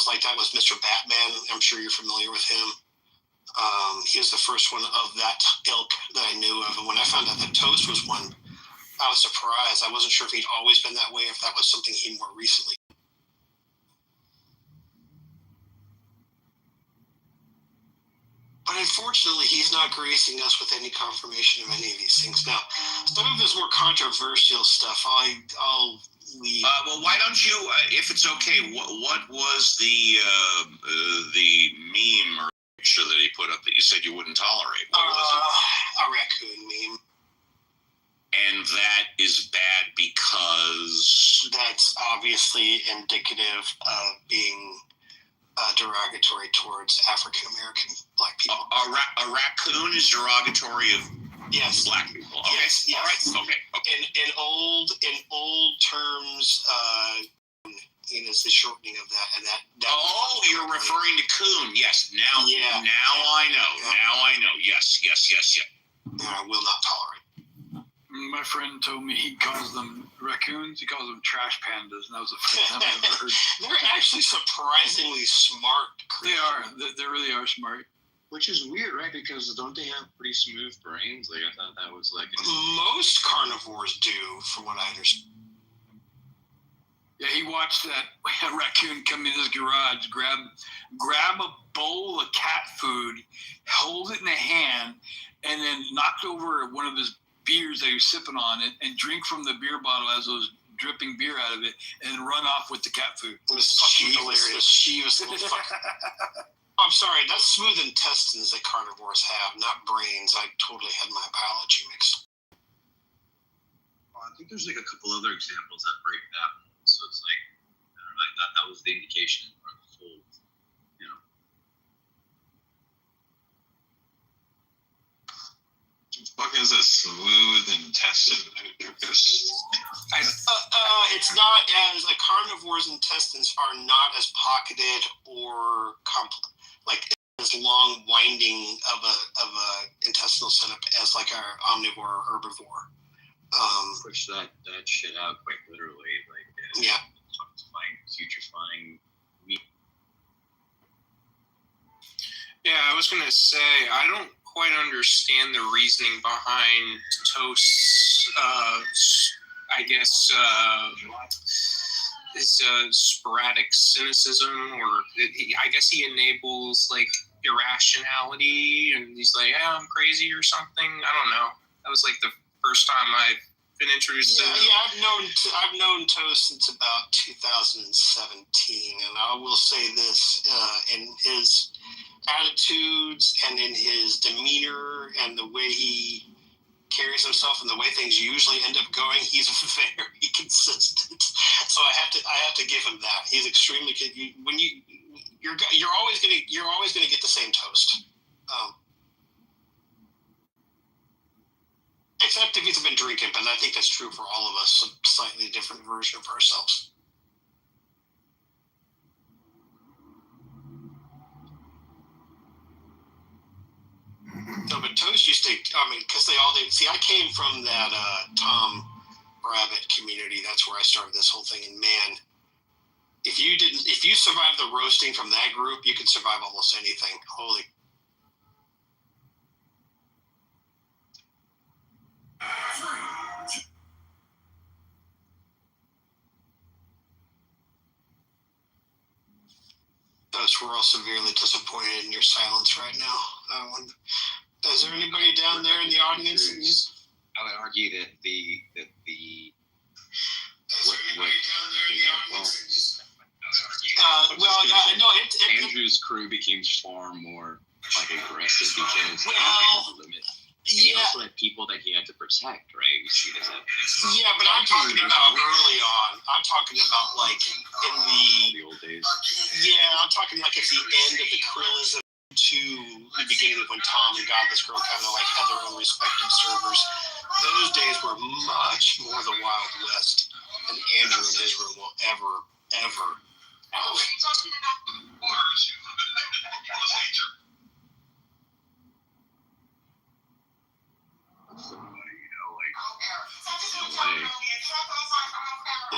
like that was Mr. Batman. I'm sure you're familiar with him. He was the first one of that ilk that I knew of. And when I found out that Toast was one, I was surprised. I wasn't sure if he'd always been that way, if that was something he more recently. But unfortunately, he's not gracing us with any confirmation of any of these things. Now, some of his more controversial stuff, I'll leave. Well, why don't you, if it's okay, what was the meme or picture that he put up that you said you wouldn't tolerate? What was it? A raccoon meme. And that is bad because... That's obviously indicative of being derogatory towards African-American black people. A raccoon is derogatory of yes. black people. Okay. Yes. All right. Okay. In old terms, is the shortening of that, and that. You're referring to coon. Yes. Now I know. Yeah. Now I know. Yes. And I will not tolerate. My friend told me he calls them raccoons. He calls them trash pandas, and that was the first time I ever heard. They're actually surprisingly smart creatures. They are. They really are smart. Which is weird, right? Because don't they have pretty smooth brains? Like I thought that was like most carnivores do, from what I understand. Yeah, he watched that raccoon come in his garage, grab a bowl of cat food, hold it in a hand, and then knocked over one of his beers that he was sipping on it, and drink from the beer bottle as it was dripping beer out of it, and run off with the cat food. It was fucking hilarious. Mischievous little fucker. I'm sorry, that's smooth intestines that carnivores have, not brains. I totally had my biology mixed. Well, I think there's like a couple other examples that break that mold. So it's like, I don't know, I thought that was the indication of the fold, you know. What the fuck is a smooth intestine? It's not as a carnivore's intestines are not as pocketed or as long winding of a intestinal setup as like our omnivore or herbivore. Push that shit out quite literally, putrefying meat. Yeah, I was gonna say I don't quite understand the reasoning behind Toast's, his sporadic cynicism, or I guess he enables like irrationality, and he's like, "Yeah, I'm crazy" or something. I don't know. That was like the first time I've been introduced to. Yeah, I've known Toast since about 2017, and I will say this: in his attitudes and in his demeanor and the way he carries himself and the way things usually end up going, he's very consistent. So I have to give him that. He's extremely good. You're always gonna get the same Toast, except if he's been drinking. But I think that's true for all of us. A slightly different version of ourselves. No, but Toast used to, because they all did. See, I came from that Tom Rabbit community. That's where I started this whole thing. And man, if you survived the roasting from that group, you could survive almost anything. Holy. Toast, we're all severely disappointed in your silence right now. Is there anybody down there in the audience? I would argue that Andrew's crew became far more like aggressive because he also had people that he had to protect, right? We see this happen. Yeah, but I'm talking about early on. I'm talking about like in the old days. Yeah, I'm talking like at the end of the Krillism to the beginning of when Tom and Godless Girl kind of like had their own respective servers. Those days were much more the Wild West than Andrew and his room will ever. Oh, what are you talking about?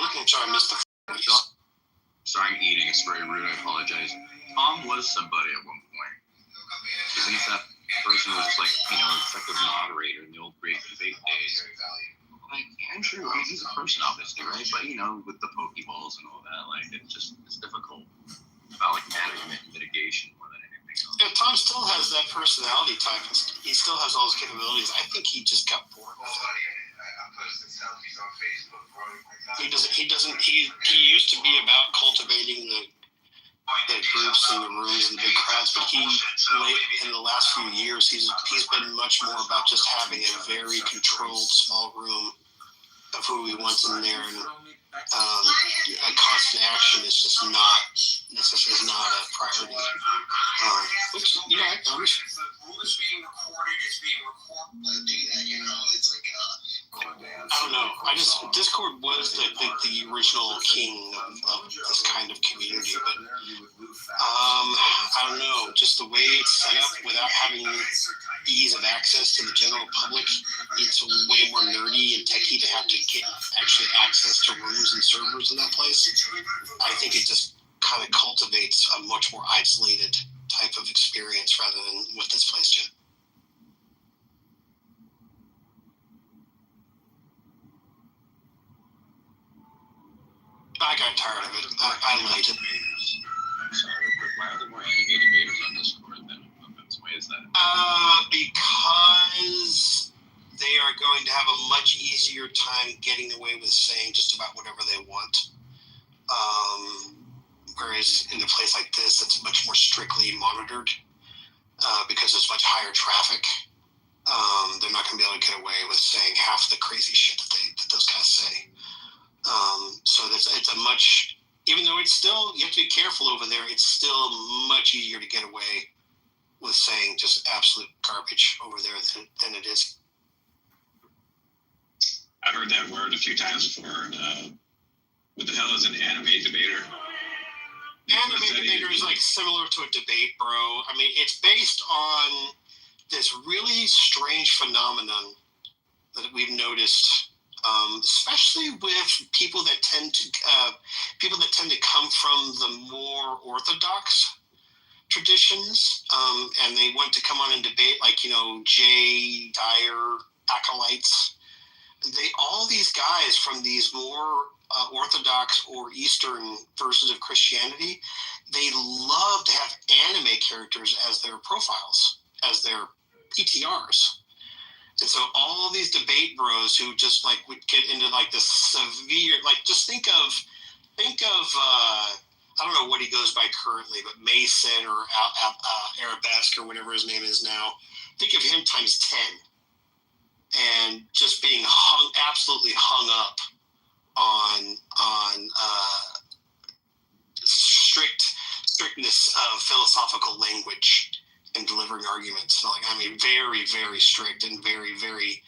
I'm sorry, I missed the. Sorry, I'm eating. It's very rude. I apologize. Tom was somebody at one point. He's that person was like, it's like the moderator in the old Great Debate days. Like Andrew, I mean, he's a person, obviously, right? But with the Pokeballs and all that, like it's difficult. About like management and mitigation more than anything else. Yeah, Tom still has that personality type. He still has all his capabilities. I think he just got bored with it. He used to be about cultivating the groups and the rooms and the big crowds, but in the last few years he's been much more about just having a very controlled small room of who he wants in there, and a constant action is just not a priority. Which I understand. It's being recorded. It's being recorded. Do that, It's like I don't know. Discord was the original king of this kind of community, but I don't know. Just the way it's set up without having ease of access to the general public, it's way more nerdy and techy to have to get actually access to rooms and servers in that place. I think it just kind of cultivates a much more isolated type of experience rather than what this place did. I got tired of it. I liked it. I'm sorry, but why are there more anime debaters on Discord than women's? Why is that? Because they are going to have a much easier time getting away with saying just about whatever they want. Whereas in a place like this, it's much more strictly monitored because there's much higher traffic. They're not going to be able to get away with saying half the crazy shit that those guys say. So it's a much, even though it's still, you have to be careful over there, it's still much easier to get away with saying just absolute garbage over there than it is. I've heard that word a few times before. What the hell is an anime debater? Anime debater is like similar to a debate, bro. I mean, it's based on this really strange phenomenon that we've noticed. Especially with people that tend to come from the more orthodox traditions, and they want to come on and debate, like Jay Dyer acolytes. All these guys from these more orthodox or Eastern versions of Christianity, they love to have anime characters as their profiles, as their PTRs. And so all these debate bros who just like would get into like this severe, like just think of I don't know what he goes by currently, but Mason or Arabesque or whatever his name is now. Think of him times 10, and just being absolutely hung up on strictness of philosophical language and delivering arguments. Like, I mean, very, very strict and very, very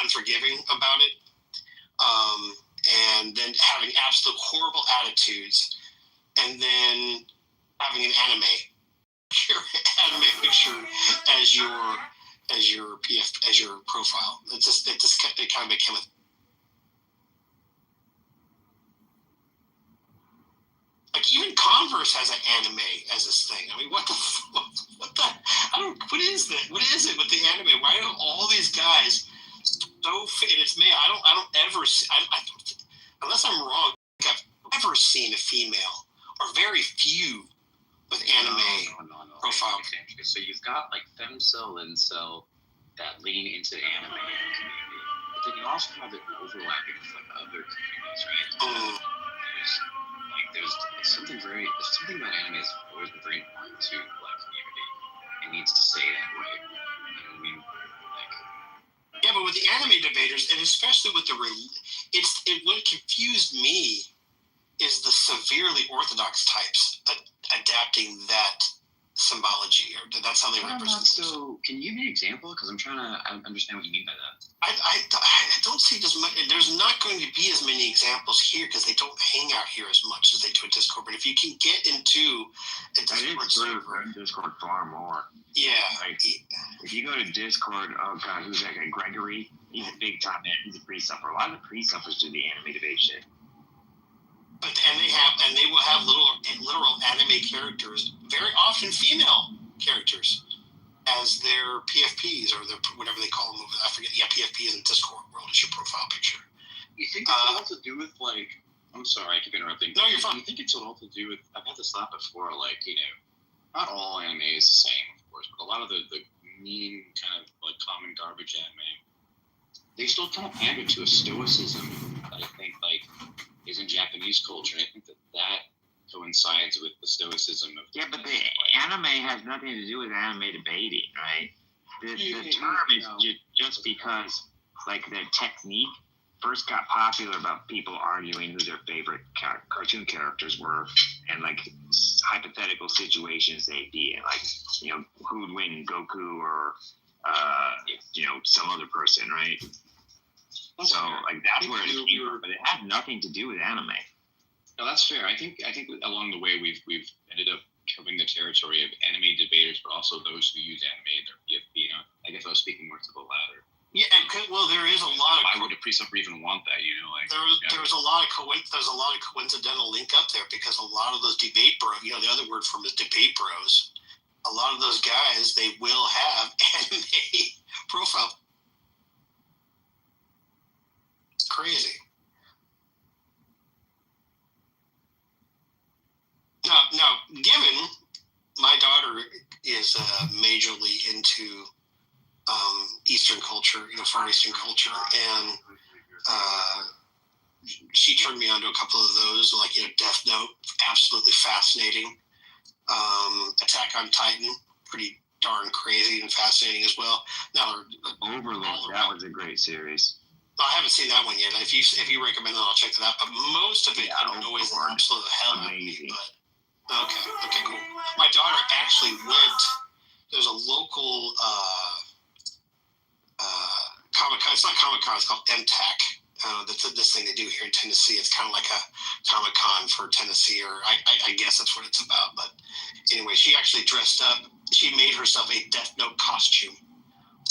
unforgiving about it. And then having absolute horrible attitudes, and then having an anime picture as your profile. It kind of became a. Like, even Converse has an anime as this thing. I mean, what is that? What is it with the anime? Why do all these guys so fit? It's me. I don't ever see, unless I'm wrong, I've never seen a female, or very few, with anime profile. So you've got like femcel and incel that lean into anime community, but then you also have it overlapping with like other communities, right? There's something about anime that's always been very important to the Black community. It needs to stay that way. You know what I mean? Yeah, but with the anime debaters, and especially with what confused me is the severely orthodox types adapting that symbology, or that's how they represent it. So, can you give me an example? Because I'm trying to understand what you mean by that. I don't see as much. There's not going to be as many examples here because they don't hang out here as much as they do at Discord. But if you can get into a Discord server, Discord far more. Yeah. Like, if you go to Discord, oh god, who's that guy? Gregory? He's a big time man. He's a pre-supper. A lot of the pre-suppers do the anime debate shit. and they will have literal anime characters, very often female characters, as their PFPs or their whatever they call them. I forget. Yeah, PFPs in Discord world is your profile picture. You think it's all to do with like? I'm sorry, I keep interrupting. No, you're fine. You think it's all to do with? I've had this thought before, like not all anime is the same, of course, but a lot of the mean kind of like common garbage anime, they still kind of pander to a stoicism that I think like is in Japanese culture. I think that coincides with the stoicism of but the anime has nothing to do with anime debating, right? The term is just because like the technique first got popular about people arguing who their favorite cartoon characters were and like hypothetical situations they'd be in, like who would win, Goku or some other person, right? So like that's where it came from, but it had nothing to do with anime. No, that's fair. I think along the way we've ended up covering the territory of anime debaters, but also those who use anime in their PFP. I guess I was speaking more to the latter. Yeah, there is a lot of. Why would a preceptor even want that? There's a lot of coincidental link up there because a lot of those debate bros, the other word for them is debate bros. A lot of those guys, they will have anime profile. It's crazy. Now, given my daughter is majorly into Eastern culture, Far Eastern culture, and she turned me on to a couple of those, like Death Note, absolutely fascinating. Attack on Titan, pretty darn crazy and fascinating as well. Now, Overlord, that was a great series. I haven't seen that one yet. If you recommend it, I'll check that out. But most of it annoys the absolute hell out of me. But okay, cool. My daughter actually went. There's a local Comic-Con. It's not Comic-Con. It's called MTAC. That's this thing they do here in Tennessee. It's kind of like a Comic-Con for Tennessee, or I guess that's what it's about. But anyway, she actually dressed up. She made herself a Death Note costume.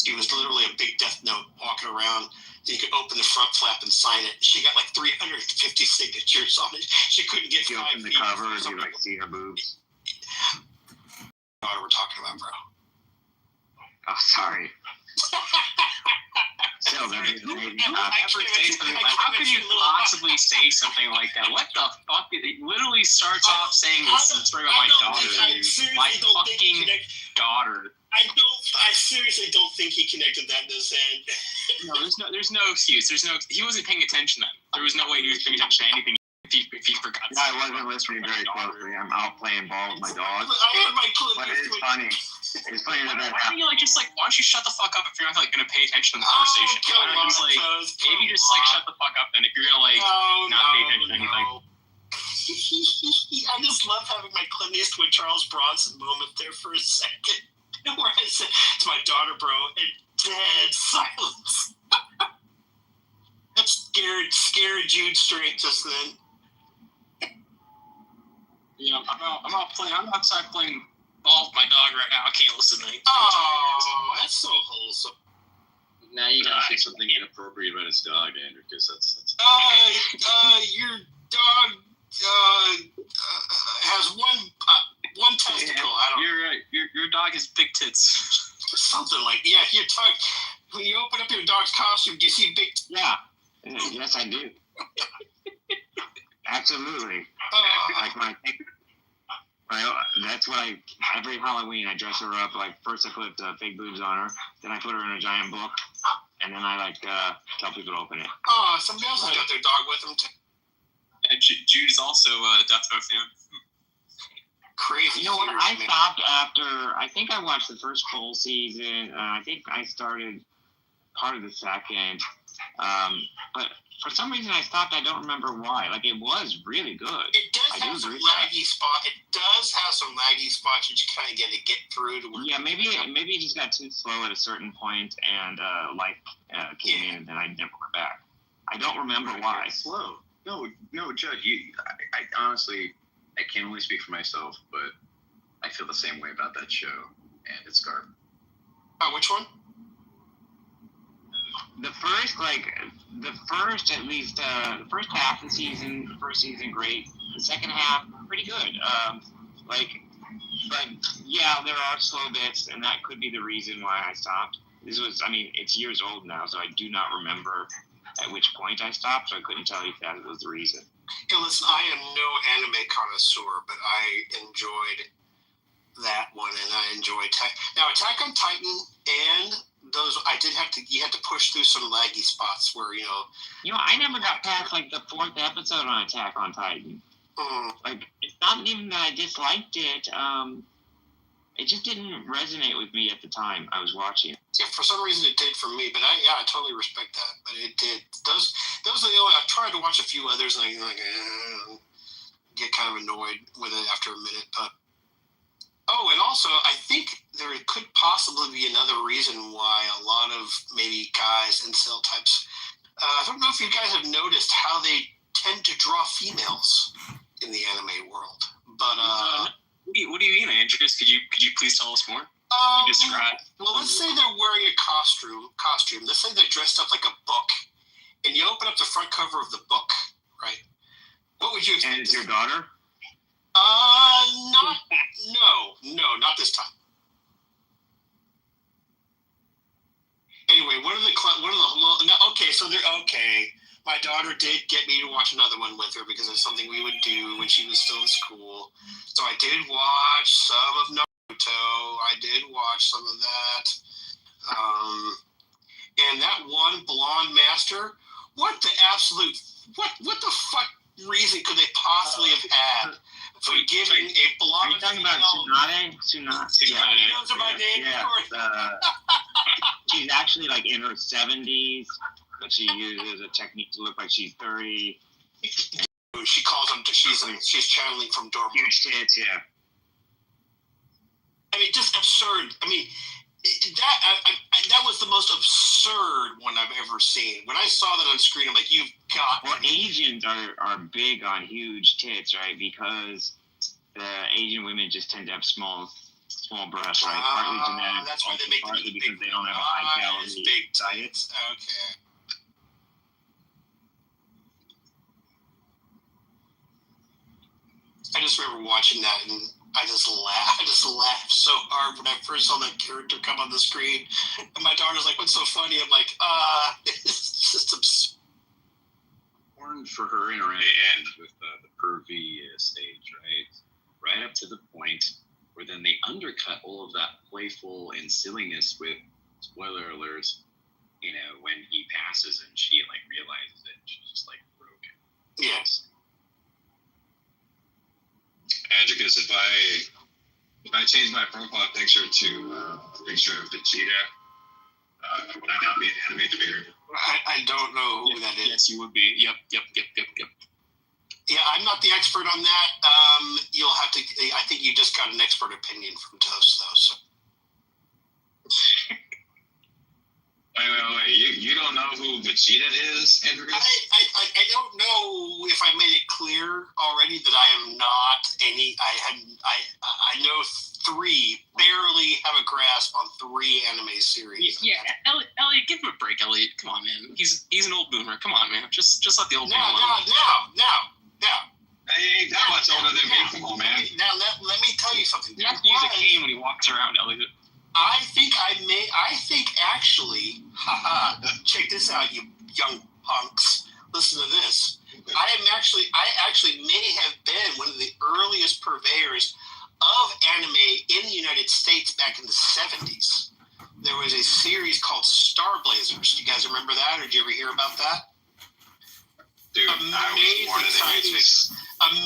She was literally a big Death Note walking around. You could open the front flap and sign it. She got like 350 signatures on it. She couldn't get 5 open the feet. cover, you like see her boobs. What we're talking about, bro? Oh, sorry. How could you possibly say something like that? What the fuck? It literally starts off saying this is a story about my daughter. My fucking daughter. I seriously don't think he connected that to his head. No, there's no excuse. He wasn't paying attention then. There was no way he was paying attention to anything if he forgot. Yeah, I wasn't listening very closely. I'm out playing ball with my dog. I had my clip. But it is funny. It's funny that why don't you why don't you shut the fuck up if you're not going to pay attention to the conversation? Why don't you maybe just shut the fuck up then if you're going to not pay attention to anything. I just love having my Clint Eastwood Charles Bronson moment there for a second, where I said, "It's my daughter, bro," and dead silence. That scared Jude straight just then. Yeah, I'm outside playing ball with my dog right now. I can't listen to anything. Oh, that's so wholesome. Now you gotta say something inappropriate about his dog, Andrew, because that's. Your dog has one testicle. I don't. You're right. Your dog has big tits. Something like your dog. When you open up your dog's costume, do you see big? Yeah. Yes, I do. Absolutely. That's why every Halloween I dress her up. Like first I put fake boobs on her, then I put her in a giant book, and then I tell people to open it. Oh, somebody else has got their dog with them too. And Jude's also a Death Note fan. Crazy. You know what? I stopped after. I think I watched the first full season. I think I started part of the second. But for some reason I stopped. I don't remember why. It was really good. It does have some laggy spots. It does have some laggy spots that you kind of get through to work. Yeah, maybe it just got too slow at a certain point, and life came in, and then I never went back. I don't remember why. Slow. No, Judge. I honestly, I can only speak for myself, but I feel the same way about that show, and it's garbage. Which one? the first at least the first half of the season, first season great. The second half pretty good. But yeah, there are slow bits, and that could be the reason why I stopped. It's years old now, so I do not remember at which point I stopped, so I couldn't tell you if that was the reason. Yeah, listen, I am no anime connoisseur, but I enjoyed that one, and I enjoyed now Attack on Titan, and those you had to push through some laggy spots where I never got past like the 4th episode on Attack on Titan. Like, it's not even that I disliked it. It just didn't resonate with me at the time I was watching it. Yeah, for some reason it did for me, but I totally respect that. But it did. Those are the only. I tried to watch a few others, and I get kind of annoyed with it after a minute. But and also I think there could possibly be another reason why a lot of maybe guys and cell types. I don't know if you guys have noticed how they tend to draw females in the anime world, but what do you mean, Andrews? Could you please tell us more? Describe. Well, let's say they're wearing a costume. Let's say they're dressed up like a book, and you open up the front cover of the book, right? What would you expect? And it's your daughter? Not this time. Anyway, okay. My daughter did get me to watch another one with her because it's something we would do when she was still in school. So I did watch some of Naruto. I did watch some of that. And that one blonde master, what the fuck reason could they possibly have had for giving a blonde? Are you talking about Tsunade? Yeah, those are my names. Yeah, she's actually like in her 70s, but she uses a technique to look like she's 30. She calls them. She's channeling from Dorma. Huge tits, yeah. I mean, just absurd. I mean, that was the most absurd one I've ever seen. When I saw that on screen, I'm like, you've got. Well, Asians are big on huge tits, right? Because the Asian women just tend to have small breasts, right? Partly genetic, that's why they make partly the because they don't have a high calorie big diet. Okay. I just remember watching that, and I just laughed so hard when I first saw that character come on the screen. And my daughter's like, "What's so funny?" I'm like, it's just absurd. For her interaction with the pervy stage, right up to the point where then they undercut all of that playful and silliness with, spoiler alerts, when he passes and she realizes it, she's just broken. Yes. Andricus, if I change my profile picture to a picture of Vegeta, would I now be an anime debater? I don't know who that is. Yes, you would be. Yep. Yeah, I'm not the expert on that. You'll have to. I think you just got an expert opinion from Toast, though. So. Wait. You don't know who Vegeta is, Andricus? I don't know if I made it clear already that I am not any. I know three. Barely have a grasp on 3 anime series. Yeah, Elliot, give him a break, Elliot. Come on, man. He's an old boomer. Come on, man. Just let the old man alone. Now. He ain't that much older than me. Come on, man. Now let me tell you something. You have to use a cane when he walks around, Elliot. I think actually, check this out, you young punks. Listen to this. I actually may have been one of the earliest purveyors of anime in the United States back in the 70s. There was a series called Star Blazers. Do you guys remember that, or did you ever hear about that? Dude, amazing science fiction.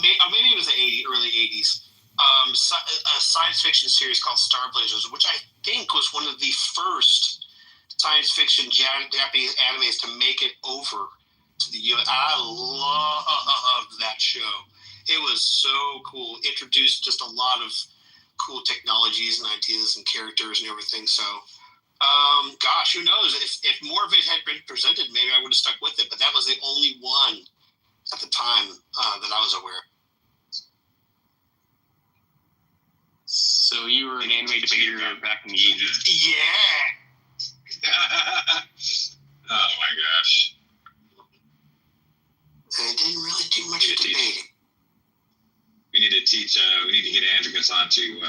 Maybe it was the early 80s. A science fiction series called Star Blazers, which I think was one of the first science fiction Japanese animes to make it over to the U.S. I loved that show. It was so cool. Introduced just a lot of cool technologies and ideas and characters and everything. So, gosh, who knows? If more of it had been presented, maybe I would have stuck with it. But that was the only one at the time that I was aware of. So you were an anime debater back in the 80s. Yeah. Oh my gosh. And it didn't really do much debating. We need to teach. We need to get Andricus onto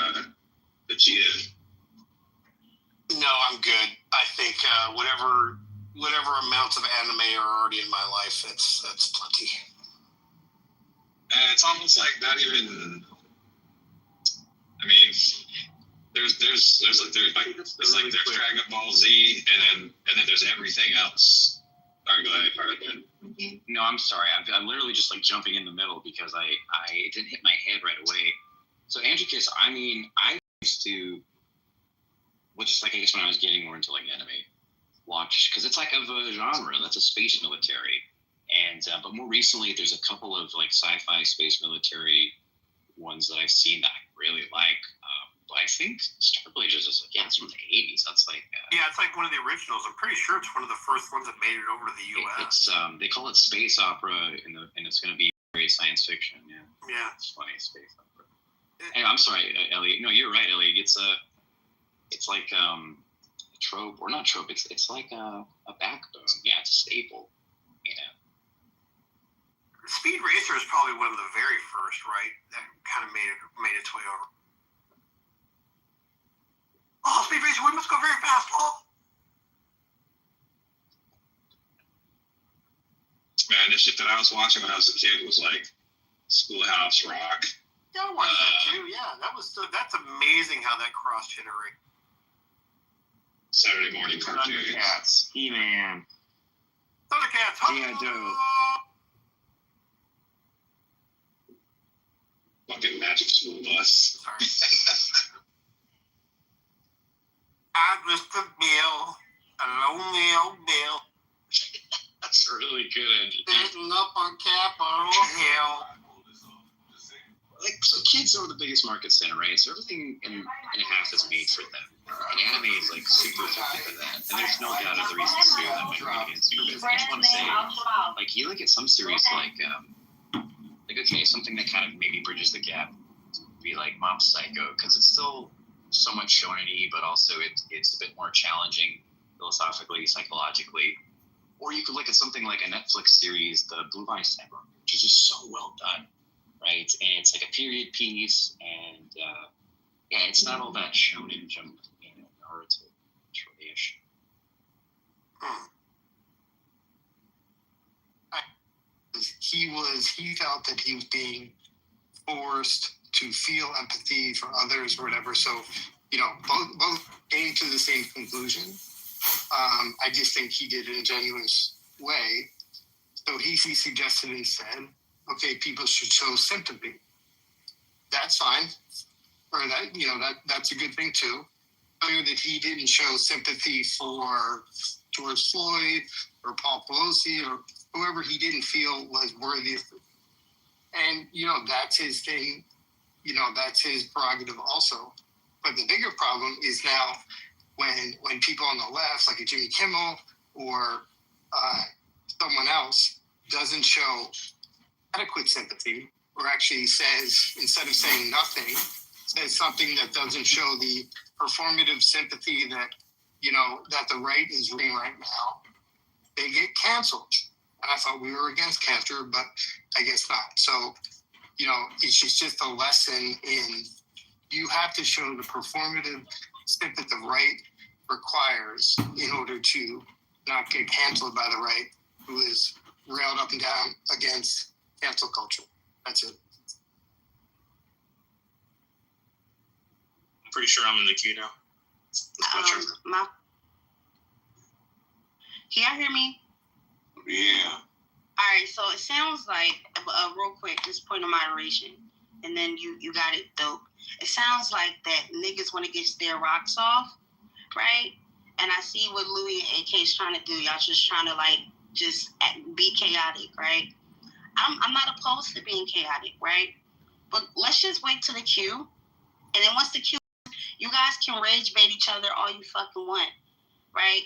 Vegeta. No, I'm good. I think whatever amounts of anime are already in my life, that's plenty. It's almost like not even. I mean, there's Dragon Ball Z, and then there's everything else. Sorry, go ahead, Carter. No, I'm sorry. I'm literally just like jumping in the middle because it didn't hit my head right away. So Andricus, I mean, I used to, well, just like I guess when I was getting more into like anime, watch, because it's like of a genre that's a space military, and but more recently there's a couple of like sci-fi space military ones that I've seen that I really like. But I think Starblaze is just like, it's from the 80s. That's like it's like one of the originals. I'm pretty sure it's one of the first ones that made it over to the U.S. It's they call it space opera, and it's going to be great science fiction. Yeah, it's funny, space opera. Hey, I'm sorry, Elliot. No, you're right, Elliot. It's like trope, or not trope. It's like a backbone. Yeah, it's a staple. Yeah. Speed Racer is probably one of the very first, right? That kind of made its way over. Oh, Speed Racer, we must go very fast. Oh. Man, the shit that I was watching when I was a kid was like Schoolhouse Rock. Yeah, I watched that too. Yeah, that's amazing how that cross generate. Saturday morning cartoons. Thundercats, He-Man, Thundercats. G.I. Joe. Fucking Magic School Bus. Sorry. I'm Mr. Bill, a lonely old Bill, That's really good. sitting up on Capitol Hill. Like, so kids are the biggest market center, right? So everything in half is made for them. And anime is like super effective for that. And there's no doubt of the reasons too that might make it super big. I just want to say, like, you look at some series like okay, something that kind of maybe bridges the gap would be like Mob Psycho, because it's still so much shonen-y, but also it's a bit more challenging philosophically, psychologically. Or you could look at something like a Netflix series, The Blue Line Samurai, which is just so well done, right? And it's like a period piece, and it's not all that shonen jump, Naruto, trash. He felt that he was being forced to feel empathy for others or whatever. So, both came to the same conclusion. I just think he did it in a genuine way. So he suggested instead, okay, people should show sympathy. That's fine. Or that's a good thing too. Clear that he didn't show sympathy for George Floyd or Paul Pelosi or whoever he didn't feel was worthy of it. And, that's his thing. That's his prerogative also. But the bigger problem is now when people on the left, like a Jimmy Kimmel or someone else, doesn't show adequate sympathy, or actually says, instead of saying nothing, says something that doesn't show the performative sympathy that, that the right is doing right now, they get canceled. And I thought we were against cancer, but I guess not. So, it's just a lesson in you have to show the performative sympathy the right requires in order to not get canceled by the right, who is railed up and down against cancel culture. That's it. I'm pretty sure I'm in the queue now. Can y'all hear me? Yeah. All right, so it sounds like, real quick, just point of moderation, and then you got it dope. It sounds like that niggas want to get their rocks off, right? And I see what Louis and AK is trying to do. Y'all just trying to, just be chaotic, right? I'm not opposed to being chaotic, right? But let's just wait till the queue, and then once the queue, you guys can rage bait each other all you fucking want, right?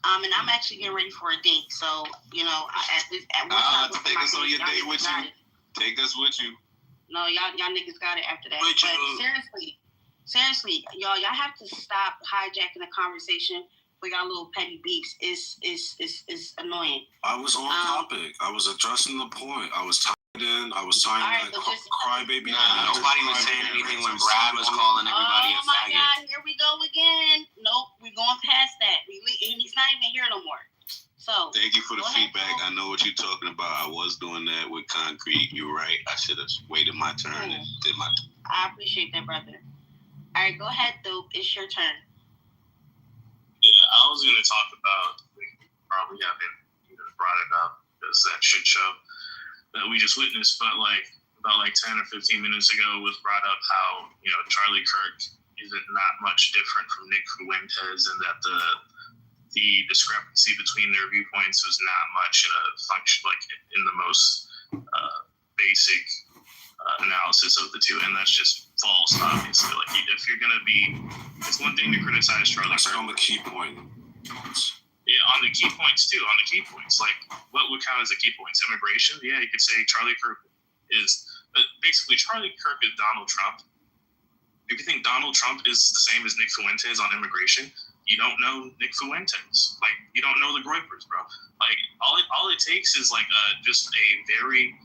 And I'm actually getting ready for a date, so take us on your date with you. Take us with you. No, y'all niggas got it after that. But seriously, y'all have to stop hijacking the conversation we got little petty beefs is annoying. I was on topic. I was addressing the point. I was tied in. I was trying to crybaby. Nobody was saying anything when Brad was calling everybody a faggot. Oh my God, here we go again. Nope, we're going past that. And he's not even here no more. So thank you for the feedback. I know what you're talking about. I was doing that with concrete. You're right. I should have waited my turn and did my turn. I appreciate that, brother. All right, go ahead, Dope. It's your turn. Yeah, I was going to talk about, we probably haven't brought it up, because that shit show that we just witnessed, but about 10 or 15 minutes ago was brought up how, Charlie Kirk isn't not much different from Nick Fuentes, and that the discrepancy between their viewpoints was not much function, in the most basic analysis of the two, and that's just false, obviously. If you're gonna be, it's one thing to criticize Charlie Kirk on the key point. Yeah, on the key points too. On the key points, what would count as the key points? Immigration. Yeah, you could say Charlie Kirk is basically Charlie Kirk is Donald Trump. If you think Donald Trump is the same as Nick Fuentes on immigration, you don't know Nick Fuentes. You don't know the Groypers, bro. All it takes is just a very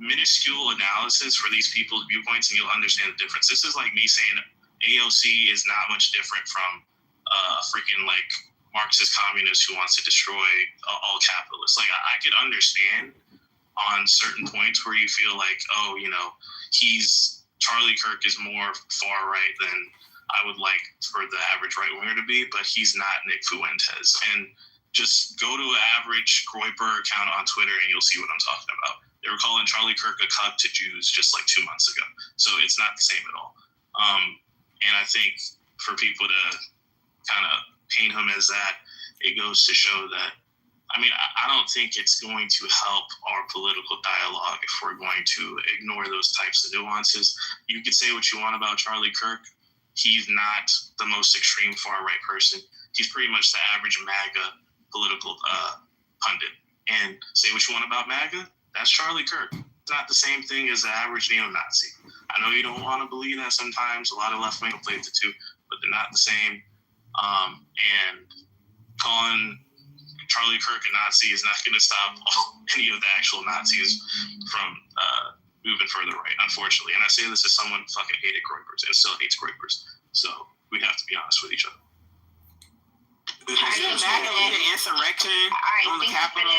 minuscule analysis for these people's viewpoints, and you'll understand the difference. This is like me saying AOC is not much different from a freaking Marxist communist who wants to destroy all capitalists. I could understand on certain points where you feel Charlie Kirk is more far right than I would like for the average right winger to be, but he's not Nick Fuentes. And just go to an average Groyper account on Twitter and you'll see what I'm talking about. They were calling Charlie Kirk a cuck to Jews just 2 months ago. So it's not the same at all. And I think for people to kind of paint him as that, it goes to show that, I don't think it's going to help our political dialogue if we're going to ignore those types of nuances. You could say what you want about Charlie Kirk. He's not the most extreme far-right person. He's pretty much the average MAGA political pundit. And say what you want about MAGA, that's Charlie Kirk. It's not the same thing as the average neo-Nazi. I know you don't want to believe that sometimes. A lot of left-wing play the two, but they're not the same. And calling Charlie Kirk a Nazi is not going to stop any of the actual Nazis from moving further right, unfortunately. And I say this as someone who fucking hated Groypers and still hates Groypers. So we have to be honest with each other. Can you imagine the insurrection on the Capitol?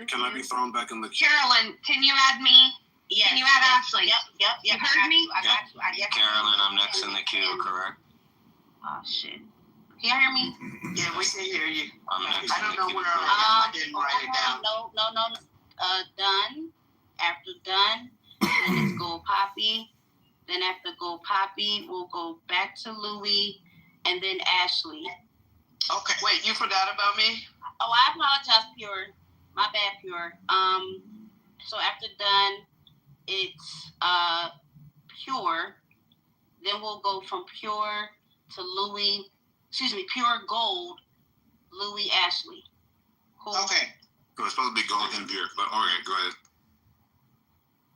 Can I be thrown back in the queue? Carolyn, can you add me? Yes. Can you add Ashley? Yep. You heard me? I got you. Carolyn, I'm next in the queue, correct? Oh, shit. Can you hear me? Yeah, we can hear you. I'm next I don't in know the queue. where I didn't write it down. No. Done. After done, then it's Gold Poppy. Then after Gold Poppy, we'll go back to Louie, and then Ashley. Okay, wait, you forgot about me? Oh, I apologize, Pure. My bad, Pure. So after done, it's Pure. Then we'll go from Pure to Louie. Pure Gold, Louie, Ashley. Cool. Okay. It was supposed to be gold and beer, but all right, go ahead.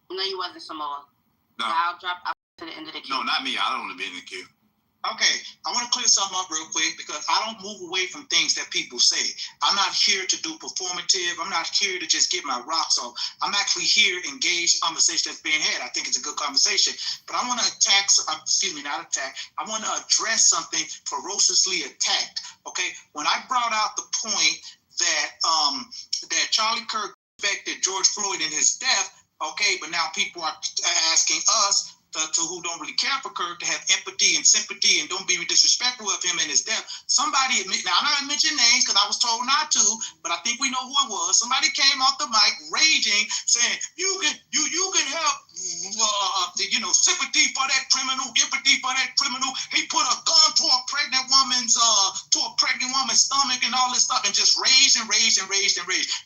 No, you wasn't, Samoa. No. I'll drop out to the end of the queue. No, not me. I don't want to be in the queue. Okay, I want to clear something up real quick because I don't move away from things that people say. I'm not here to do performative. I'm not here to just get my rocks off. I'm actually here engaged conversation that's being had. I think it's a good conversation. But I want to I want to address something ferociously attacked. Okay, when I brought out the point that Charlie Kirk affected George Floyd in his death, okay, but now people are asking us to who don't really care for Kirk to have empathy and sympathy and don't be disrespectful of him and his death. Somebody admit, now I'm not gonna mention names because I was told not to, but I think we know who it was. Somebody came off the mic raging, saying you can have sympathy for that criminal, empathy for that criminal. He put a gun to a pregnant woman's stomach and all this stuff, and just raged.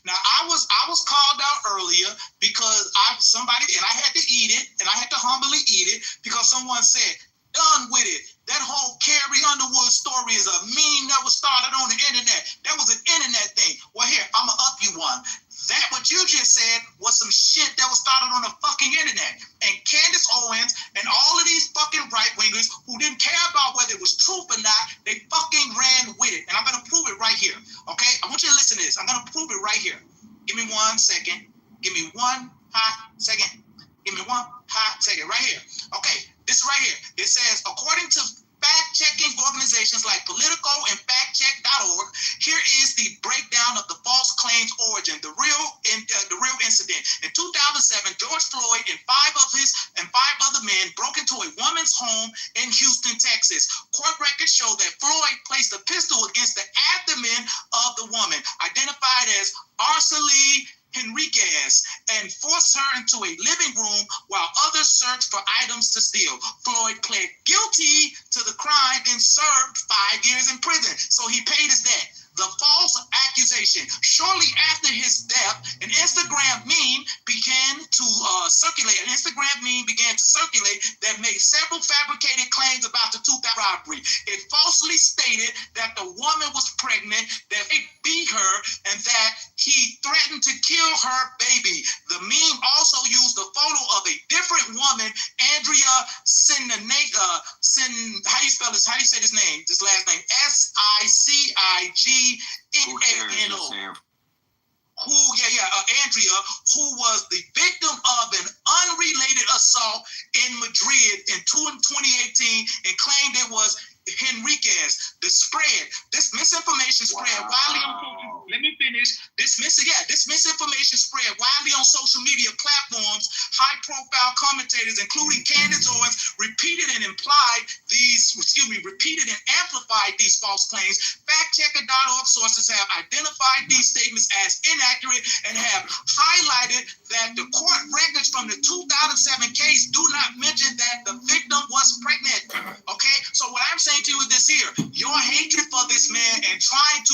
Now I was called out earlier because somebody and I had to eat it, and I had to humbly eat it because someone said, "Done with it. That whole Carrie Underwood story is a meme that was started on the internet. That was an internet thing." Well, here, I'ma up you one. That what you just said was some shit that was started on the fucking internet. And Candace Owens and all of these fucking right-wingers who didn't care about whether it was truth or not, they 1 second. Give me 1 hot second. Give me 1 hot second. Right here. Okay, this is right here. It says, according to fact-checking organizations like Politico and factcheck.org, here is the breakdown of the false claims origin, the real incident. In 2007, George Floyd and five other men broke into a woman's home in Houston, Texas. Court records show that Floyd placed a pistol against the abdomen of the woman, identified as Araceli Henriquez, and forced her into a living room while others searched for items to steal. Floyd pled guilty to the crime and served 5 years in prison, so he paid his debt. The false accusation. Shortly after his death, an Instagram meme began to circulate. That made several fabricated claims about the 2000 robbery. It falsely stated that the woman was pregnant, that he beat her, and that he threatened to kill her baby. The meme also used a photo of a different woman, Andrea how do you spell this? How do you say this name? This last name? Sigigno. Andrea, who was the victim of an unrelated assault in Madrid in 2018 and claimed it was Henriquez. This misinformation spread widely on social. Let me finish. This misinformation spread widely on social media platforms. High-profile commentators, including Candace Owens, repeated and amplified these false claims. Factchecker.org sources have identified these statements as inaccurate and have highlighted that the court records from the 2007 case do not mention that the victim was pregnant. Okay, so what I'm saying to you is this here: your hatred for this man and trying to,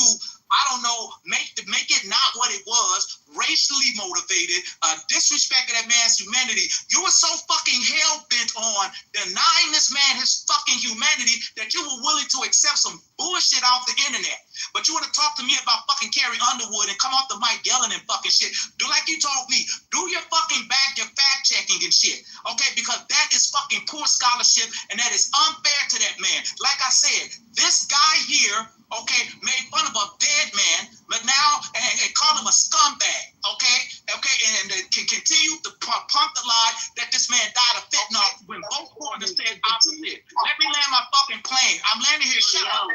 make it not what it was, racially motivated, disrespecting that man's humanity. You were so fucking hell-bent on denying this man his fucking humanity that you were willing to accept some bullshit off the internet. But you want to talk to me about fucking Carrie Underwood and come off the mic yelling and fucking shit. Do like you told me. Do your fucking your fact-checking and shit. Okay, because that is fucking poor scholarship and that is unfair to that man. Like I said, this guy here, okay, made fun of a dead man, but now and call him a scumbag, okay, and can continue to pump the lie that this man died of fentanyl when both corners said opposite. Let me land my fucking plane. I'm landing here. Shut up.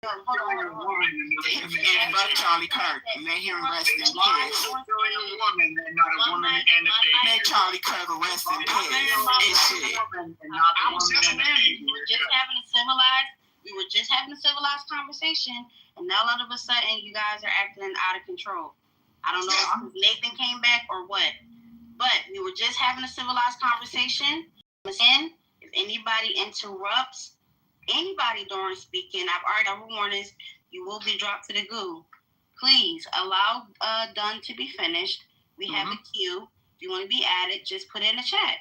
And fuck Charlie Kirk. May him rest in peace. May Charlie Kirk rest in peace. We were just having a civilized conversation, and now all of a sudden you guys are acting out of control. I don't know if Nathan came back or what, but we were just having a civilized conversation. And if anybody interrupts anybody during speaking, I've already got warnings, you will be dropped to the goo. Please allow Dunn to be finished. We have a queue. If you want to be added, just put it in the chat.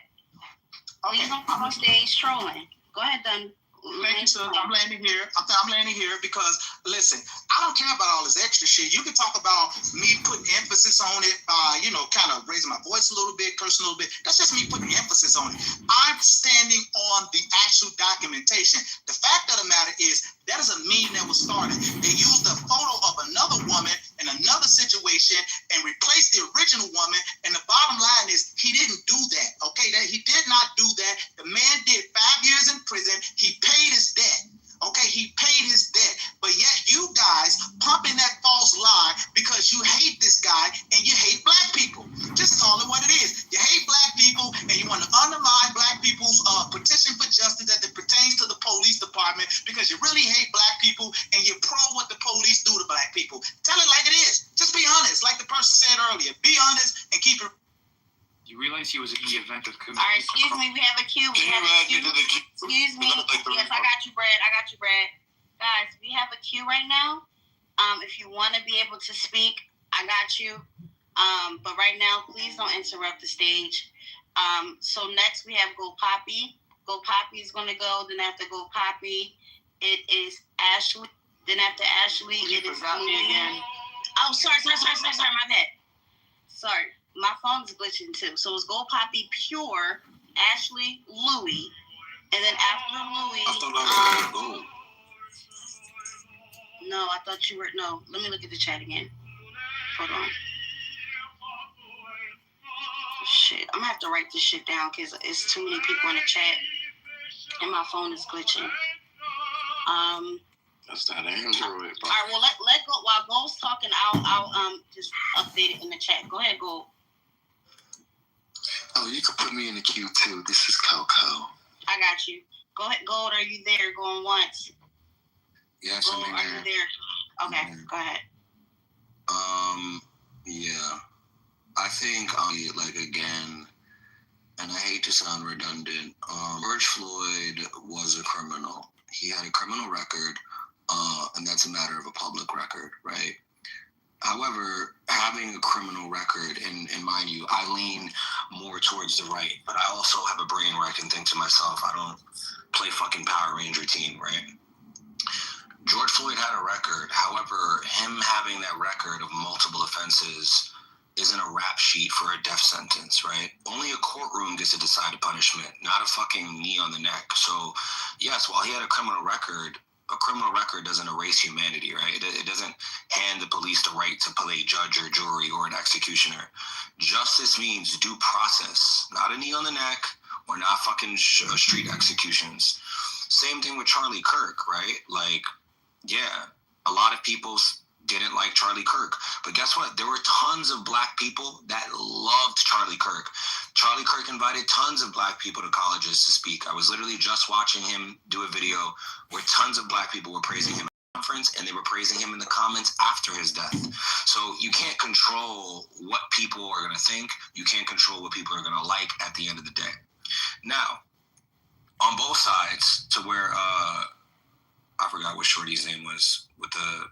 Please don't come on stage trolling. Go ahead, Dunn. Thank you, sir. I'm landing here. I'm landing here because, listen, I don't care about all this extra shit. You can talk about me putting emphasis on it, kind of raising my voice a little bit, cursing a little bit. That's just me putting emphasis on it. I'm standing on the actual documentation. The fact of the matter is that is a meme that was started. They used a photo of another woman in another situation and replaced the original woman. And the bottom line is he didn't do that. Okay, he did not do that. The man did 5 years in prison. He paid his debt. Okay, he paid his debt. But yet you guys pumping that false lie because you hate this guy and you hate black people. Just call it what it is. You hate black people and you want to undermine black people's petition for justice as it pertains to the police department because you really hate black people and you're pro what the police do to black people. Tell it like it is. Just be honest, like the person said earlier. Be honest and keep it. You realize he was in the event of committing. All right, excuse me. We have a queue. Excuse me. Yes, I got you, Brad. Guys, we have a queue right now. If you want to be able to speak, I got you. But right now, please don't interrupt the stage. So next we have Go Poppy. Go Poppy is going to go. Then after Go Poppy, it is Ashley. Then after Ashley, it is me again. Oh, sorry. My bad. Sorry. My phone's glitching too. So it's Go Poppy, Pure, Ashley, Louie, and then after Louie. I thought I was going. No, I thought you were. No, let me look at the chat again. Hold on. Shit, I'm gonna have to write this shit down because it's too many people in the chat, and my phone is glitching. That's that Android. All right, well let go. While Gold's talking, I'll just update it in the chat. Go ahead, Gold. Oh, you can put me in the queue too. This is Coco. I got you. Go ahead, Gold. Are you there? Going once. Yes, Gold, I'm are you there? Okay, go ahead. Yeah. I think, like, again, and I hate to sound redundant, George Floyd was a criminal. He had a criminal record, and that's a matter of a public record, right? However, having a criminal record, and mind you, I lean more towards the right, but I also have a brain where I can think to myself, I don't play fucking Power Ranger team, right? George Floyd had a record. However, him having that record of multiple offenses isn't a rap sheet for a death sentence, right? Only a courtroom gets to decide the punishment, not a fucking knee on the neck. So, yes, while he had a criminal record doesn't erase humanity, right? It doesn't hand the police the right to play judge or jury or an executioner. Justice means due process, not a knee on the neck or not fucking street executions. Same thing with Charlie Kirk, right? Like, yeah, a lot of people didn't like Charlie Kirk. But guess what? There were tons of black people that loved Charlie Kirk. Charlie Kirk invited tons of black people to colleges to speak. I was literally just watching him do a video where tons of black people were praising him at the conference, and they were praising him in the comments after his death. So you can't control what people are going to think. You can't control what people are going to like at the end of the day. Now, on both sides, to where I forgot what Shorty's name was with the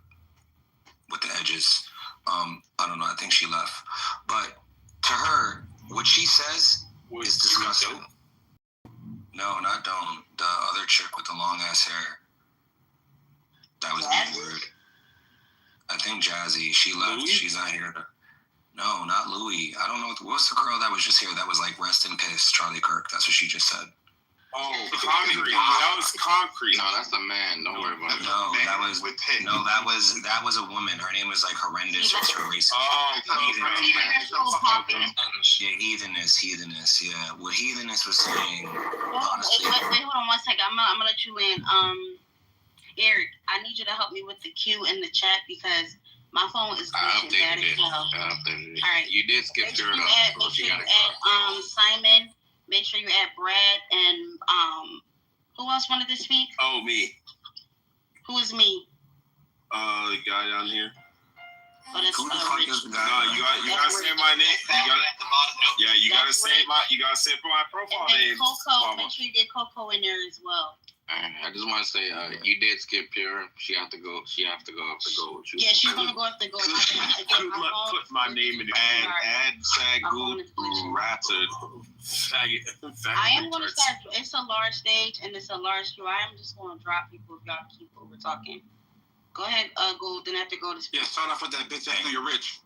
edges. I don't know. I think she left. But to her, what she says is disgusting. No, not Dawn. The other chick with the long ass hair. That was being rude. I think Jazzy. She left. Louis? She's not here. No, not Louis. I don't know. What's the girl that was just here that was like rest in piss, Charlie Kirk? That's what she just said. Oh, Concrete. That was Concrete. No, that's a man. Don't worry about it. No, that was a woman. Her name was like horrendous. What's her race? Oh, yeah, heatheness. Yeah, what heatheness was saying. Honestly. Wait, hold on 1 second. I'm gonna let you in. Eric, I need you to help me with the queue in the chat because my phone is glitching bad as hell. All right. You did skip through it. Make sure you add Simon. Make sure you add Brad and who else wanted to speak? Oh, me. Who is me? The guy down here. Oh, that's Who the fuck is the guy? No, you gotta say my name. You gotta say my profile name. And then Coco, make sure you get Coco in there as well. I just want to say, you did skip Pure. She have to go up to go with you. Yeah, she's gonna go up to go. Put my name in the add Sagu Raptor. I am gonna start. It's a large stage and it's a large queue. I am just gonna drop people if y'all keep over talking. Go ahead, go. Then have to go to speak. Yeah, start off with that bitch after you're rich.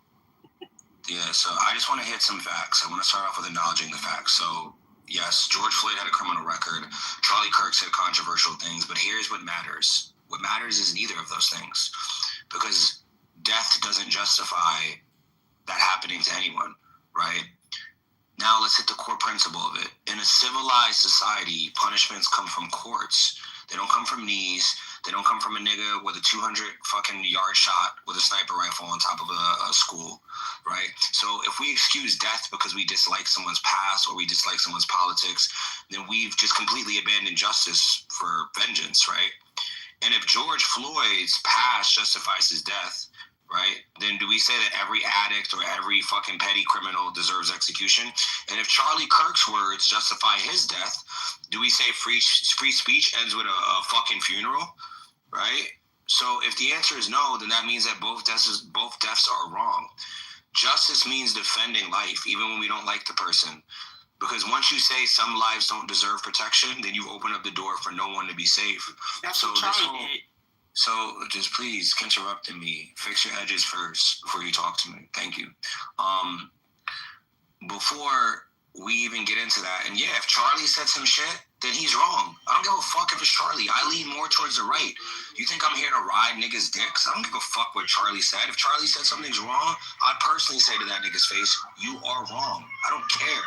Yeah, so I just want to hit some facts. I want to start off with acknowledging the facts. So, yes, George Floyd had a criminal record. Charlie Kirk said controversial things, but here's what matters. What matters is neither of those things, because death doesn't justify that happening to anyone, right? Now let's hit the core principle of it. In a civilized society, punishments come from courts. They don't come from knees. They don't come from a nigga with a 200-yard shot with a sniper rifle on top of a school, right? So if we excuse death because we dislike someone's past or we dislike someone's politics, then we've just completely abandoned justice for vengeance, right? And if George Floyd's past justifies his death, right, then do we say that every addict or every fucking petty criminal deserves execution? And if Charlie Kirk's words justify his death, do we say free speech ends with a fucking funeral, right? So if the answer is no, then that means that both deaths are wrong. Justice means defending life, even when we don't like the person. Because once you say some lives don't deserve protection, then you open up the door for no one to be safe. So just please interrupt me. Fix your edges first before you talk to me. Thank you. Before we even get into that, and yeah, if Charlie said some shit, then he's wrong. I don't give a fuck if it's Charlie. I lean more towards the right. You think I'm here to ride niggas' dicks? I don't give a fuck what Charlie said. If Charlie said something's wrong, I'd personally say to that nigga's face, you are wrong. I don't care.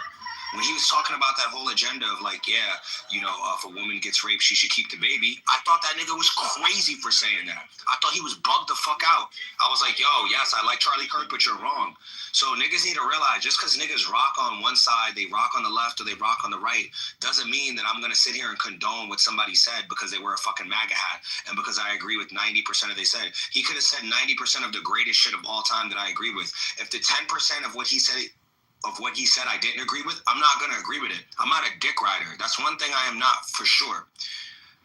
When he was talking about that whole agenda of like, yeah, you know, if a woman gets raped, she should keep the baby. I thought that nigga was crazy for saying that. I thought he was bugged the fuck out. I was like, yo, yes, I like Charlie Kirk, but you're wrong. So niggas need to realize just because niggas rock on one side, they rock on the left or they rock on the right, doesn't mean that I'm going to sit here and condone what somebody said because they wear a fucking MAGA hat and because I agree with 90% of they said. He could have said 90% of the greatest shit of all time that I agree with. If the 10% of what he said I didn't agree with, I'm not going to agree with it. I'm not a dick rider. That's one thing I am not, for sure.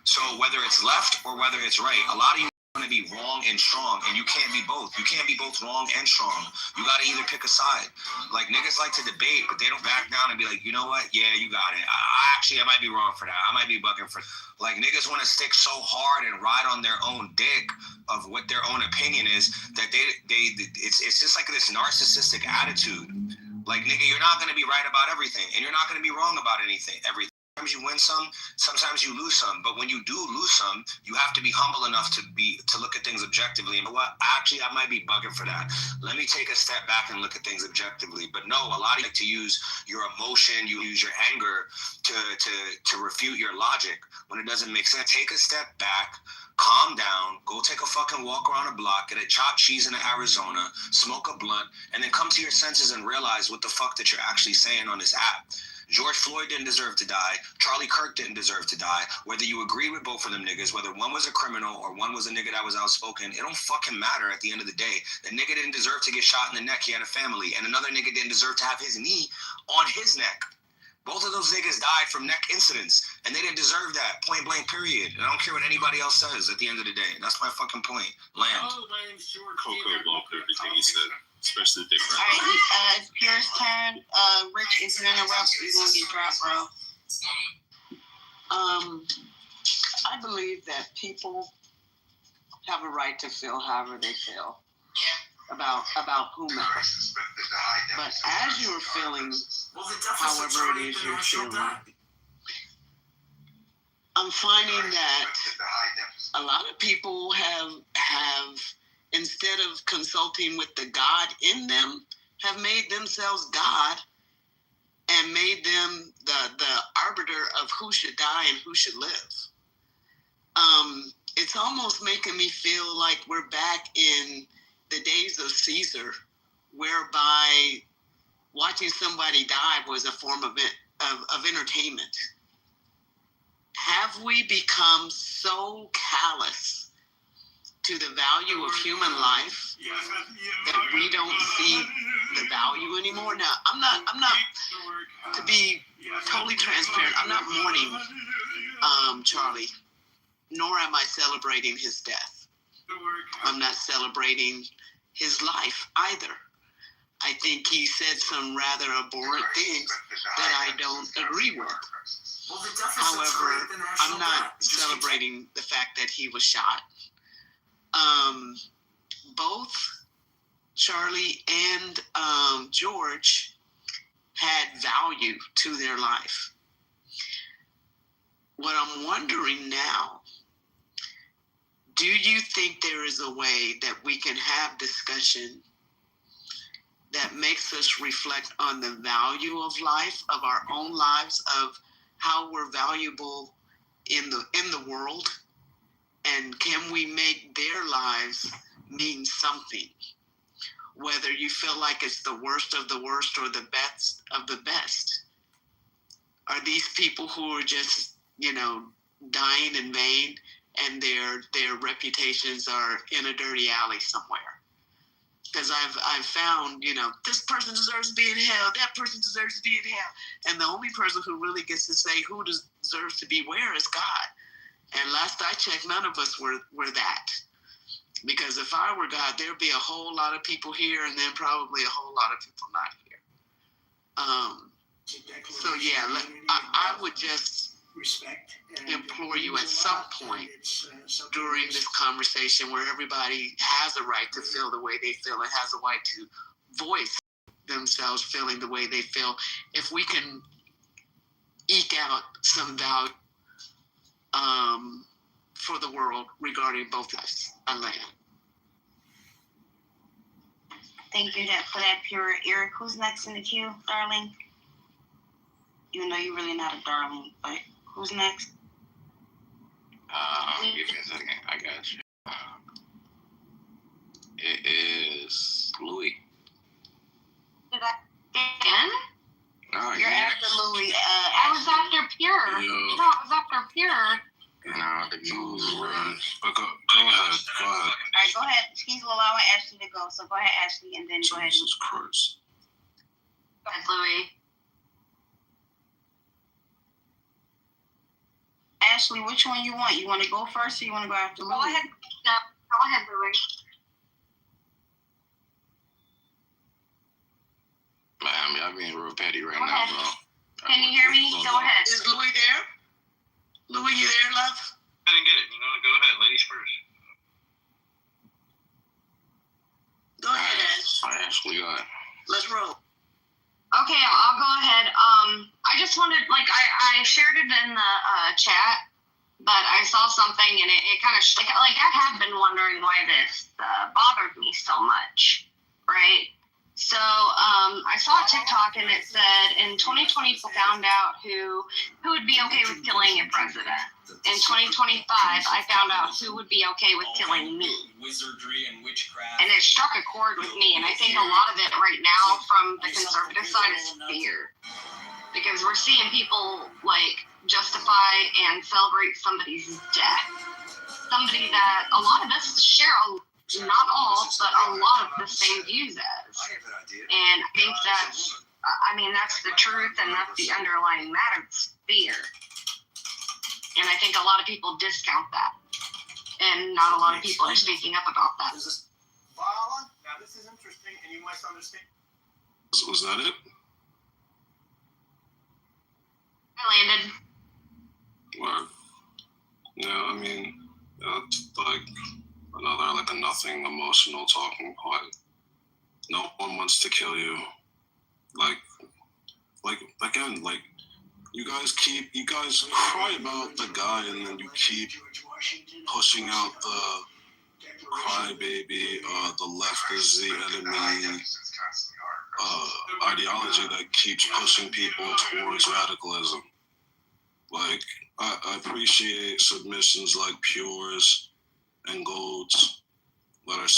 So whether it's left or whether it's right, a lot of you are going to be wrong and strong, and you can't be both. You can't be both wrong and strong. You got to either pick a side. Like, niggas like to debate, but they don't back down and be like, you know what? Yeah, you got it. I might be wrong for that. I might be bugging for that. Like, niggas want to stick so hard and ride on their own dick of what their own opinion is that it's just like this narcissistic attitude. Like, nigga, you're not going to be right about everything, and you're not going to be wrong about anything. Sometimes you win some, sometimes you lose some. But when you do lose some, you have to be humble enough to look at things objectively. And you know what? Actually, I might be bugging for that. Let me take a step back and look at things objectively. But no, a lot of you like to use your emotion, you use your anger to refute your logic when it doesn't make sense. Take a step back. Calm down, go take a fucking walk around the block, get a chopped cheese in Arizona, smoke a blunt, and then come to your senses and realize what the fuck that you're actually saying on this app. George Floyd didn't deserve to die. Charlie Kirk didn't deserve to die. Whether you agree with both of them niggas, whether one was a criminal or one was a nigga that was outspoken, it don't fucking matter at the end of the day. The nigga didn't deserve to get shot in the neck. He had a family. And another nigga didn't deserve to have his knee on his neck. Both of those niggas died from neck incidents, and they didn't deserve that, point blank, period. And I don't care what anybybody else says at the end of the day. That's my fucking point. Land. Coco loved everything he said, especially the dick rap. All right, it's Pierre's turn. Rich, if you interrupt, you're going to get dropped, bro. I believe that people have a right to feel however they feel about whomever. But as you're feeling however it is you're feeling, I'm finding that a lot of people have instead of consulting with the God in them, have made themselves God and made them the arbiter of who should die and who should live. It's almost making me feel like we're back in the days of Caesar, whereby watching somebody die was a form of entertainment. Have we become so callous to the value of human life that we don't see the value anymore? Now, I'm not to be totally transparent, I'm not mourning Charlie, nor am I celebrating his death. I'm not celebrating his life either. I think he said some rather abhorrent things that I don't agree with. However, I'm not celebrating the fact that he was shot. Both Charlie and George had value to their life. What I'm wondering now, do you think there is a way that we can have discussion that makes us reflect on the value of life, of our own lives, of how we're valuable in the world, and can we make their lives mean something? Whether you feel like it's the worst of the worst or the best of the best. Are these people who are just, dying in vain and their reputations are in a dirty alley somewhere? Because I've found, this person deserves to be in hell, that person deserves to be in hell. And the only person who really gets to say who deserves to be where is God. And last I checked, none of us were that. Because if I were God, there'd be a whole lot of people here and then probably a whole lot of people not here. So yeah, I would just implore you at some point during this conversation where everybody has a right to feel the way they feel and has a right to voice themselves feeling the way they feel. If we can eke out some value for the world regarding both lives and land. Thank you for that, pure Eric. Who's next in the queue, darling? Even though you're really not a darling, but who's next? Give me a second. I got you. It is Louis. Did I again? No, You're after Louis. I was after Pure. Yo. No, I was after Pure. No, the news run. But go ahead. Go ahead. All right, go ahead. He's allowing Ashley to go, so go ahead, Ashley, and then go ahead. Jesus Christ. Go ahead, Louis. Ashley, which one you want? You want to go first, or you want to go after Louis? Go ahead. No, go ahead, Louis. Man, I'm being real petty right Go now, ahead. bro. Can you hear me? Go ahead. Is Louis there? Louis, you there, love? I didn't get it. You know, go ahead, ladies first. Go ahead, Ash. I actually got. Let's roll. Okay, I'll go ahead. I just wanted, like, I shared it in the chat, but I saw something and it kind of, like, I have been wondering why this bothered me so much, right? So I saw a TikTok and it said in 2020 people found out who would be okay with killing a president. In 2025, I found out who would be okay with killing me. Wizardry and witchcraft. And it struck a chord with me, and I think a lot of it right now from the conservative side is fear. Because we're seeing people, like, justify and celebrate somebody's death. Somebody that a lot of us share, not all, but a lot of the same views as. And I think that's the truth, and that's the underlying matter, it's fear. And I think a lot of people discount that. And not a lot of people are speaking up about that. Now this is interesting, and you might understand. Was that it? I landed. Word. Yeah, I mean, it's like another, like, a nothing emotional talking point. No one wants to kill you. Like again, like, you guys cry about the guy, and then you keep pushing out the crybaby, the left is the enemy ideology that keeps pushing people towards radicalism. Like, I appreciate submissions like Pure's and Gold's that are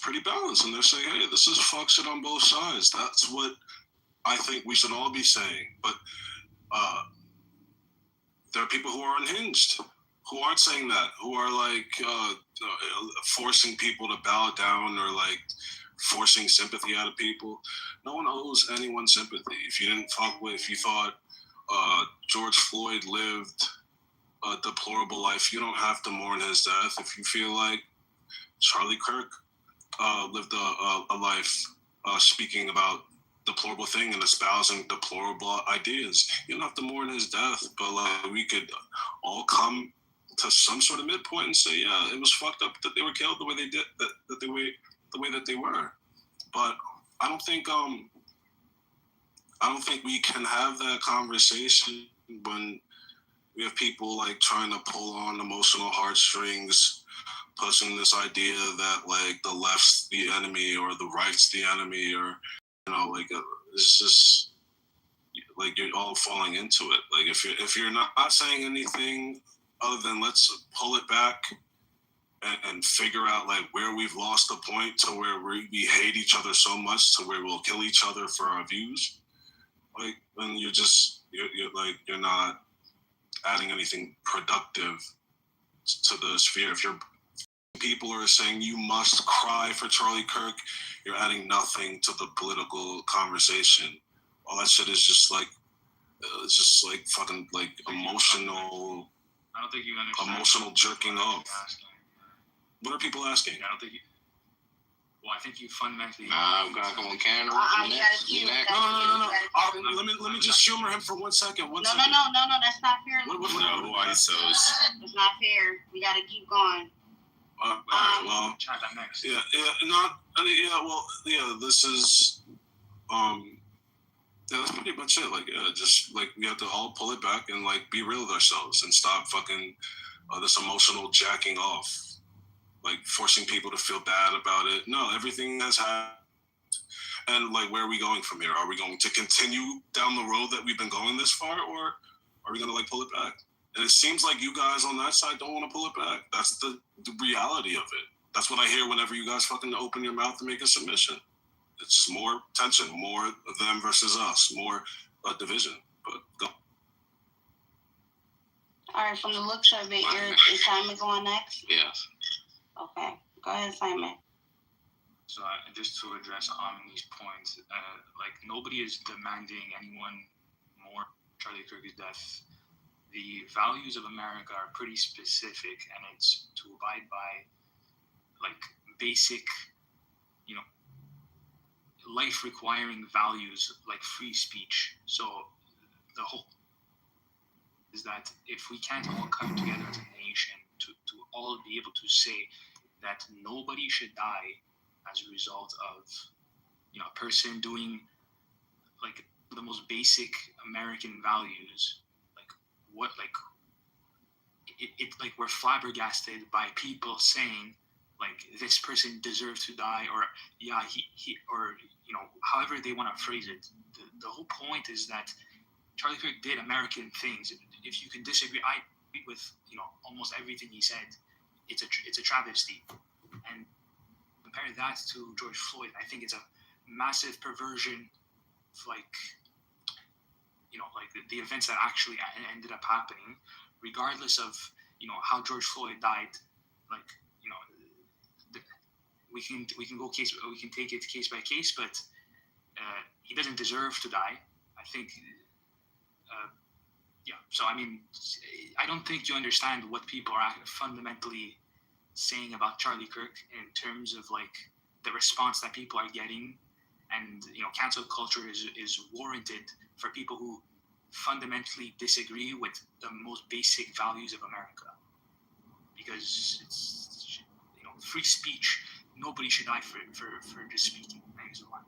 pretty balanced, and they're saying, hey, this is fuck shit on both sides. That's what I think we should all be saying. But there are people who are unhinged, who aren't saying that, who are like forcing people to bow down, or like forcing sympathy out of people. No one owes anyone sympathy. If you thought George Floyd lived a deplorable life, you don't have to mourn his death. If you feel like Charlie Kirk lived a life speaking about deplorable thing and espousing deplorable ideas, you don't have to mourn his death, but like, we could all come to some sort of midpoint and say, yeah, it was fucked up that they were killed the way they did, the way that they were. But I don't think we can have that conversation when we have people like trying to pull on emotional heartstrings, pushing this idea that like the left's the enemy or the right's the enemy, or like it's just like you're all falling into it. Like if you're not saying anything other than let's pull it back and figure out like where we've lost the point to where we hate each other so much to where we'll kill each other for our views, like then you're not adding anything productive to the sphere. If people are saying you must cry for Charlie Kirk, you're adding nothing to the political conversation. All that shit is just like fucking like emotional. I don't think you understand. Emotional jerking off. What are people asking? I don't think you. Well, I think you fundamentally. I'm gonna go on camera. No. Let me just humor him for 1 second. No, that's not fair. No ISOs. It's not fair. We gotta keep going. Well, this is Yeah, that's pretty much it. Like, just like we have to all pull it back and like be real with ourselves and stop fucking this emotional jacking off, like forcing people to feel bad about it. No, everything has happened. And like, where are we going from here? Are we going to continue down the road that we've been going this far, or are we going to like pull it back? And it seems like you guys on that side don't want to pull it back. That's the reality of it. That's what I hear whenever you guys fucking open your mouth and make a submission. It's just more tension, more them versus us, more division. But go. All right, from the looks of it, is Simon going next? Yes. Okay, go ahead, Simon. So just to address these points, like nobody is demanding anyone more Charlie Kirk's death. The values of America are pretty specific, and it's to abide by like basic, life requiring values like free speech. So the whole is that if we can't all come together as a nation to all be able to say that nobody should die as a result of a person doing like the most basic American values, like we're flabbergasted by people saying like this person deserves to die, or he or however they want to phrase it. The whole point is that Charlie Kirk did American things. If you can disagree, I agree with almost everything he said. It's a travesty, and compare that to George Floyd. I think it's a massive perversion of like the events that actually ended up happening, regardless of how George Floyd died. Like we can take it case by case, but he doesn't deserve to die. I think. So I mean, I don't think you understand what people are fundamentally saying about Charlie Kirk in terms of like the response that people are getting, and cancel culture is warranted for people who fundamentally disagree with the most basic values of America, because it's free speech. Nobody should die for just speaking. Thanks a lot.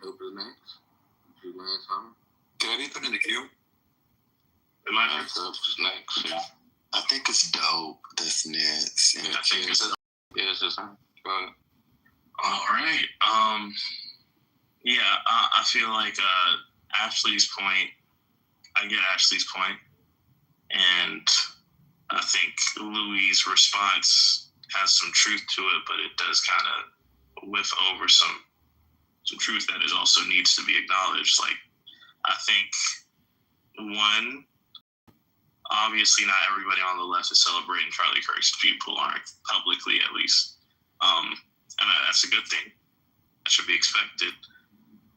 Dope is next. You last time? Can I be put in the queue? Am I next? Yeah. I think it's dope. That's next. Yeah, I think it's his time. Go ahead. All right. I feel like Ashley's point. I get Ashley's point, and I think Louis' response has some truth to it, but it does kind of whiff over some truth that is also needs to be acknowledged. Like, I think one, obviously not everybody on the left is celebrating Charlie Kirk's. People aren't, publicly at least, and that's a good thing. That should be expected.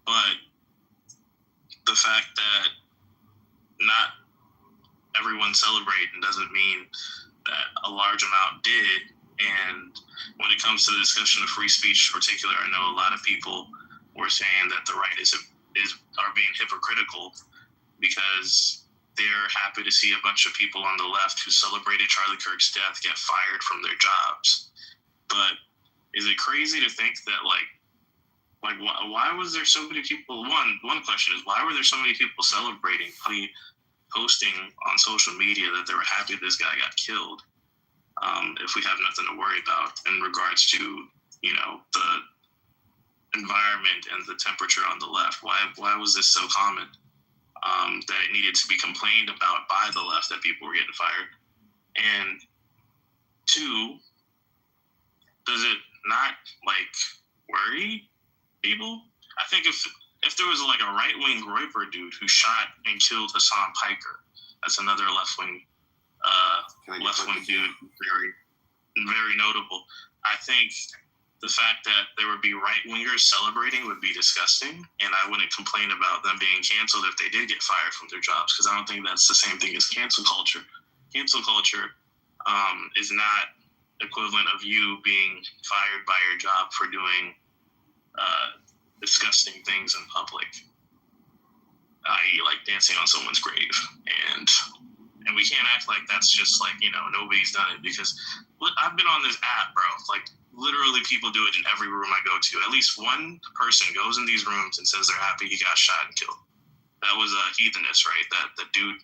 But the fact that not everyone celebrating doesn't mean that a large amount did. And when it comes to the discussion of free speech in particular, I know a lot of people were saying that the right are being hypocritical because they're happy to see a bunch of people on the left who celebrated Charlie Kirk's death get fired from their jobs. But is it crazy to think that why was there so many people? One question is, why were there so many people celebrating, posting on social media that they were happy this guy got killed? If we have nothing to worry about in regards to the environment and the temperature on the left, why was this so common that it needed to be complained about by the left that people were getting fired? And two, does it not worry people? I think if there was a right-wing Groyper dude who shot and killed Hassan Piker, that's another left-wing dude, very, very notable. I think the fact that there would be right-wingers celebrating would be disgusting, and I wouldn't complain about them being canceled if they did get fired from their jobs, because I don't think that's the same thing as cancel culture. Cancel culture is not equivalent of you being fired by your job for doing disgusting things in public, i.e. like dancing on someone's grave. And we can't act like that's just like, nobody's done it, because I've been on this app, bro. Like literally people do it in every room I go to. At least one person goes in these rooms and says they're happy he got shot and killed. That was Heathenist, right? That dude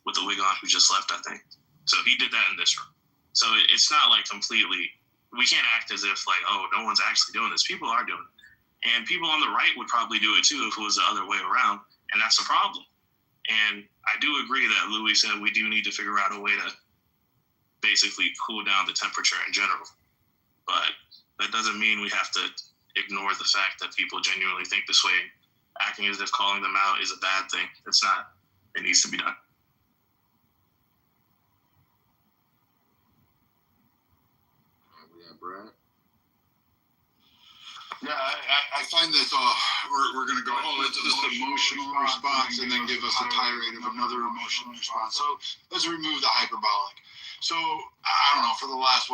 with the wig on who just left, I think. So he did that in this room. So it's not like completely, we can't act as if like, oh, no one's actually doing this. People are doing it. And people on the right would probably do it too if it was the other way around. And that's a problem. And I do agree that Louis said we do need to figure out a way to basically cool down the temperature in general. But that doesn't mean we have to ignore the fact that people genuinely think this way. Acting as if calling them out is a bad thing. It's not. It needs to be done. Yeah, Brad. Yeah, I find that we're going to go, it's just emotional response and then give us a tirade of another emotional response. So let's remove the hyperbolic. So, I don't know, for the last,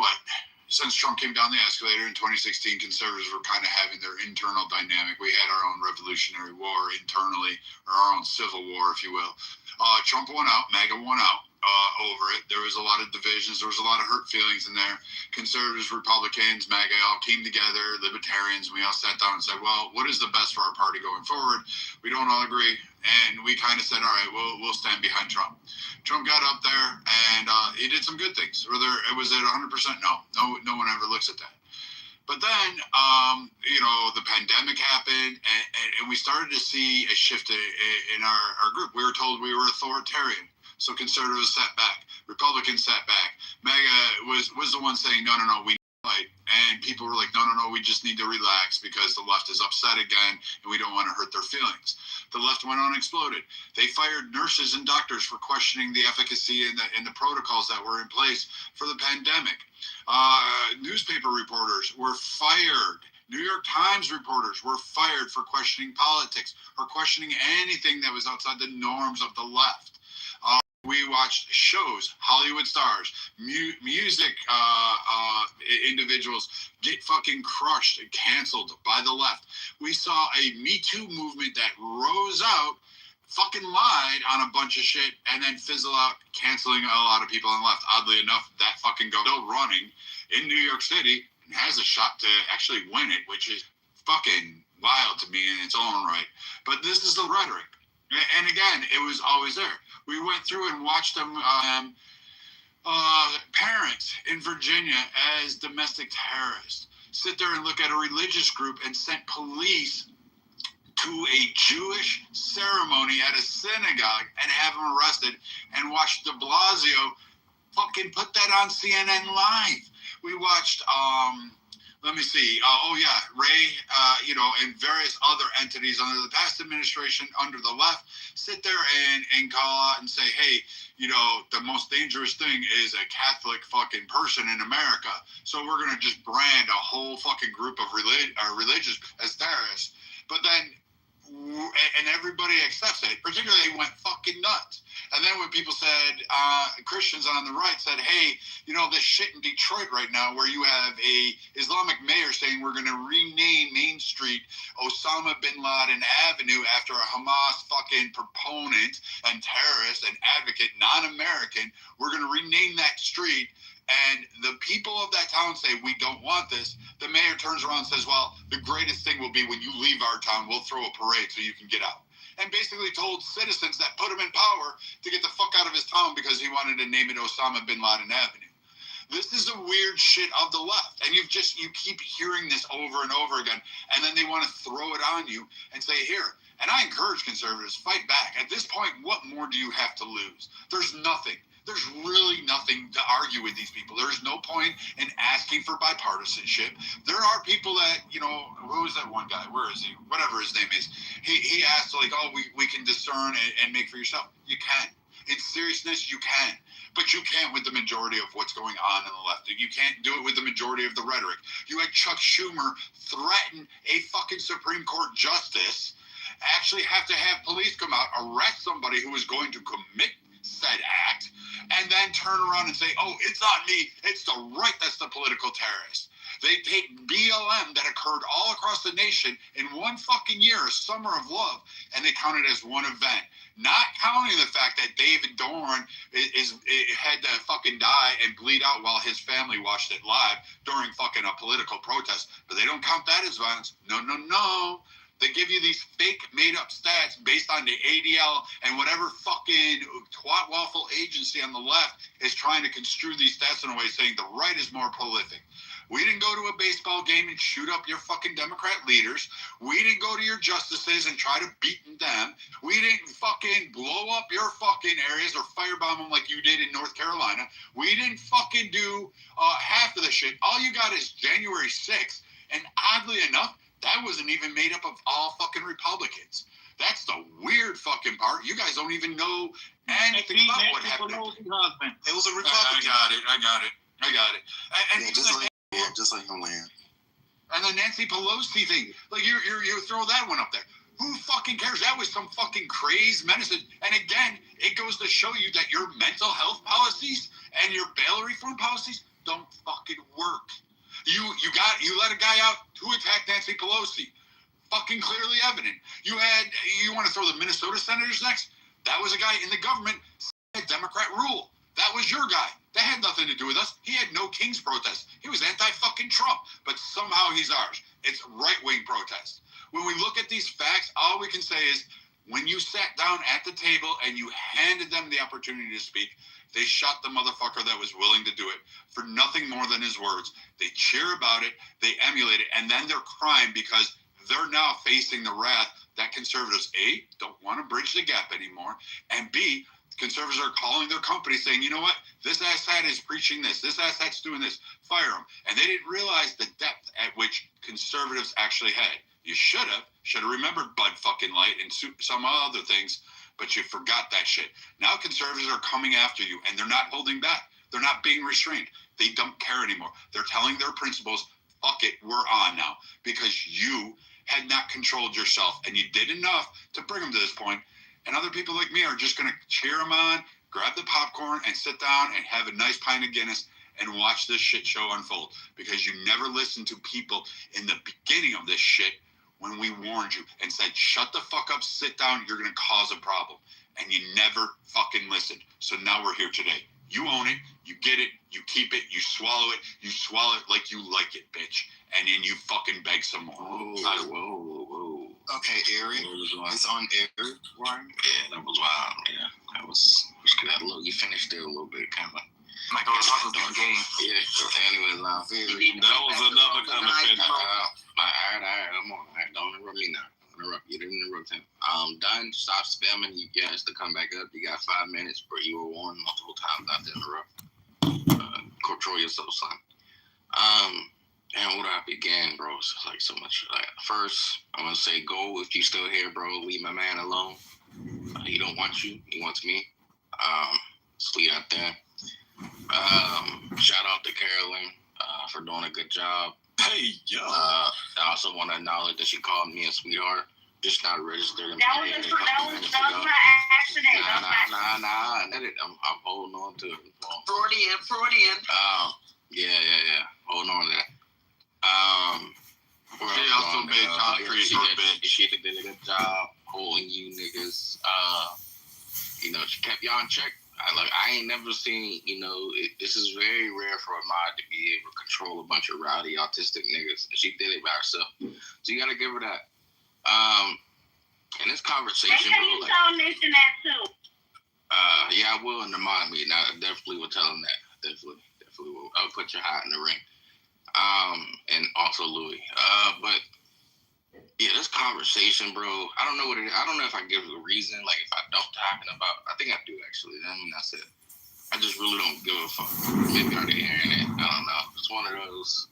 since Trump came down the escalator in 2016, conservatives were kind of having their internal dynamic. We had our own Revolutionary War internally, or our own civil war, if you will. Trump won out, MAGA won out over it. There was a lot of divisions. There was a lot of hurt feelings in there. Conservatives, Republicans, MAGA all came together, libertarians, and we all sat down and said, well, what is the best for our party going forward? We don't all agree. And we kind of said, all right, we'll stand behind Trump. Trump got up there, and he did some good things. Was it 100%? No one ever looks at that. But then, the pandemic happened, and we started to see a shift in our group. We were told we were authoritarian. So conservatives sat back, Republicans sat back. MAGA was the one saying, no, we need to fight. And people were like, no, we just need to relax because the left is upset again and we don't want to hurt their feelings. The left went on and exploded. They fired nurses and doctors for questioning the efficacy and the protocols that were in place for the pandemic. Newspaper reporters were fired. New York Times reporters were fired for questioning politics or questioning anything that was outside the norms of the left. We watched shows, Hollywood stars, music individuals get fucking crushed and canceled by the left. We saw a Me Too movement that rose out, fucking lied on a bunch of shit, and then fizzle out, canceling a lot of people on the left. Oddly enough, that fucking go still running in New York City and has a shot to actually win it, which is fucking wild to me in its own right. But this is the rhetoric. And again, it was always there. We went through and watched them, parents in Virginia as domestic terrorists, sit there and look at a religious group and sent police to a Jewish ceremony at a synagogue and have them arrested, and watch de Blasio fucking put that on CNN Live. We watched, Ray, and various other entities under the past administration, under the left, sit there and call out and say, hey, the most dangerous thing is a Catholic fucking person in America. So we're going to just brand a whole fucking group of religious as terrorists. But then, and everybody accepts it, particularly went fucking nuts. And then when people said, Christians on the right said, hey, this shit in Detroit right now where you have a Islamic mayor saying we're going to rename Main Street Osama bin Laden Avenue after a Hamas fucking proponent and terrorist and advocate, non-American, we're going to rename that street. And the people of that town say, we don't want this. The mayor turns around and says, well, the greatest thing will be when you leave our town, we'll throw a parade so you can get out. And basically told citizens that put him in power to get the fuck out of his town because he wanted to name it Osama bin Laden Avenue. This is the weird shit of the left. And you keep hearing this over and over again. And then they want to throw it on you and say, here. And I encourage conservatives, fight back. At this point, what more do you have to lose? There's nothing. There's really nothing to argue with these people. There's no point in asking for bipartisanship. There are people that, who was that one guy? Where is he? Whatever his name is. He asked, like, oh, we can discern and make for yourself. You can. In seriousness, you can. But you can't with the majority of what's going on in the left. You can't do it with the majority of the rhetoric. You had Chuck Schumer threaten a fucking Supreme Court justice, actually have to have police come out, arrest somebody who was going to commit said act, and then turn around and say, oh, it's not me, it's the right that's the political terrorist. They take BLM that occurred all across the nation in one fucking year, a summer of love, and they count it as one event. Not counting the fact that David Dorn had to fucking die and bleed out while his family watched it live during fucking a political protest. But they don't count that as violence. No, no, no. They give you these fake made-up stats based on the ADL and whatever fucking twat waffle agency on the left is trying to construe these stats in a way saying the right is more prolific. We didn't go to a baseball game and shoot up your fucking Democrat leaders. We didn't go to your justices and try to beat them. We didn't fucking blow up your fucking areas or firebomb them like you did in North Carolina. We didn't fucking do half of the shit. All you got is January 6th. And oddly enough, that wasn't even made up of all fucking Republicans. That's the weird fucking part. You guys don't even know anything about what happened. It was a Republican. I got it. And just like Homeland. And the Nancy Pelosi thing, like you throw that one up there. Who fucking cares? That was some fucking crazed medicine. And again, it goes to show you that your mental health policies and your bail reform policies don't fucking work. You let a guy out to attack Nancy Pelosi. Fucking clearly evident. You want to throw the Minnesota senators next? That was a guy in the government, Democrat rule. That was your guy. That had nothing to do with us. He had no King's protest. He was anti-fucking Trump, but somehow he's ours. It's right-wing protest. When we look at these facts, all we can say is when you sat down at the table and you handed them the opportunity to speak, they shot the motherfucker that was willing to do it for nothing more than his words. They cheer about it, they emulate it, and then they're crying because they're now facing the wrath that conservatives, A, don't want to bridge the gap anymore, and B, conservatives are calling their company saying, you know what, this asshat is preaching this asshat's doing this, fire them. And they didn't realize the depth at which conservatives actually had. You should have remembered Bud fucking Light and some other things, but you forgot that shit. Now conservatives are coming after you, and they're not holding back. They're not being restrained. They don't care anymore. They're telling their principals, fuck it, we're on now, because you had not controlled yourself, and you did enough to bring them to this point. And other people like me are just going to cheer them on, grab the popcorn, and sit down and have a nice pint of Guinness and watch this shit show unfold. Because you never listened to people in the beginning of this shit when we warned you and said, shut the fuck up, sit down, you're going to cause a problem. And you never fucking listened. So now we're here today. You own it, you get it, you keep it, you swallow it like you like it, bitch. And then you fucking beg some more. Whoa. Okay, Eric, it's on air, Ryan. Yeah, that was wild. Yeah, that was good. You finished there a little bit, kind of. Like I was talking about the game. Yeah. Anyways, that was another kind of finish. All right. I'm on. All right, don't interrupt me now. You didn't interrupt him. Done. Stop spamming. You guys to come back up. You got 5 minutes, but you were warned multiple times not to interrupt. Control yourself, son. And where do I begin, bro? It's like so much. First, I want to say, go if you still here, bro. Leave my man alone. He don't want you. He wants me. Just leave out there. Shout out to Carolyn for doing a good job. Hey, yo. I also want to acknowledge that she called me a sweetheart. Just not registered. That was my accident. Nah. I'm holding on to it. Freudian. Yeah. Holding on to that. She also made concrete for a bit. She did a good job holding you niggas. She kept y'all in check. I ain't never seen, this is very rare for a mod to be able to control a bunch of rowdy autistic niggas. And she did it by herself. So you gotta give her that. In this conversation, bro, you told Nathan that too. Yeah, I will in the mod meeting. I definitely will tell him that. Definitely will. I'll put your hat in the ring. And also Louis. But yeah, this conversation, bro, I don't know what it is. I don't know if I give a reason, like if I don't talking about, I think I do actually. I mean, that's it. I just really don't give a fuck. Maybe I'm hearing it. I don't know. It's one of those.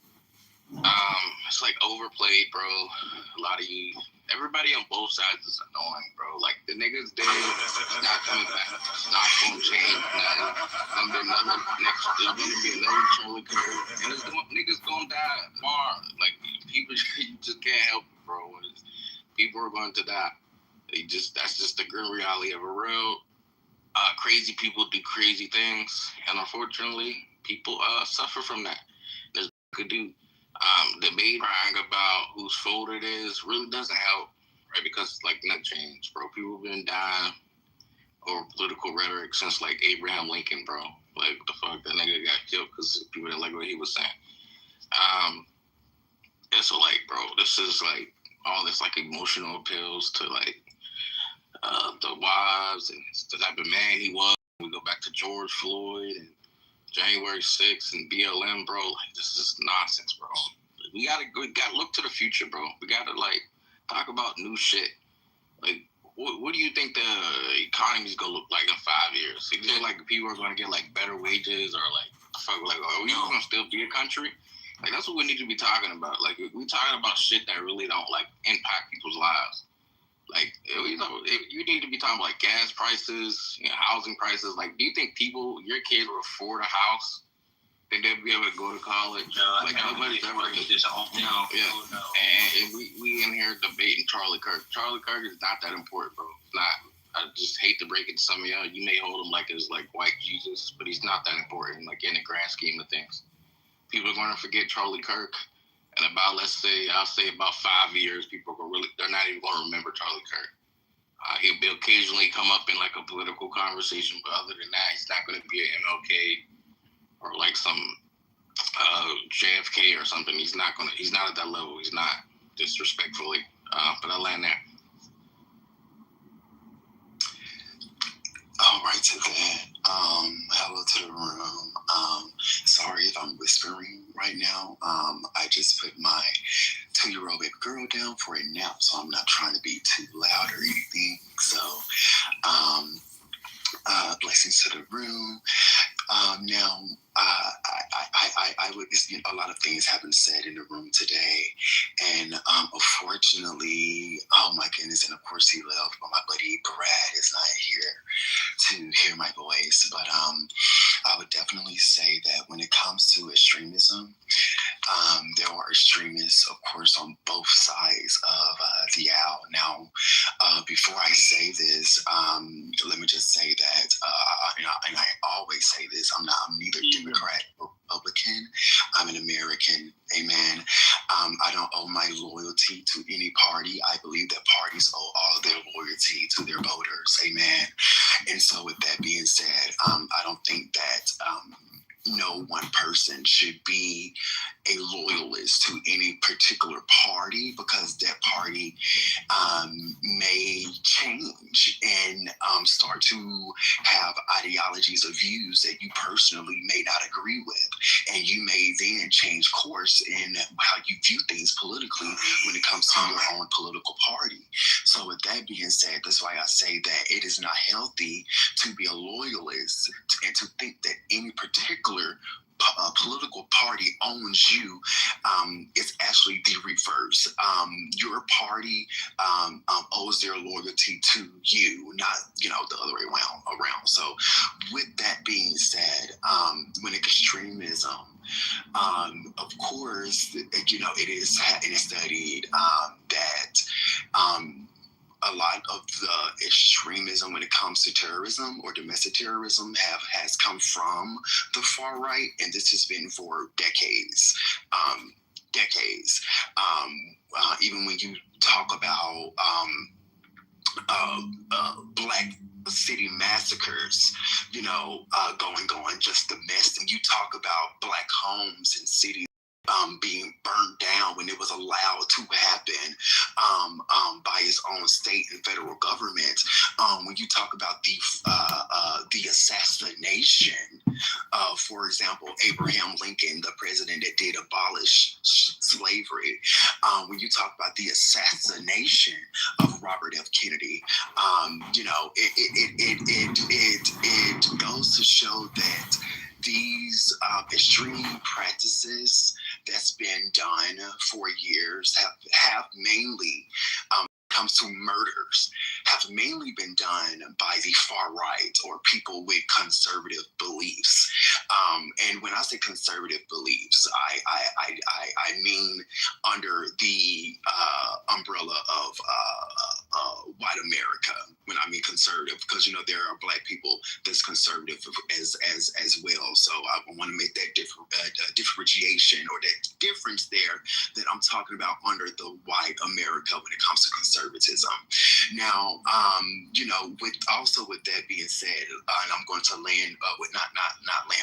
It's like overplayed, bro. A lot of you, everybody on both sides is annoying, bro. Like the niggas dead, it's not coming back. It's not gonna change nothing. There's gonna be another Charlie Kirk, and niggas gonna die tomorrow. Like people, you just can't help it, bro. People are going to die. That's just the grim reality of a real crazy people do crazy things, and unfortunately, people suffer from that. There's could do debate crying about whose fault it is really doesn't help, right? Because like nothing changed, bro. People have been dying over political rhetoric since like Abraham Lincoln, bro. Like the fuck, that nigga got killed because people didn't like what he was saying. And so like, bro, this is like all this like emotional appeals to like the wives and the type of man he was. We go back to George Floyd and January 6th and BLM, bro. Like this is nonsense, bro. We gotta look to the future, bro. We gotta like talk about new shit. Like, what do you think the economy's gonna look like in 5 years? You think like people are gonna get like better wages, or like fuck, like are we gonna still be a country? Like that's what we need to be talking about. Like we talking about shit that really don't like impact people's lives. Like you know, you need to be talking about like gas prices, you know, housing prices. Like, do you think your kids will afford a house? Think they'll be able to go to college? No, like nobody's ever. No. Yeah. No. And we in here debating Charlie Kirk. Charlie Kirk is not that important, bro. It's not. I just hate to break it to some of y'all. You may hold him like as like white Jesus, but he's not that important, like in the grand scheme of things. People are going to forget Charlie Kirk, and about I'll say about 5 years, people are they're not even going to remember Charlie Kirk. He'll occasionally come up in like a political conversation, but other than that, he's not going to be an MLK or like some JFK or something. He's not at that level. He's not, disrespectfully. But I land there. All right to that. Hello to the room. Sorry if I'm whispering right now. I just put my 2-year-old baby girl down for a nap, so I'm not trying to be too loud or anything. So, blessings to the room. Now, I witnessed a lot of things have been said in the room today, and unfortunately, oh my goodness, and of course he left, but my buddy Brad is not here to hear my voice. But I would definitely say that when it comes to extremism, there are extremists, of course, on both sides of the aisle. Now, before I say this, let me just say that, and I always say this, I'm neither Democrat or Republican. I'm an American. Amen. I don't owe my loyalty to any party. I believe that parties owe all of their loyalty to their voters. Amen. And so with that being said, I don't think that no one person should be a loyalist to any particular party, because that party may change and start to have ideologies or views that you personally may not agree with. And you may then change course in how you view things politically when it comes to your own political party. So with that being said, that's why I say that it is not healthy to be a loyalist and to think that any particular political party owns you. It's actually the reverse. Your party owes their loyalty to you, not the other way around. So with that being said, when extremism, of course, it is studied that a lot of the extremism when it comes to terrorism or domestic terrorism has come from the far right, and this has been for decades. Even when you talk about Black city massacres, going just a mess, and you talk about Black homes in cities being burned down when it was allowed to happen by its own state and federal government. When you talk about the assassination of, for example, Abraham Lincoln, the president that did abolish slavery. When you talk about the assassination of Robert F. Kennedy, it goes to show that these extreme practices that's been done for years have mainly comes to murders, have mainly been done by the far right or people with conservative beliefs. And when I say conservative beliefs, I mean under the umbrella of white America. When I mean conservative, because there are Black people that's conservative as well. So I want to make that differentiation or that difference there that I'm talking about under the white America when it comes to conservatism. Now, with that being said, and I'm going to land with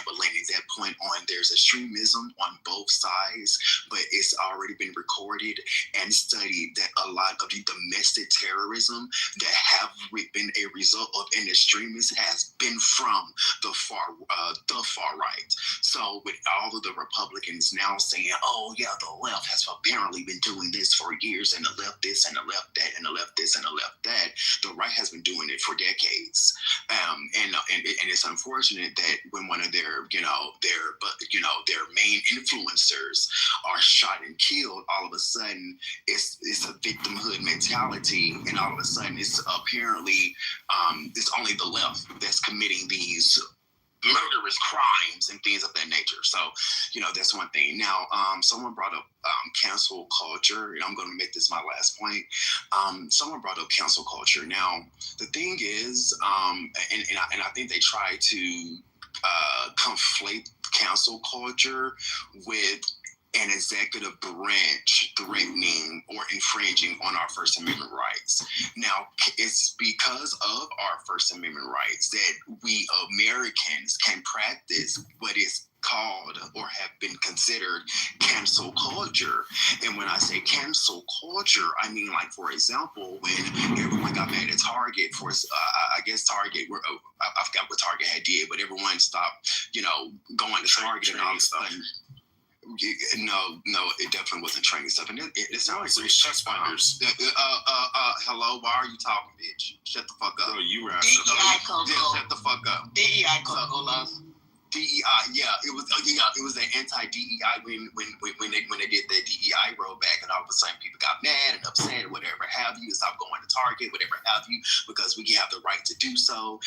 but landing that point on, there's extremism on both sides, but it's already been recorded and studied that a lot of the domestic terrorism that have been a result of an extremist has been from the far right. So with all of the Republicans now saying, oh yeah, the left has apparently been doing this for years, and the left this and the left that and the left this and the left that, the right has been doing it for decades. And it's unfortunate that when one of their main influencers are shot and killed, all of a sudden it's a victimhood mentality, and all of a sudden it's apparently it's only the left that's committing these murderous crimes and things of that nature. So, that's one thing. Now, someone brought up cancel culture, and I'm going to make this my last point. Someone brought up cancel culture. Now, the thing is, and I think they try to conflate cancel culture with an executive branch threatening or infringing on our First Amendment rights. Now, it's because of our First Amendment rights that we Americans can practice what is called or have been considered cancel culture. And when I say cancel culture, I mean, like, for example, when everyone got mad at Target for, I guess Target, I forgot what Target had did, but everyone stopped, going to Target and all of a sudden. No, it definitely wasn't training stuff. And it sounds like check spiders. Hello, why are you talking, bitch? Shut the fuck up. No, you were asking. Yeah, shut the fuck up. DEI Coco, love. DEI, yeah, it was the anti-DEI when they did the DEI rollback, and all of a sudden people got mad and upset or whatever have you, stop going to Target, whatever have you, because we have the right to do so.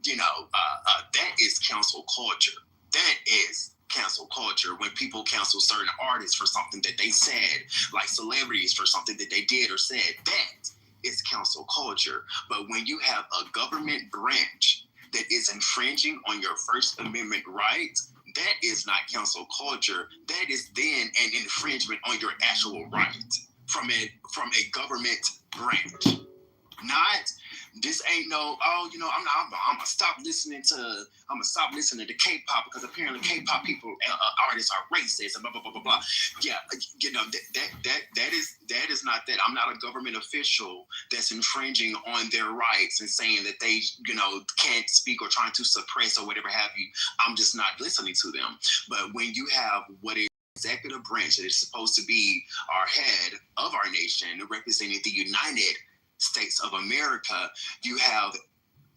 That is cancel culture. That is cancel culture when people cancel certain artists for something that they said, like celebrities for something that they did or said. That is cancel culture. But when you have a government branch that is infringing on your First Amendment rights, that is not cancel culture. That is then an infringement on your actual right from a government branch. Not, this ain't no, I'm gonna stop listening to K-pop because apparently K-pop people artists are racist and blah blah blah blah blah. Yeah, that is not that. I'm not a government official that's infringing on their rights and saying that they can't speak or trying to suppress or whatever have you. I'm just not listening to them. But when you have what is executive branch that is supposed to be our head of our nation, representing the United States of America, you have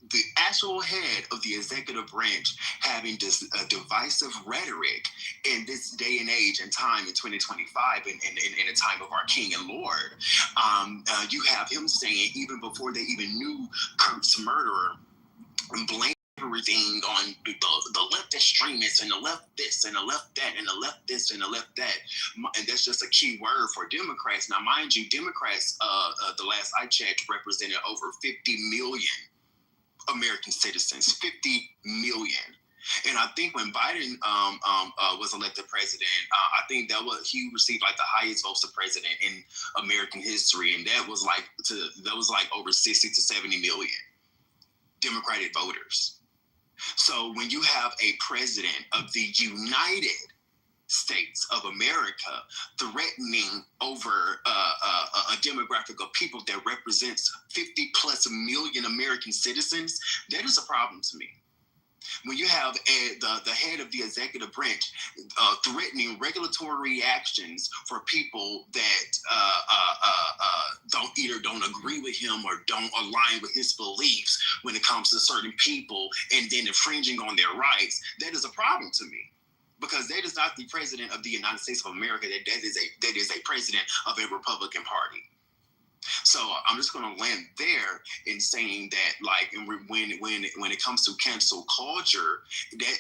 the actual head of the executive branch having this divisive rhetoric in this day and age and time in 2025 in a time of our King and Lord. You have him saying, even before they even knew Kurt's murderer, blame everything on the left extremists and the left this and the left that and the left this and the left that. And that's just a key word for Democrats. Now, mind you, Democrats, the last I checked, represented over 50 million American citizens, 50 million. And I think when Biden was elected president, I think he received like the highest votes of president in American history, and that was like over 60 to 70 million Democratic voters. So when you have a president of the United States of America threatening over a demographic of people that represents 50 plus million American citizens, that is a problem to me. When you have the head of the executive branch threatening regulatory actions for people that don't agree with him or don't align with his beliefs when it comes to certain people, and then infringing on their rights, that is a problem to me. Because that is not the president of the United States of America. That is a president of a Republican Party. So I'm just going to land there in saying that, like, when it comes to cancel culture, that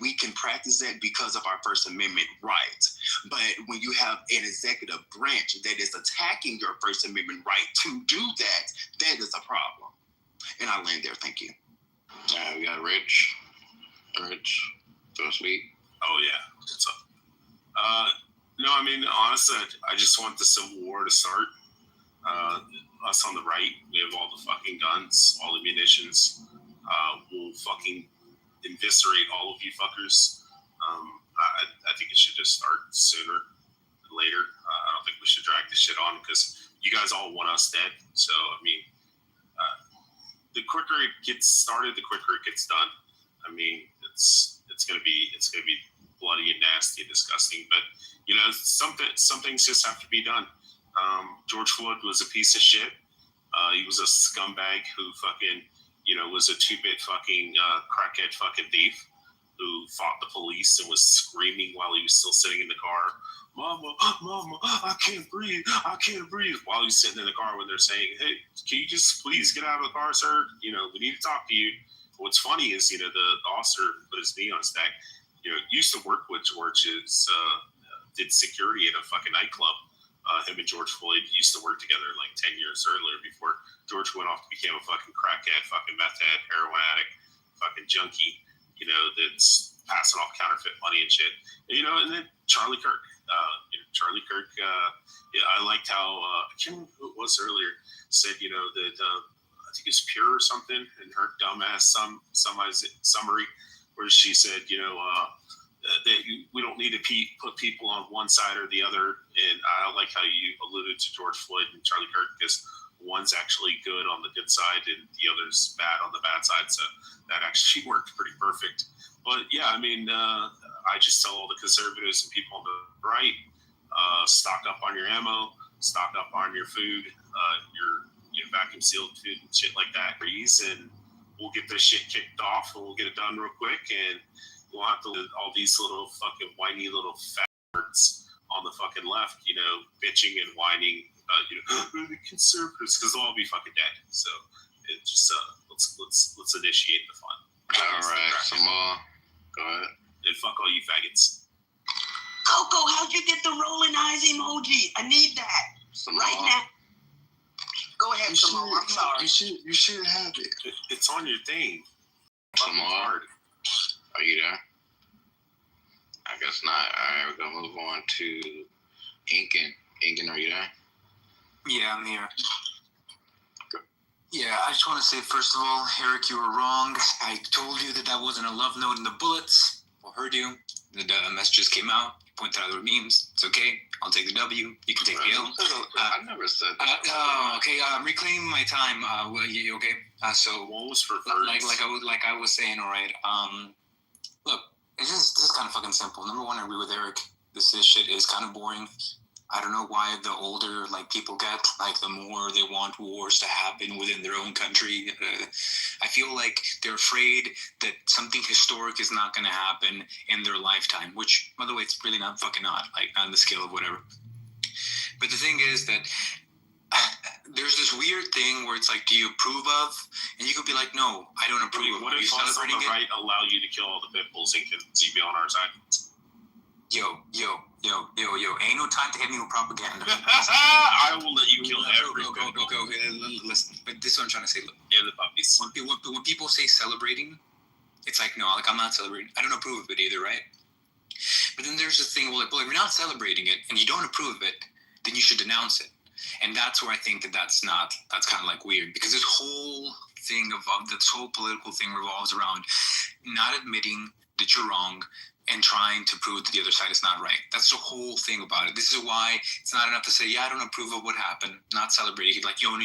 we can practice that because of our First Amendment rights. But when you have an executive branch that is attacking your First Amendment right to do that, that is a problem. And I land there. Thank you. We got Rich. So sweet. Oh yeah. What's up? No, I mean honestly, I just want the Civil War to start. Us on the right, we have all the fucking guns, all the munitions. We'll fucking eviscerate all of you fuckers. I think it should just start sooner than later. I don't think we should drag this shit on because you guys all want us dead. So I mean, the quicker it gets started, the quicker it gets done. I mean, it's gonna be bloody and nasty and disgusting. But you know, some things just have to be done. George Floyd was a piece of shit. He was a scumbag who fucking, was a 2-bit fucking crackhead fucking thief who fought the police and was screaming while he was still sitting in the car. Mama, I can't breathe. While he's sitting in the car when they're saying, hey, can you just please get out of the car, sir? We need to talk to you. What's funny is, the officer put his knee on his neck. Used to work with George, did security at a fucking nightclub. Him and George Floyd used to work together like 10 years earlier before George went off to become a fucking crackhead, fucking meth head, heroin addict, fucking junkie, that's passing off counterfeit money and shit. And then Charlie Kirk. I liked how, I can't remember who it was earlier, said, that I think it's Pure or something in her dumbass summary where she said, that we don't need to put people on one side or the other. And I like how you alluded to George Floyd and Charlie Kirk because one's actually good on the good side and the other's bad on the bad side. So that actually worked pretty perfect. But yeah, I mean, I just tell all the conservatives and people on the right, stock up on your ammo, stock up on your food, your vacuum sealed food and shit like that. And we'll get this shit kicked off and we'll get it done real quick. And we'll have to all these little fucking whiny little fattards on the fucking left, bitching and whining about, the conservatives, because they'll all be fucking dead. So it just let's initiate the fun. All right, some more. Go ahead. And fuck all you faggots. Coco, how'd you get the rolling eyes emoji? I need that right now. Go ahead, Simone. I'm sorry. You should have it. It's on your thing. Some more. Are you there? I guess not. All right, we're gonna move on to Inkin. Inkin, are you there? Yeah, I'm here. Yeah, I just want to say, first of all, Eric, you were wrong. I told you that wasn't a love note in the bullets. I heard you. The messages came out. You pointed out there were memes. It's okay. I'll take the W. You can take the L. I never said that. Okay. I'm reclaiming my time. Okay. So what was for like I was saying. All right. Look, this is kind of fucking simple. Number one, I agree with Eric. This shit is kind of boring. I don't know why the older people get, the more they want wars to happen within their own country. I feel like they're afraid that something historic is not going to happen in their lifetime, which, by the way, it's really not fucking not on the scale of whatever. But the thing is that there's this weird thing where it's do you approve of? And you could be like, no, I don't approve of. What if us on the right allow you to kill all the pit bulls and can you be on our side? Yo, ain't no time to hit me with propaganda. I will let you kill every Go. Listen, but this is what I'm trying to say. Look, yeah, the puppies. When people say celebrating, it's no, I'm not celebrating. I don't approve of it either, right? But then there's this thing, well, if you're not celebrating it and you don't approve of it, then you should denounce it. And that's where I think that's kind of weird, because this whole thing this whole political thing revolves around not admitting that you're wrong and trying to prove that the other side is not right. That's the whole thing about it. This is why it's not enough to say, yeah, I don't approve of what happened, not celebrating it. You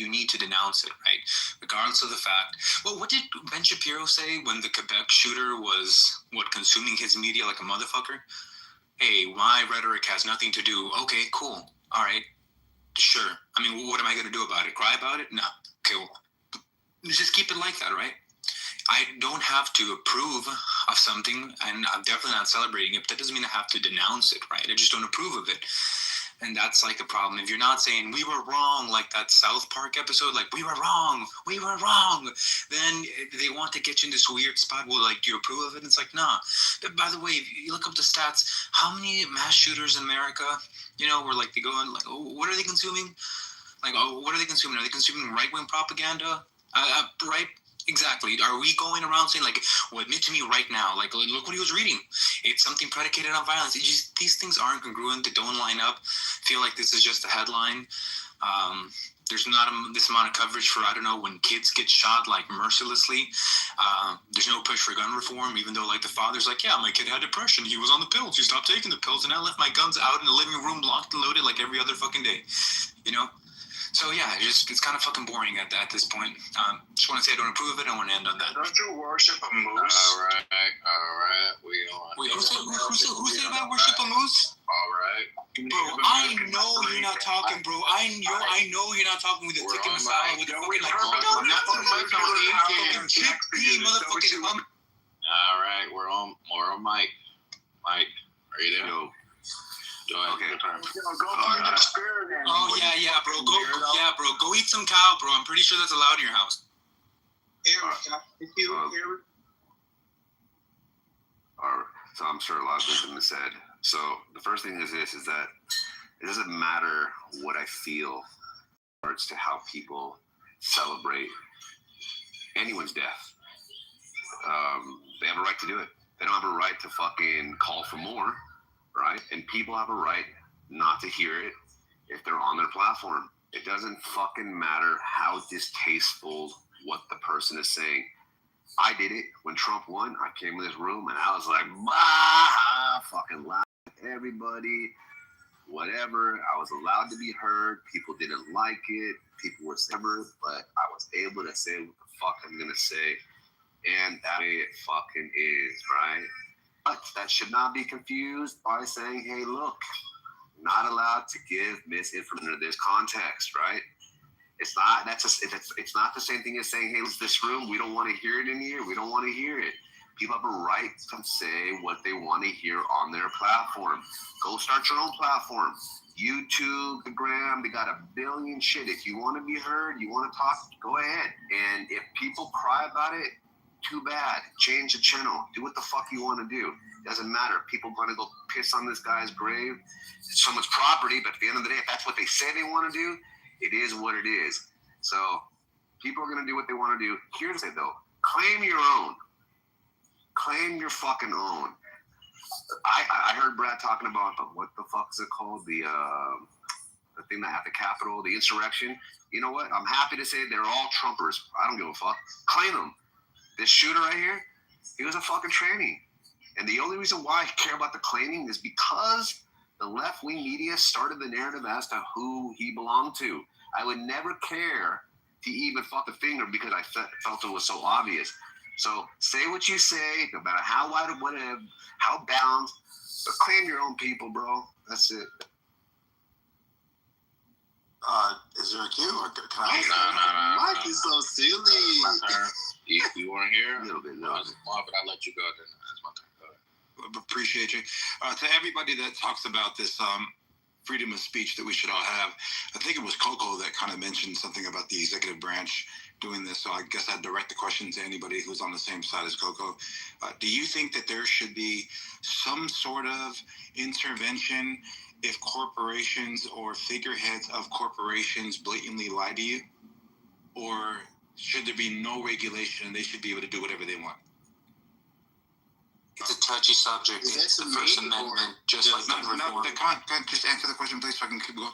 need to denounce it, right? Regardless of the fact. Well, what did Ben Shapiro say when the Quebec shooter was, consuming his media like a motherfucker? Hey, my rhetoric has nothing to do. Okay, cool. All right. Sure. I mean, what am I going to do about it? Cry about it? No. Okay, well, just keep it like that, right? I don't have to approve of something, and I'm definitely not celebrating it, but that doesn't mean I have to denounce it, right? I just don't approve of it. And that's a problem. If you're not saying, we were wrong, like that South Park episode, we were wrong, then they want to get you in this weird spot, well, do you approve of it? And it's nah. But by the way, if you look up the stats, how many mass shooters in America, where they go on, oh, what are they consuming? What are they consuming? Are they consuming right-wing propaganda? Right? Exactly. Are we going around saying like, well, admit to me right now, like, look what he was reading. It's something predicated on violence. These things aren't congruent. They don't line up. Feel like this is just a headline. There's not this amount of coverage for, I don't know, when kids get shot like mercilessly. There's no push for gun reform, even though like the father's like, yeah, my kid had depression. He was on the pills. He stopped taking the pills, and I left my guns out in the living room, locked and loaded like every other fucking day. You know? So yeah, it's kind of fucking boring at this point. Just want to say I don't approve of it. I want to end on that. Don't you worship a moose? All right. Wait, who said about worship a moose? All right. Bro, I know you're not talking, bro. I know you're not talking with the tikka masala with the fucking like fucking chickpea motherfucking hump. All right, we're on mic. Mike, are you there? Yo. Go ahead. Okay. Oh yeah, bro. Go eat some cow, bro. I'm pretty sure that's allowed in your house. All right. So I'm sure a lot of things have been said. So the first thing is this: is that it doesn't matter what I feel in regards to how people celebrate anyone's death. They have a right to do it. They don't have a right to fucking call for more. Right? And people have a right not to hear it if they're on their platform. It doesn't fucking matter how distasteful what the person is saying. I did it when Trump won. I came in this room and I was like, bah, fucking laugh at everybody, whatever. I was allowed to be heard. People didn't like it. People were never, but I was able to say what the fuck I'm gonna say. And that way it fucking is, right? But that should not be confused by saying, hey, look, not allowed to give misinformation in this context, right? It's not not the same thing as saying, hey, it's this room, we don't want to hear it in here, we don't want to hear it. People have a right to say what they want to hear on their platform. Go start your own platform. YouTube, the Gram, they got a billion shit. If you want to be heard, you want to talk, go ahead. And if people cry about it, too bad. Change the channel. Do what the fuck you want to do. Doesn't matter. People are going to go piss on this guy's grave. It's someone's property, but at the end of the day, if that's what they say they want to do, it is what it is. So people are going to do what they want to do. Here's it though. Claim your own. Claim your fucking own. I heard Brad talking about what the fuck is it called? The thing that at the Capitol, the insurrection. You know what? I'm happy to say they're all Trumpers. I don't give a fuck. Claim them. This shooter right here, he was a fucking trainee. And the only reason why I care about the claiming is because the left-wing media started the narrative as to who he belonged to. I would never care to even fuck the finger because I felt it was so obvious. So say what you say, no matter how wide or whatever, how balanced, but claim your own people, bro. That's it. Is there a cue? Or can I? No. Mike is so silly. My turn. You weren't here? A little bit. But I let you go. Then that's my turn. Go ahead. Appreciate you. To everybody that talks about this freedom of speech that we should all have, I think it was Coco that kind of mentioned something about the executive branch doing this. So I guess I'd direct the question to anybody who's on the same side as Coco. Do you think that there should be some sort of intervention if corporations or figureheads of corporations blatantly lie to you? Or should there be no regulation and they should be able to do whatever they want? It's a touchy subject. It's the First Amendment, just like gun reform. Just answer the question, please, so I can keep going.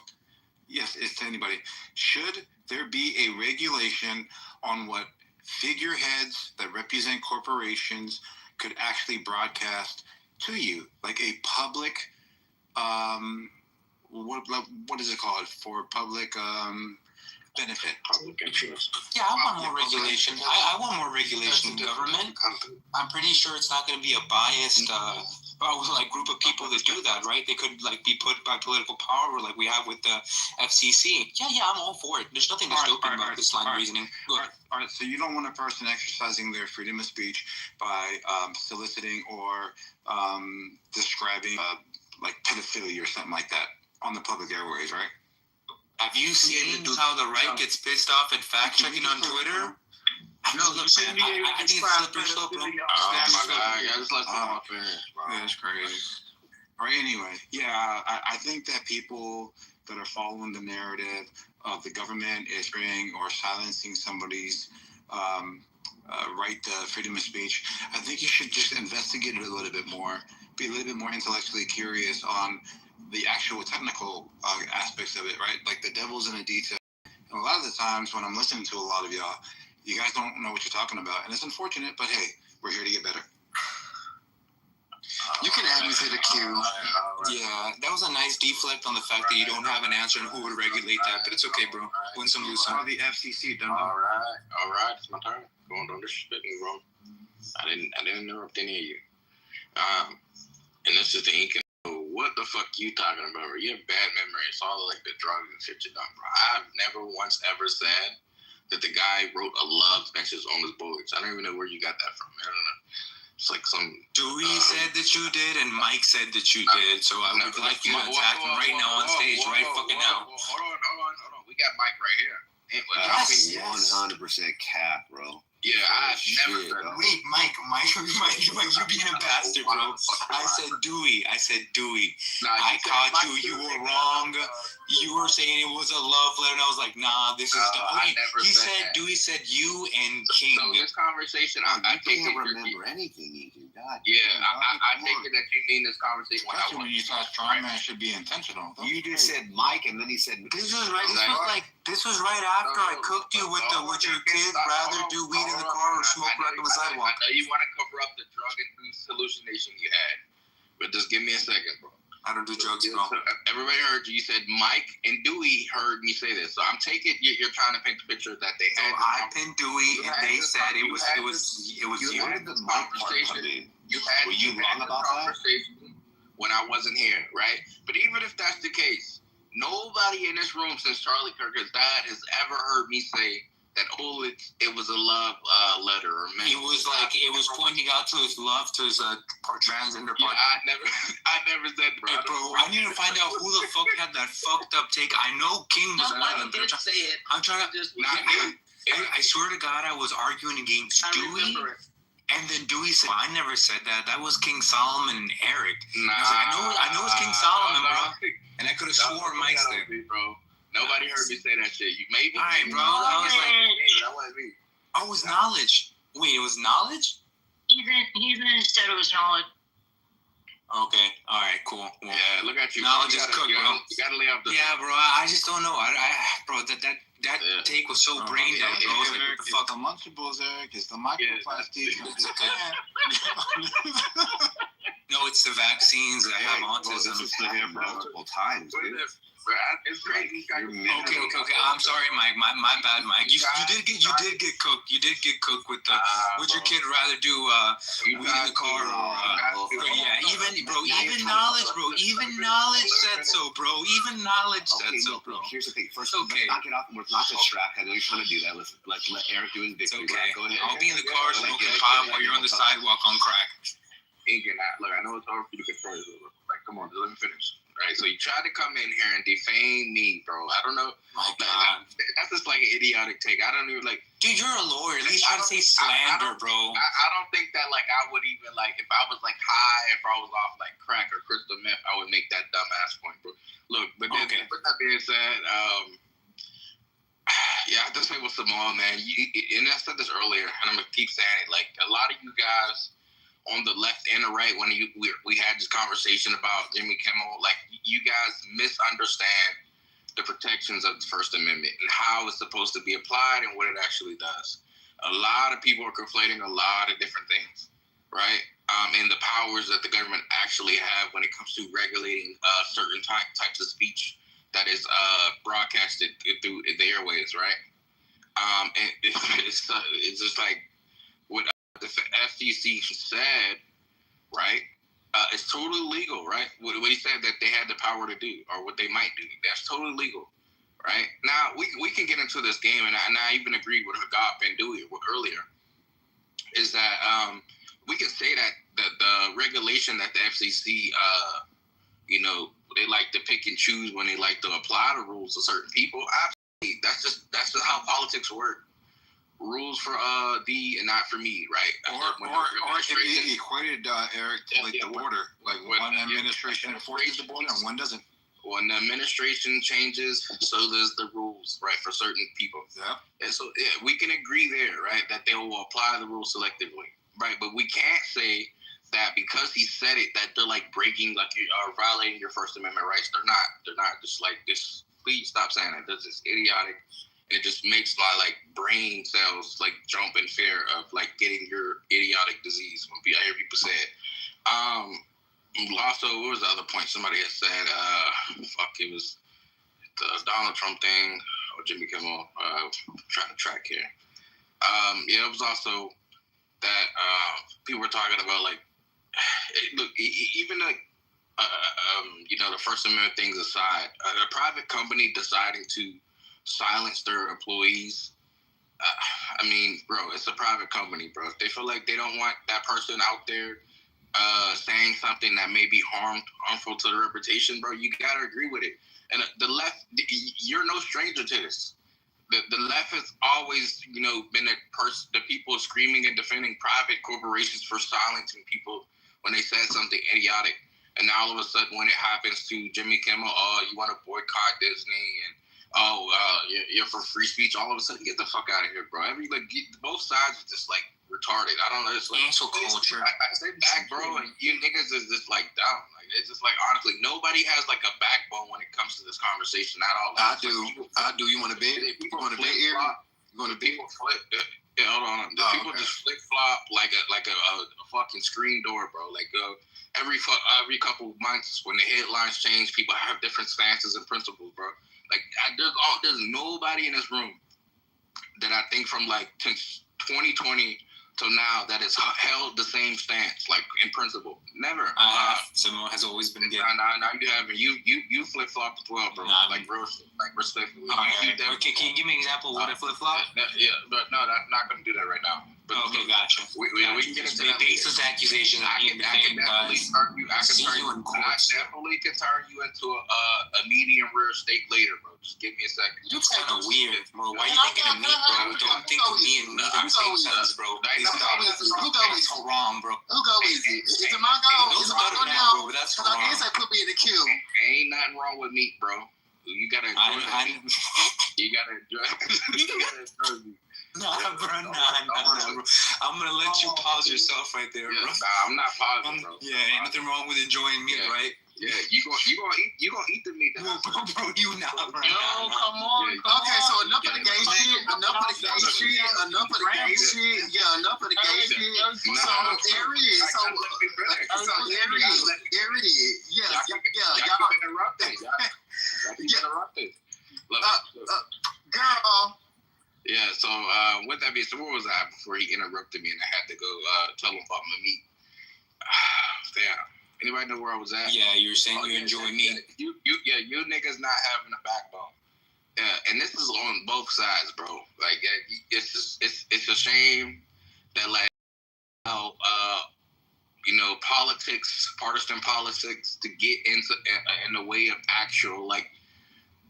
Yes, it's to anybody. Should there be a regulation on what figureheads that represent corporations could actually broadcast to you, like a public, what is it called, for public benefit? Public interest. Yeah, I want more regulation. I want more regulation in government. I'm pretty sure it's not going to be a biased group of people that do that, right? They could be put by political power, like we have with the FCC. Yeah, I'm all for it. There's nothing dystopian about this line of reasoning. All right, so you don't want a person exercising their freedom of speech by soliciting or describing like pedophilia or something like that on the public airways, right? Have you seen how the right gets pissed off at fact-checking on Twitter? No, look, man, I think it's slippery slope, bro. Oh, my God. Yeah, just let them off in. That's crazy. All right, anyway, yeah, I think that people that are following the narrative of the government is bringing or silencing somebody's right to freedom of speech. I think you should just investigate it a little bit more, be a little bit more intellectually curious on the actual technical aspects of it, right? Like the devil's in the detail. And a lot of the times when I'm listening to a lot of y'all, you guys don't know what you're talking about. And it's unfortunate, but hey, we're here to get better. You can add me to the queue. Yeah, that was a nice deflect on the fact that you don't have an answer on who would regulate that, but it's okay, bro. Win some, lose some. The FCC done. All right, it's my turn. Don't disrespect me, bro. I didn't interrupt any of you. And this is the ink. What the fuck you talking about, bro? You have bad memory. It's all like the drugs and shit you done, bro. I've never once ever said that the guy wrote a love message on his bullets. I don't even know where you got that from. I don't know. It's like some. Dewey said that you did, and Mike said that you did. So I would like you to attack him right now on stage, right fucking now. Hold on. We got Mike right here. That's 100% cap, bro. Yeah, I've never said that. Wait, Mike, you're being a bastard, bro. I said Dewey. I caught you. You were wrong. You were saying it was a love letter, and I was like, nah, this is Dewey said you and King. So this conversation, I think can't remember anything, Ethan. God. Yeah, I think that you mean this conversation when you thought strong man should be intentional. You just said Mike, and then he said this was right. This was right after I cooked you with your kids. Rather do weed in the car or smoke right on the sidewalk. I know you want to cover up the drug-induced hallucination you had, but just give me a second, bro. I don't do drugs, bro. So everybody heard you. You said Mike and Dewey heard me say this. So I'm taking you're trying to paint the picture that they had. So I pinned Dewey, and they said it was you. You had this conversation. You had this conversation when I wasn't here, right? But even if that's the case, nobody in this room since Charlie Kirk has died has ever heard me say that it was a love letter or message. It was pointing out to his love to his transgender partner. I never said, bro. Hey, bro, I need to find out who the fuck had that fucked up take. I know King was one of them, but I'm trying to. I swear to God, I was arguing against Dewey. And then Dewey said, I never said that. That was King Solomon and Eric. I was like, I know it's King Solomon, bro. And I could have sworn Mike's there. Bro. Nobody heard me say that shit. You maybe. All right, bro. I was like, that wasn't me. Oh, it was knowledge. Wait, it was knowledge? He even said it was knowledge. Okay. All right. Cool. Well, yeah. Look at you. Knowledge is cooked, bro. You gotta lay off the. Yeah, bro. I just don't know. Bro, that take was so brain dead, bro. Like, what the fuck? The Lunchables, Eric. It's the microplastics. No, it's the vaccines. I have autism. This is here multiple times, dude. It's crazy. Okay. I'm sorry, Mike. My bad, Mike. You did get cooked. You did get cooked with your kid rather do weed in the car or even knowledge, bro. Even knowledge said so, bro. Even knowledge said so, bro. Here's the thing. First, let's knock it off and let's not distract. I know you're trying to do that. Let's let Eric do his victory. Okay. Go ahead. I'll be in the car smoking pot while you're on the sidewalk on crack. Look, I know it's hard for you to control it. Like, come on, let me finish. Right, so you tried to come in here and defame me, bro. I don't know. My God. That's just like an idiotic take. I don't even like. Dude, you're a lawyer. At least try to say slander, bro. I don't think that like I would even like if I was like high, if I was off like crack or crystal meth, I would make that dumbass point, bro. Look, but then, with that being said, yeah, I just say with Samal, man. And I said this earlier, and I'm gonna keep saying it. Like a lot of you guys on the left and the right, when we had this conversation about Jimmy Kimmel, like you guys misunderstand the protections of the First Amendment and how it's supposed to be applied and what it actually does. A lot of people are conflating a lot of different things, right? And the powers that the government actually have when it comes to regulating certain types of speech that is broadcasted through the airwaves, right? And it's just like what the FCC said, right? It's totally legal, right? What he said that they had the power to do, or what they might do, that's totally legal, right? Now we can get into this game, and I even agree with Hagop and Dewey earlier, is that we can say that the regulation that the FCC, they like to pick and choose when they like to apply the rules to certain people. Absolutely, that's just how politics work. Rules for thee and not for me, right? Or it equated Eric to like the border, like one administration enforces the border and one doesn't. when the administration changes, so does the rules, right, for certain people. Yeah. And so we can agree there, right, that they will apply the rules selectively, right? But we can't say that because he said it that they're like breaking, like violating your First Amendment rights. They're not. They're not. Just like this. Please stop saying that. This is idiotic. It just makes my like brain cells like jump in fear of like getting your idiotic disease when I hear people say it. Also, what was the other point somebody had said? It was the Donald Trump thing or Jimmy Kimmel. Trying to track here. It was also that people were talking about like, look, even like, the First Amendment things aside, a private company deciding to silence their employees. I mean, bro, it's a private company, bro. If they feel like they don't want that person out there saying something that may be harmful to their reputation, bro, you gotta agree with it. And the left, you're no stranger to this. The left has always, been the people screaming and defending private corporations for silencing people when they said something idiotic. And now all of a sudden, when it happens to Jimmy Kimmel, you want to boycott Disney, and you're for free speech. All of a sudden, get the fuck out of here, bro. Both sides are just like retarded. I don't know. It's like cancel culture. I say back, bro, and you niggas is just like dumb. Like it's just like honestly, nobody has like a backbone when it comes to this conversation at all. I do. You want to bet? You want to bet here? You want to bet? People flip. Hold on. People just flip flop like a fucking screen door, bro. Like every couple months when the headlines change, people have different stances and principles, bro. Like there's nobody in this room that I think from like 2020 till now that has held the same stance, like in principle. Never. Someone has always been getting. Now you haven't. You flip flop as well, bro. Like bro, like respectfully. Can you give me an example of what I flip flop? Yeah, but no, I'm not gonna do that right now. But okay, gotcha. We can get into that. Baseless accusations. I can definitely turn you. I definitely can turn you into a medium rare steak later, bro. Just give me a second. That's kind of weird, bro. Why are you thinking of meat, bro? Don't think of me and meat in the same sentence, bro. Who go That's wrong, bro. Who go easy? Is it my go? Is it my go now? That's wrong. I guess I put me in the queue. Ain't nothing wrong with meat, bro. You gotta enjoy it. You gotta enjoy it. No, bro. I'm gonna let you pause yourself right there, bro. Nah, I'm not pausing, bro. Yeah, ain't nothing wrong with enjoying meat, right? Yeah, you gonna eat the meat. Bro, you not, bro. Yo, come on. Okay, so enough of the gay shit. Enough of the gay shit. Enough of the gay shit. Yeah, enough of the gay shit. So there it is. So there it is. Yeah. Y'all interrupted. Girl. Yeah, so with that being said, where was I before he interrupted me and I had to go tell him about my meat? Damn. Anybody know where I was at? Yeah, you were saying you enjoy meat. You niggas not having a backbone. Yeah, and this is on both sides, bro. Like it's a shame that like how politics, partisan politics, to get into in the way of actual like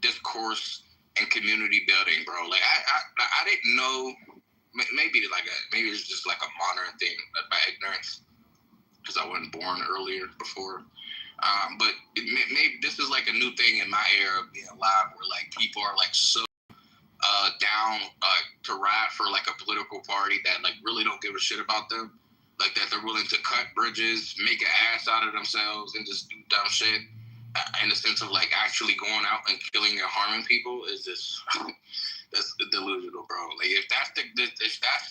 discourse and community building, bro. Like I didn't know. Maybe it's just like a modern thing by ignorance, because I wasn't born earlier before. But maybe this is like a new thing in my era of being alive, where like people are like so down to ride for like a political party that like really don't give a shit about them, like that they're willing to cut bridges, make an ass out of themselves, and just do dumb shit. In the sense of like actually going out and killing and harming people is just that's delusional, bro. Like if that's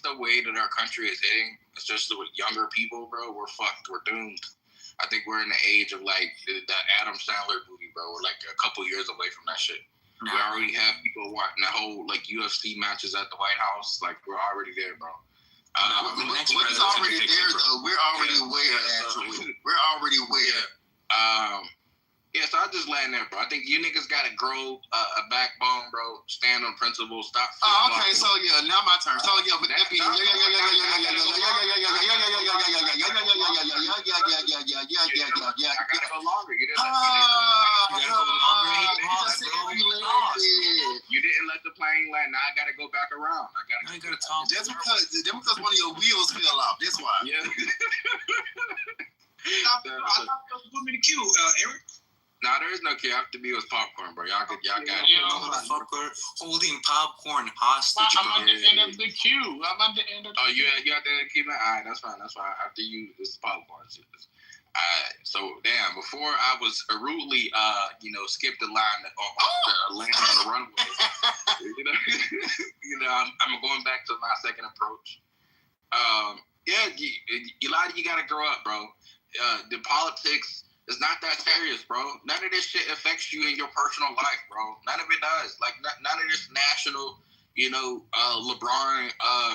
the way that our country is heading, especially with younger people, bro, we're fucked. We're doomed. I think we're in the age of like the Adam Sandler movie, bro.'re like a couple years away from that shit. We already have people watching the whole like UFC matches at the White House. Like we're already there, bro. What's already there though? We're already aware. Actually, we're already aware. Yeah, so I'm just letting there, bro. I think you niggas gotta grow a backbone, bro. Stand on principles. Stop. Okay, so yeah, now my turn. So yeah, but that be You didn't let the plane land. Now I gotta go back around. I gotta talk. That's because one of your wheels fell off. That's why. Yeah. I thought you put me in the queue, Eric. Nah, there is no cure. After me, it was popcorn, bro. Y'all got Motherfucker holding popcorn hostage, I'm bro. at the end of the queue. I'm at the end of the you at the end of the queue, man? All right, that's fine. After you, it's popcorn. Alright, so damn, before I was rudely, skipped the line or land on the runway. I'm going back to my second approach. A lot of you gotta grow up, bro. The politics is not that serious, bro. None of this shit affects you in your personal life, bro. None of it does. Like none of this national, LeBron,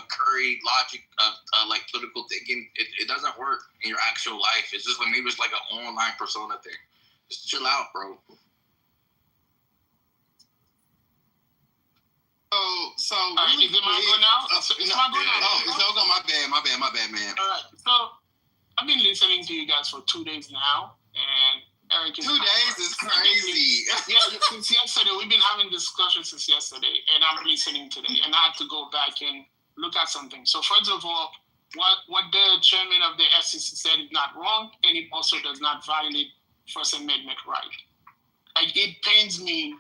Curry logic of like political thinking. It doesn't work in your actual life. It's just maybe it's like an online persona thing. Just chill out, bro. So really, is it my go now? It's my go now. Oh, it's all go. My bad, man. All right. So I've been listening to you guys for 2 days now, and Eric is 2 days is crazy. Since yesterday, we've been having discussions since yesterday, and I'm listening today, and I had to go back and look at something. So first of all, what the chairman of the FCC said is not wrong, and it also does not violate First Amendment right. Like, it pains me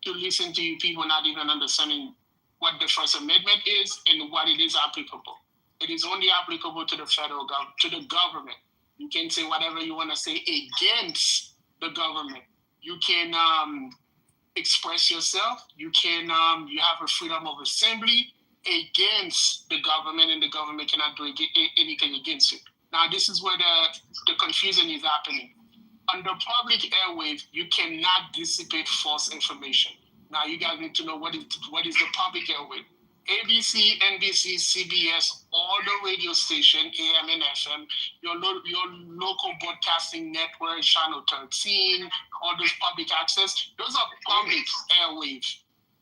to listen to you people not even understanding what the First Amendment is and what it is applicable. It is only applicable to the federal government, to the government. You can say whatever you want to say against the government. You can express yourself. You can you have a freedom of assembly against the government, and the government cannot do anything against it. Now, this is where the confusion is happening. Under public airwaves, you cannot dissipate false information. Now, you guys need to know what is the public airwave. ABC, NBC, CBS, all the radio station, AM and FM, your local broadcasting network, Channel 13, all those public access, those are public airwaves.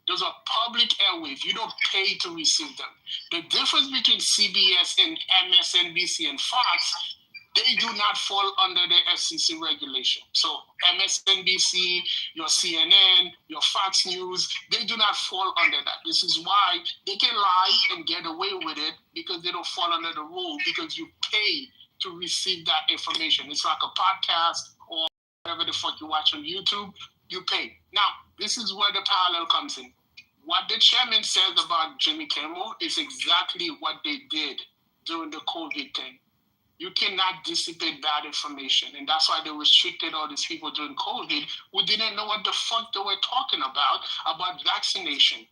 Those are public airwaves. You don't pay to receive them. The difference between CBS and MSNBC and Fox, they do not fall under the FCC regulation. So MSNBC, your CNN, your Fox News, they do not fall under that. This is why they can lie and get away with it, because they don't fall under the rule, because you pay to receive that information. It's like a podcast or whatever the fuck you watch on YouTube, you pay. Now, this is where the parallel comes in. What the chairman says about Jimmy Kimmel is exactly what they did during the COVID thing. You cannot dissipate bad information. And that's why they restricted all these people during COVID who didn't know what the fuck they were talking about vaccination.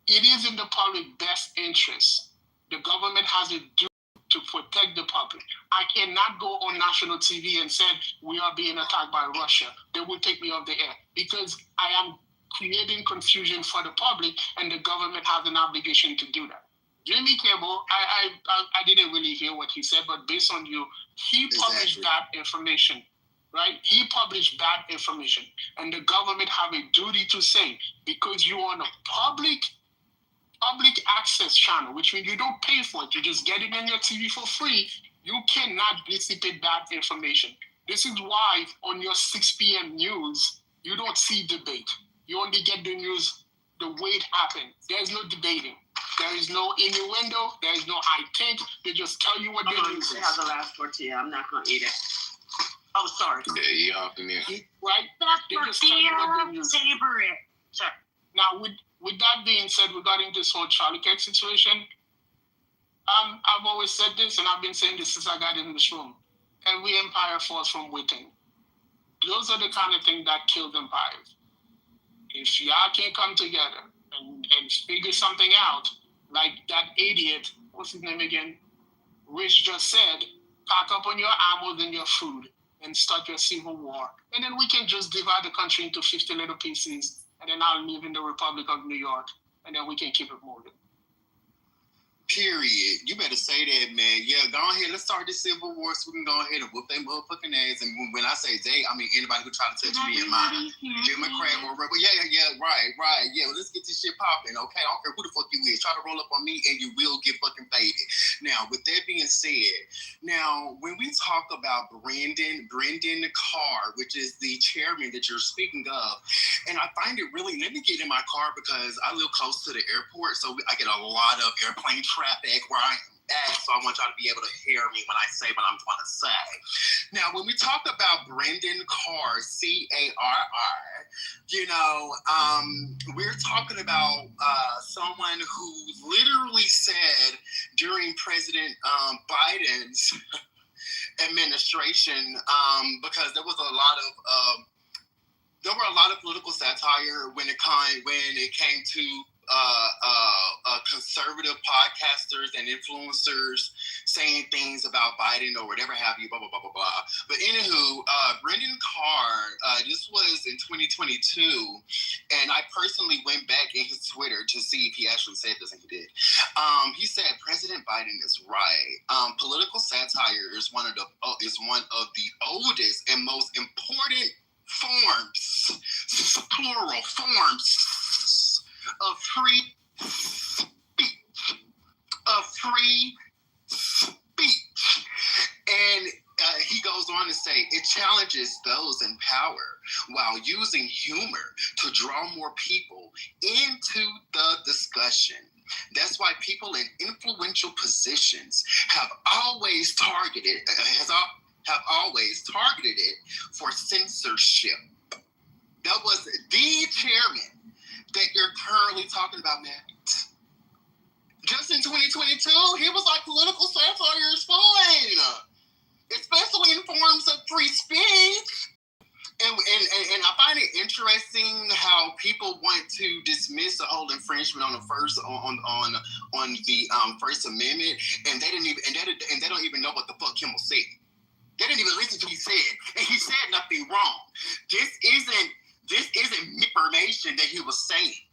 It is in the public best interest. The government has a duty to protect the public. I cannot go on national TV and say we are being attacked by Russia. They will take me off the air, because I am creating confusion for the public, and the government has an obligation to do that. Jimmy Kimmel, I didn't really hear what he said, but based on you, he published bad information, right? He published bad information, and the government have a duty to say, because you're on a public access channel, which means you don't pay for it, you just get it on your TV for free, you cannot dissipate bad information. This is why on your 6 p.m. news, you don't see debate. You only get the news the way it happened. There's no debating. There is no innuendo. There is no I think. They just tell you what the news is. I have the last tortilla. I'm not going to eat it. Oh, sorry. Yeah, you off the news. Right? That tortilla, savor it. Sorry. Now, with that being said, regarding this whole Charlie Kirk situation, I've always said this, and I've been saying this since I got in this room. Every empire falls from within. Those are the kind of things that kill empires. If y'all can't come together and figure something out, like that idiot, what's his name again? Rich just said, pack up on your ammo and your food and start your civil war. And then we can just divide the country into 50 little pieces, and then I'll live in the Republic of New York, and then we can keep it moving. Period. You better say that, man. Yeah, go ahead. Let's start this civil war so we can go ahead and whoop their motherfucking ass. And when I say they, I mean anybody who try to touch me and mine. Democrat or rebel. Yeah, right. Yeah, well, let's get this shit popping, okay? I don't care who the fuck you is. Try to roll up on me and you will get fucking faded. Now, with that being said, now, when we talk about Brendan Carr, which is the chairman that you're speaking of, and I find it really, let me get in my car because I live close to the airport, so I get a lot of airplane traffic where I am. so I want y'all to be able to hear me when I say what I'm trying to say. Now, when we talk about Brendan Carr, C-A-R-R, we're talking about someone who literally said during President Biden's administration, because there were a lot of political satire when it came to conservative podcasters and influencers saying things about Biden or whatever have you, blah, blah, blah, blah, blah. But anywho, Brendan Carr, this was in 2022, and I personally went back in his Twitter to see if he actually said this, and he did. He said, President Biden is right. Political satire is one of the oldest and most important forms, plural forms, of free speech. And he goes on to say, it challenges those in power while using humor to draw more people into the discussion. That's why people in influential positions have always targeted it for censorship. That was the chairman that you're currently talking about, Matt. Just in 2022, he was like, political satire is fine, especially in forms of free speech. And I find it interesting how people want to dismiss the whole infringement on the First Amendment, and they don't even know what the fuck Kimmel said. They didn't even listen to what he said, and he said nothing wrong. This isn't information that he was saying.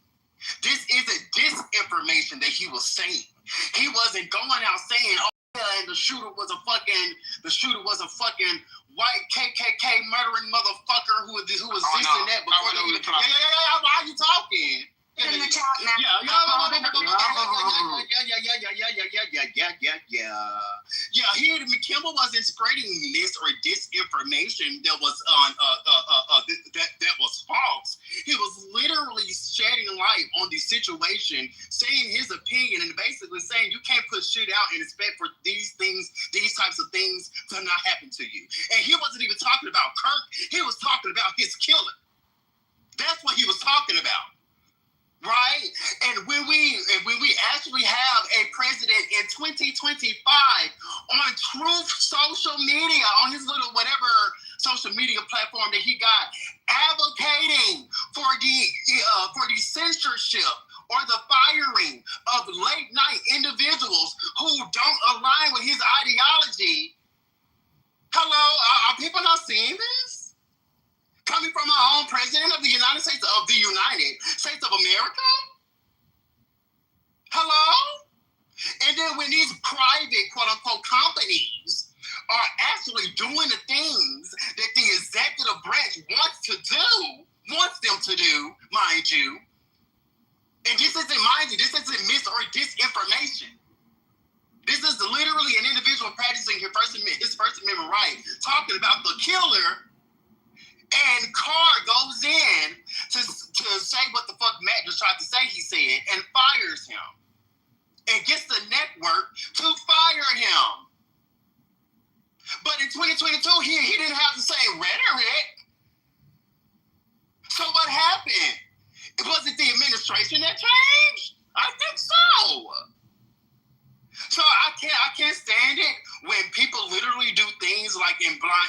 This isn't disinformation that he was saying. He wasn't going out saying, "Oh yeah, and the shooter was a fucking white KKK murdering motherfucker who was this and that." Before why are you talking? In the chat, man. Kimmel wasn't spreading mis or disinformation that was that was false. He was literally shedding light on the situation, saying his opinion, and basically saying you can't put shit out and expect for these types of things to not happen to you. And he wasn't even talking about Kirk. He was talking about his killer. That's what he was talking about. Right? And when we actually have a president in 2025 on Truth social media, on his little whatever social media platform that he got, advocating for the censorship or the firing of late night individuals who don't align with his ideology. Hello, are people not seeing this? Coming from our own president of the United States of America? Hello? And then when these private, quote-unquote, companies are actually doing the things that the executive branch wants them to do, mind you, and this isn't mis or disinformation. This is literally an individual practicing his First Amendment right, talking about the killer. And Carr goes in to say what the fuck Matt just tried to say he said and fires him. And gets the network to fire him. But in 2022, he didn't have the same rhetoric. So what happened? Was it the administration that changed? I think so. So I can't stand it when people literally do things like in front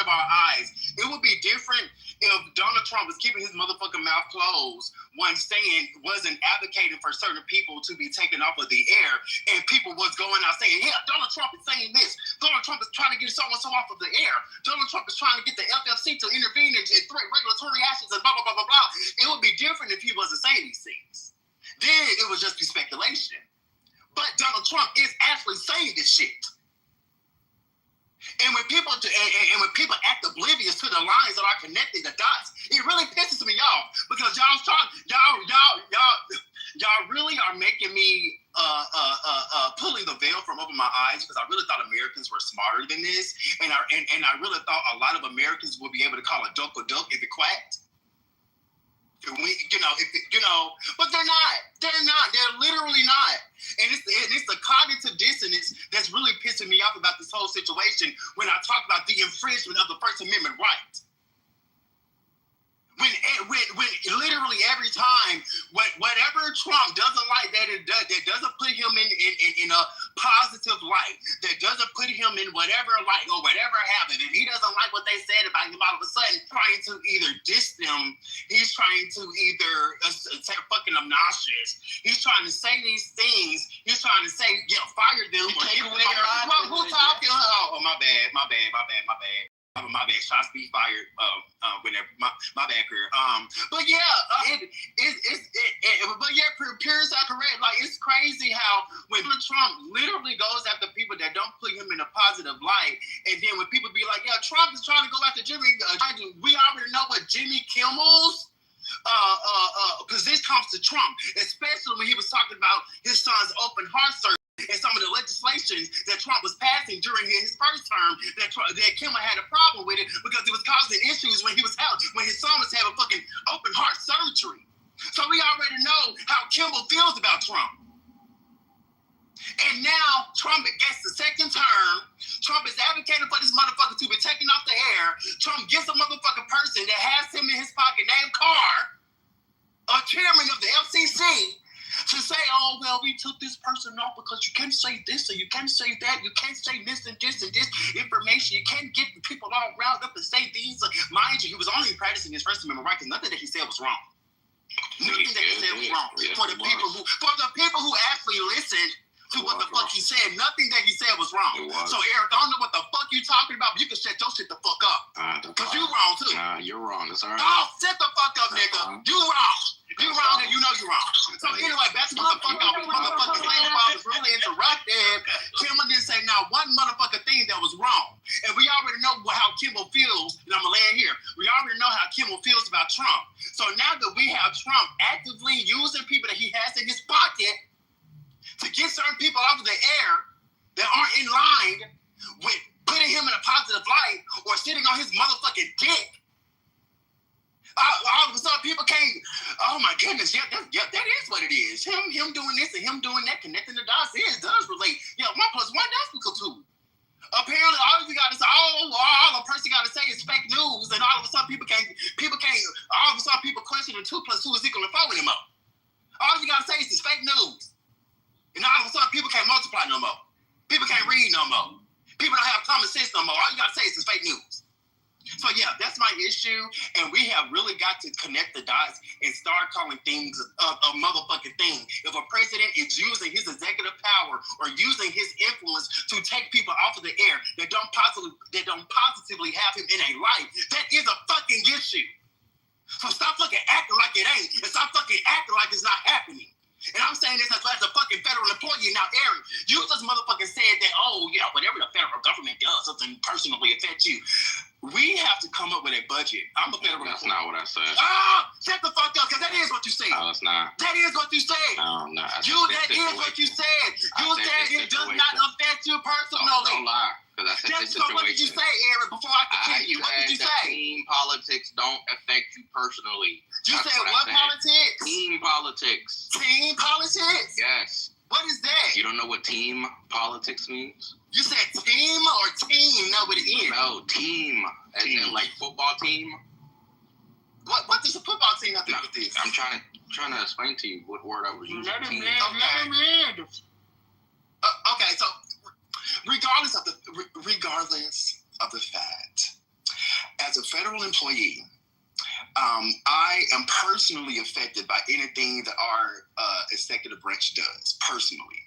of our eyes. It would be different if Donald Trump was keeping his motherfucking mouth closed wasn't advocating for certain people to be taken off of the air, and people was going out saying, yeah, Donald Trump is saying this. Donald Trump is trying to get so-and-so off of the air. Donald Trump is trying to get the FFC to intervene and threat regulatory actions and blah, blah, blah, blah, blah. It would be different if he wasn't saying these things. Then it would just be speculation. But Donald Trump is actually saying this shit. And when people act oblivious to the lines that are connecting the dots, it really pisses me off because y'all really are making me pulling the veil from over my eyes because I really thought Americans were smarter than this, and I really thought a lot of Americans would be able to call a duck if it quacked. But they're not. They're literally not. And that's really pissing me off about this whole situation when I talk about the infringement of the First Amendment right. When literally every time, whatever Trump doesn't like that doesn't put him in a positive light, that doesn't put him in whatever light or whatever happened, and he doesn't like what they said about him all of a sudden, trying to either diss them, he's trying to either say fucking obnoxious, he's trying to say these things, he's trying to say, fire them, or give them who talking? Oh, my bad. My bad. Shots be fired. Whenever my bad career. But yeah, but yeah, Pierce are correct. Like, it's crazy how when Trump literally goes after people that don't put him in a positive light, and then when people be like, yeah, Trump is trying to go after Jimmy, we already know what Jimmy Kimmel's position comes to Trump, especially when he was talking about his son's open heart surgery. And some of the legislations that Trump was passing during his first term, that Kimmel had a problem with it because it was causing issues when his son was having fucking open heart surgery. So we already know how Kimmel feels about Trump. And now Trump gets the second term. Trump is advocating for this motherfucker to be taken off the air. Trump gets a motherfucking person that has him in his pocket named Carr, a chairman of the FCC, to say, oh, well, we took this person off because you can't say this and you can't say that. You can't say this and this information. You can't get people all riled up and say these. Mind you, he was only practicing his First Amendment right because nothing that he said was wrong. Nothing that he said was wrong. For the people who actually listened to what the fuck he said, nothing that he said was wrong. So, Eric, I don't know what the fuck you talking about, but you can shut your shit the fuck up. Because you wrong, too. Nah, you're wrong. That's all right. Oh, shut the fuck up, nigga. You wrong. You wrong and you know you're wrong. So anyway, back to what the fuck I was motherfucking saying about was really interrupted. Kimmel didn't say not one motherfucking thing that was wrong. And we already know how Kimmel feels, and I'm gonna land here. We already know how Kimmel feels about Trump. So now that we have Trump actively using people that he has in his pocket to get certain people off of the air that aren't in line with putting him in a positive light or sitting on his motherfucking dick. All of a sudden, people can't. Oh my goodness, that is what it is. Him doing this and him doing that, connecting the dots does relate. Yeah, 1 + 1 does equal 2. Apparently, all you got to say, all a person got to say is fake news, and all of a sudden, people can't. All of a sudden, people questioning 2 + 2 is equal to 4 anymore. All you got to say is fake news, and all of a sudden, people can't multiply no more. People can't read no more. People don't have common sense no more. All you got to say is fake news. So yeah, that's my issue, and we have really got to connect the dots and start calling things a motherfucking thing. If a president is using his executive power or using his influence to take people off of the air that don't positively have him in a life, that is a fucking issue. So stop fucking acting like it ain't, and stop fucking acting like it's not happening. And I'm saying this as a fucking federal employee. Now, Aaron, you just motherfucking said that, oh, yeah, whatever the federal government does doesn't personally affect you. We have to come up with a budget. I'm a federal employee. That's not what I said. Shut the fuck up, because that is what you said. No, it's not. That is what you said. No, that is what you said. You said it does not affect you personally. Don't lie. That's so what did you say, Aaron, before I continue? What did you say? Team politics don't affect you personally. You said what politics? Team politics. Team politics? Yes. What is that? You don't know what team politics means? You said team or team? No, but it is. No, team. As in like football team. What does a football team have to do with this? I'm trying to explain to you what word I was using. Okay, so regardless of the fact, as a federal employee, I am personally affected by anything that our executive branch does. Personally,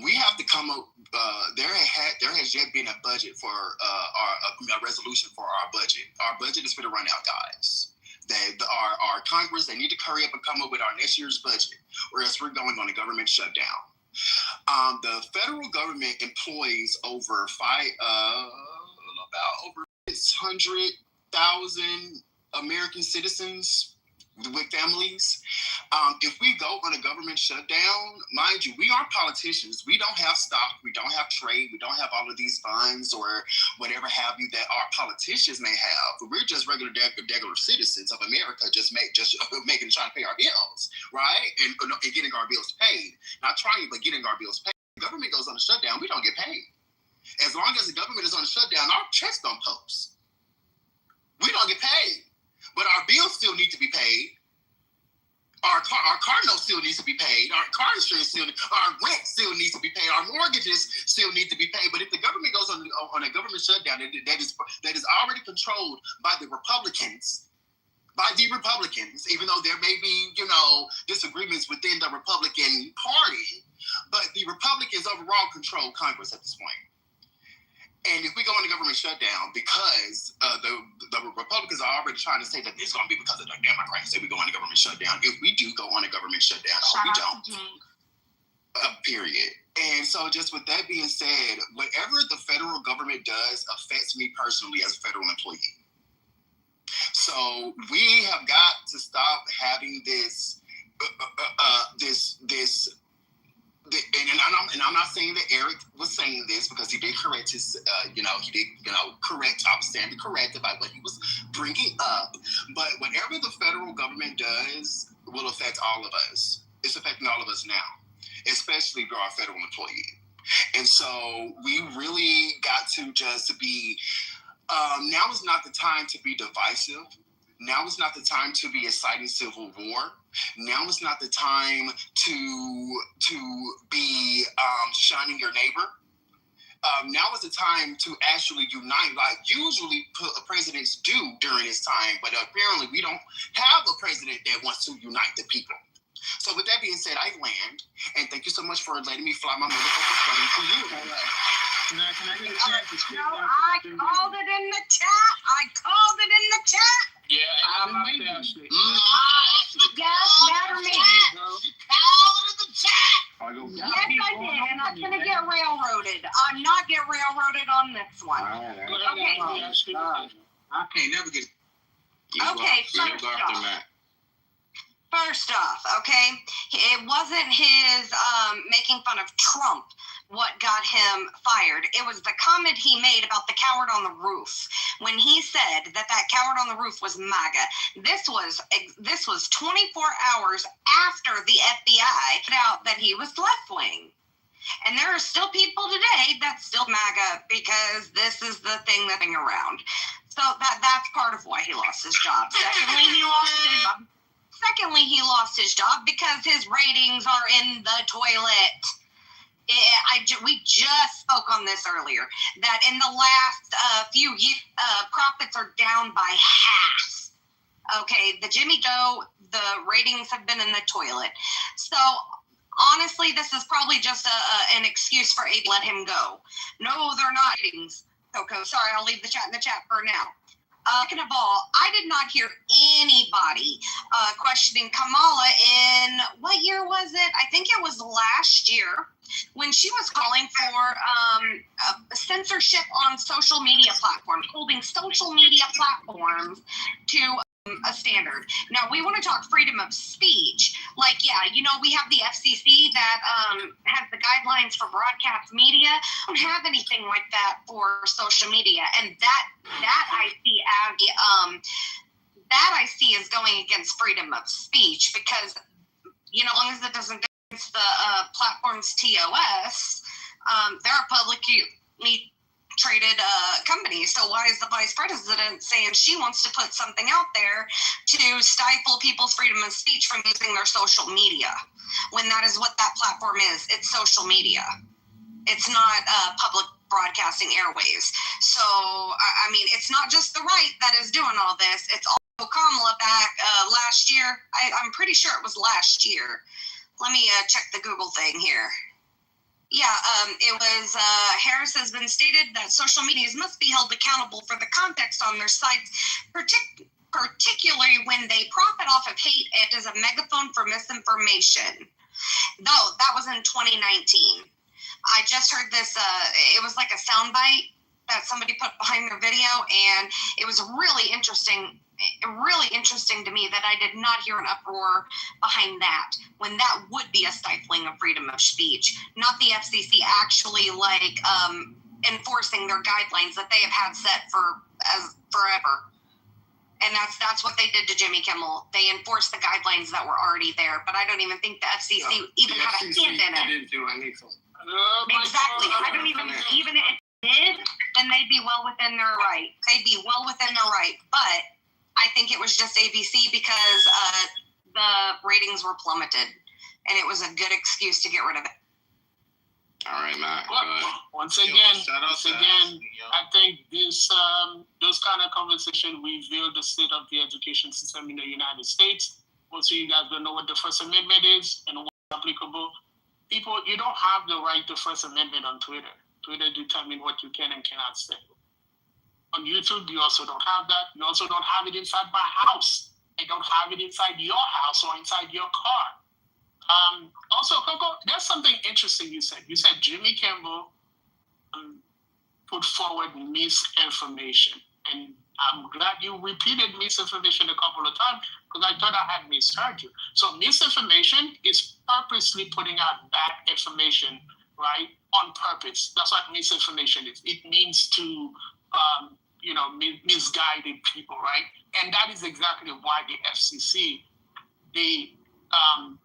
we have to come up. There has yet been a budget for a resolution for our budget. Our budget is going to run out, guys. Our Congress, they need to hurry up and come up with our next year's budget, or else we're going on a government shutdown. The federal government employs over 600,000 American citizens with families. If we go on a government shutdown, mind you, we aren't politicians. We don't have stock. We don't have trade. We don't have all of these funds or whatever have you that our politicians may have. But we're just regular citizens of America, just trying to pay our bills, right? And getting our bills paid. Not trying, but getting our bills paid. government goes on a shutdown, we don't get paid. As long as the government is on a shutdown, our checks don't post. We don't get paid. But our bills still need to be paid. Our car note still needs to be paid. Our car insurance our rent still needs to be paid. Our mortgages still need to be paid. But if the government goes on a government shutdown that is already controlled by the Republicans, even though there may be, disagreements within the Republican Party, but the Republicans overall control Congress at this point. And if we go on a government shutdown, because the Republicans are already trying to say that it's going to be because of the Democrats that we go on a government shutdown. If we do go on a government shutdown, I hope we don't. Period. And so just with that being said, whatever the federal government does affects me personally as a federal employee. So we have got to stop having this, and I'm not saying that Eric was saying this because he did correct his, correct. I was standing corrected by what he was bringing up. But whatever the federal government does will affect all of us. It's affecting all of us now, especially if you're a federal employee. And so we really got to just be. Now is not the time to be divisive. Now is not the time to be inciting civil war. Now is not the time to be shunning your neighbor. Now is the time to actually unite, like usually presidents do during this time. But apparently we don't have a president that wants to unite the people. So with that being said, I land, and thank you so much for letting me fly my motherfucking plane to you. Can I get a chance to speak? No, I called it in the chat. Yeah, and I'm not there. Yes, matter me. Yes, I did, and I'm gonna get railroaded. I'm not get railroaded on this one. Okay. I can't never get. Okay, First off, okay, it wasn't his making fun of Trump what got him fired. It was the comment he made about the coward on the roof when he said that coward on the roof was MAGA. This was 24 hours after the FBI found out that he was left wing. And there are still people today that's still MAGA because this is the thing that's going around. So that's part of why he lost his job. Secondly, he lost his job because his ratings are in the toilet. We just spoke on this earlier, that in the last few years, profits are down by half. Okay, the Jimmy Joe, the ratings have been in the toilet. So honestly, this is probably just an excuse for Abe to let him go. No, they're not ratings, Coco. Sorry, I'll leave the chat in the chat for now. Second of all, I did not hear anybody questioning Kamala in, what year was it? I think it was last year when she was calling for censorship on social media platforms, holding social media platforms to a standard. Now, we want to talk freedom of speech. Like, we have the FCC that has the guidelines for broadcast media. I don't have anything like that for social media. And that I see as that I see as going against freedom of speech because, as long as it doesn't go against the platform's TOS, they're a publicly traded company. So why is the vice president saying she wants to put something out there to stifle people's freedom of speech from using their social media when that is what that platform is? It's social media. It's not public broadcasting airways. So, I mean, it's not just the right that is doing all this. It's also Kamala back last year. I'm pretty sure it was last year. Let me check the Google thing here. Yeah, it was, Harris has been stated that social medias must be held accountable for the context on their sites, particularly when they profit off of hate and as a megaphone for misinformation. Though, that was in 2019. I just heard this, it was like a soundbite that somebody put behind their video, and it was really interesting to me that I did not hear an uproar behind that, when that would be a stifling of freedom of speech, not the FCC actually enforcing their guidelines that they have had set for forever. And that's what they did to Jimmy Kimmel. They enforced the guidelines that were already there, but I don't even think the FCC even had a hand in it. They didn't do anything. Exactly. I don't even if it did, then they'd be well within their right. They'd be well within their right. But I think it was just ABC because the ratings were plummeted, and it was a good excuse to get rid of it. All right, Matt. Once again, I think this those kind of conversation reveal the state of the education system in the United States. Most of you guys don't know what the First Amendment is and what's applicable. People, you don't have the right to First Amendment on Twitter. Twitter determines what you can and cannot say. On YouTube, you also don't have that. You also don't have it inside my house. I don't have it inside your house or inside your car. Also, Coco, there's something interesting you said. You said Jimmy Kimmel put forward misinformation. And I'm glad you repeated misinformation a couple of times because I thought I had misheard you. So misinformation is purposely putting out bad information, right, on purpose. That's what misinformation is. It means to, misguided people, right? And that is exactly why the FCC, they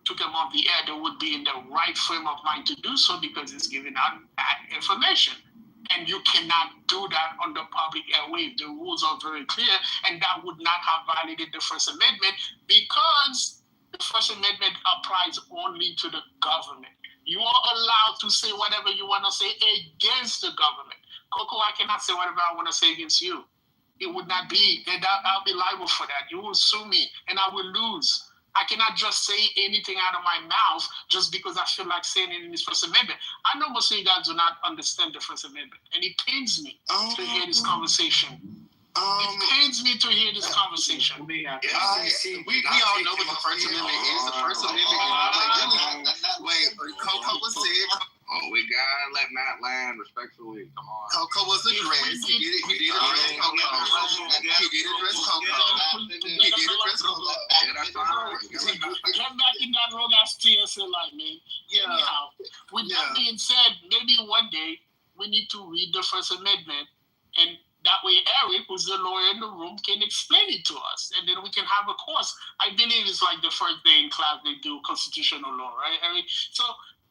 took them off the air. They would be in the right frame of mind to do so because it's giving out bad information. And you cannot do that on the public airwave. The rules are very clear, and that would not have violated the First Amendment because the First Amendment applies only to the government. You are allowed to say whatever you want to say against the government. Coco, I cannot say whatever I want to say against you. It would not be, and I'll be liable for that. You will sue me, and I will lose. I cannot just say anything out of my mouth just because I feel like saying it in this First Amendment. I know most of you guys do not understand the First Amendment, and it pains me to hear this conversation. It pains me to hear this conversation. We all know what the First Amendment is. The First Amendment is Coco was said. Oh, we gotta let Matt land respectfully. Come on. Coco was addressed. He did address Coco. He did address Coco. Yeah, that's fine. Come back in that wrong ass TSA line, man. Yeah. Anyhow, with that being said, maybe one day we need to read the First Amendment, and that way Eric, who's the lawyer in the room, can explain it to us, and then we can have a course. I believe it's like the first day in class they do constitutional law, right, Eric? So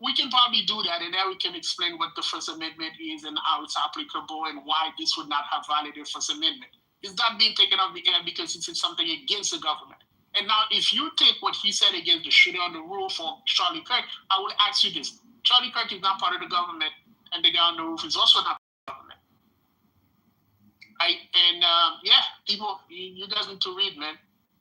we can probably do that, and Eric can explain what the First Amendment is and how it's applicable and why this would not have violated the First Amendment. It's not being taken off the air because it's something against the government. And now, if you take what he said against the shooting on the roof or Charlie Kirk, I would ask you this. Charlie Kirk is not part of the government, and the guy on the roof is also not part of the government. People, you guys need to read, man.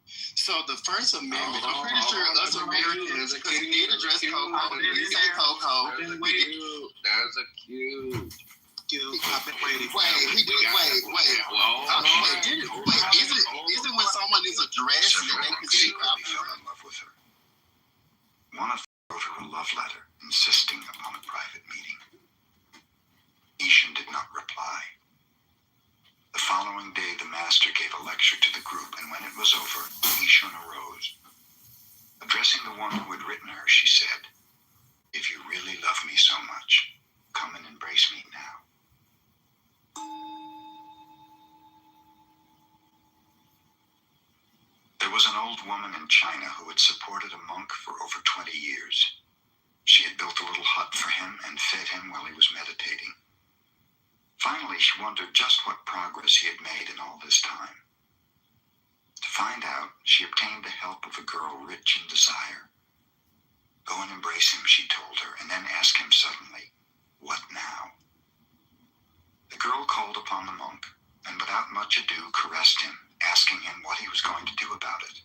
So the First Amendment, I'm pretty sure us Americans, because we did address Coco, we did say Coco. There's a cue. I've been waiting. Wait. Is it when someone is addressed and they can speak up? Fell in love with her. One of them wrote her a love letter insisting upon a private meeting. Ishan did not reply. The following day, the master gave a lecture to the group, and when it was over, Ishan arose. Addressing the one who had written her, she said, "If you really love me so much, come and embrace me now." There was an old woman in China who had supported a monk for over 20 years. She had built a little hut for him and fed him while he was meditating. Finally, she wondered just what progress he had made in all this time. To find out, she obtained the help of a girl rich in desire. "Go and embrace him," she told her, and then asked him suddenly, "What now?" The girl called upon the monk, and without much ado caressed him, asking him what he was going to do about it.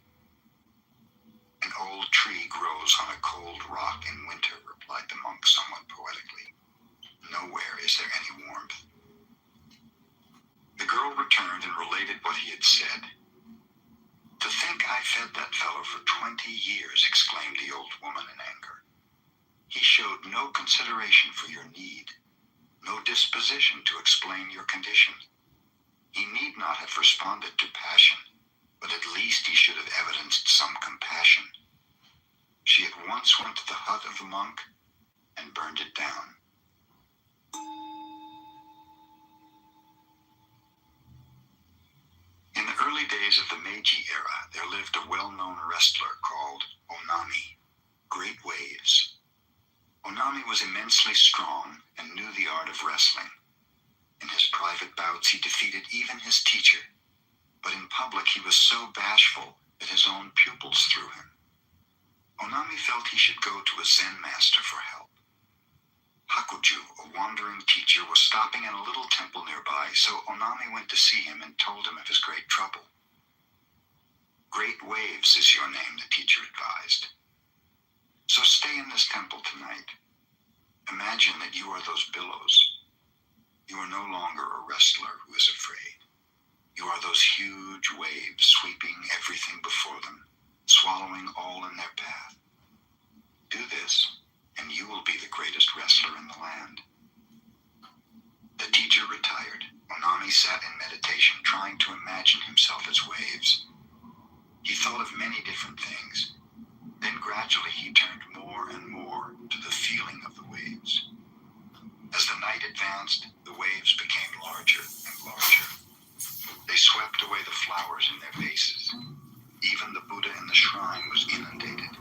"An old tree grows on a cold rock in winter," replied the monk somewhat poetically. "Nowhere is there any warmth." The girl returned and related what he had said. "To think I fed that fellow for 20 years, exclaimed the old woman in anger. "He showed no consideration for your need, no disposition to explain your condition. He need not have responded to passion, but at least he should have evidenced some compassion." She at once went to the hut of the monk and burned it down. In the early days days of the Meiji era, there lived a well-known wrestler called Onami. Great Waves. Onami was immensely strong and knew the art of wrestling. In his private bouts, he defeated even his teacher. But in public, he was so bashful that his own pupils threw him. Onami felt he should go to a Zen master for help. Hakuju, a wandering teacher, was stopping in a little temple nearby, so Onami went to see him and told him of his great trouble. Great Waves is your name, the teacher advised. So stay in this temple tonight. Imagine that you are those billows. You are no longer a wrestler who is afraid. You are those huge waves sweeping everything before them, swallowing all in their path. Do this, and you will be the greatest wrestler in the land. The teacher retired. Onami sat in meditation, trying to imagine himself as waves. He thought of many different things. Then gradually he turned more and more to the feeling of the waves. As the night advanced, the waves became larger and larger. They swept away the flowers in their vases. Even the Buddha in the shrine was inundated.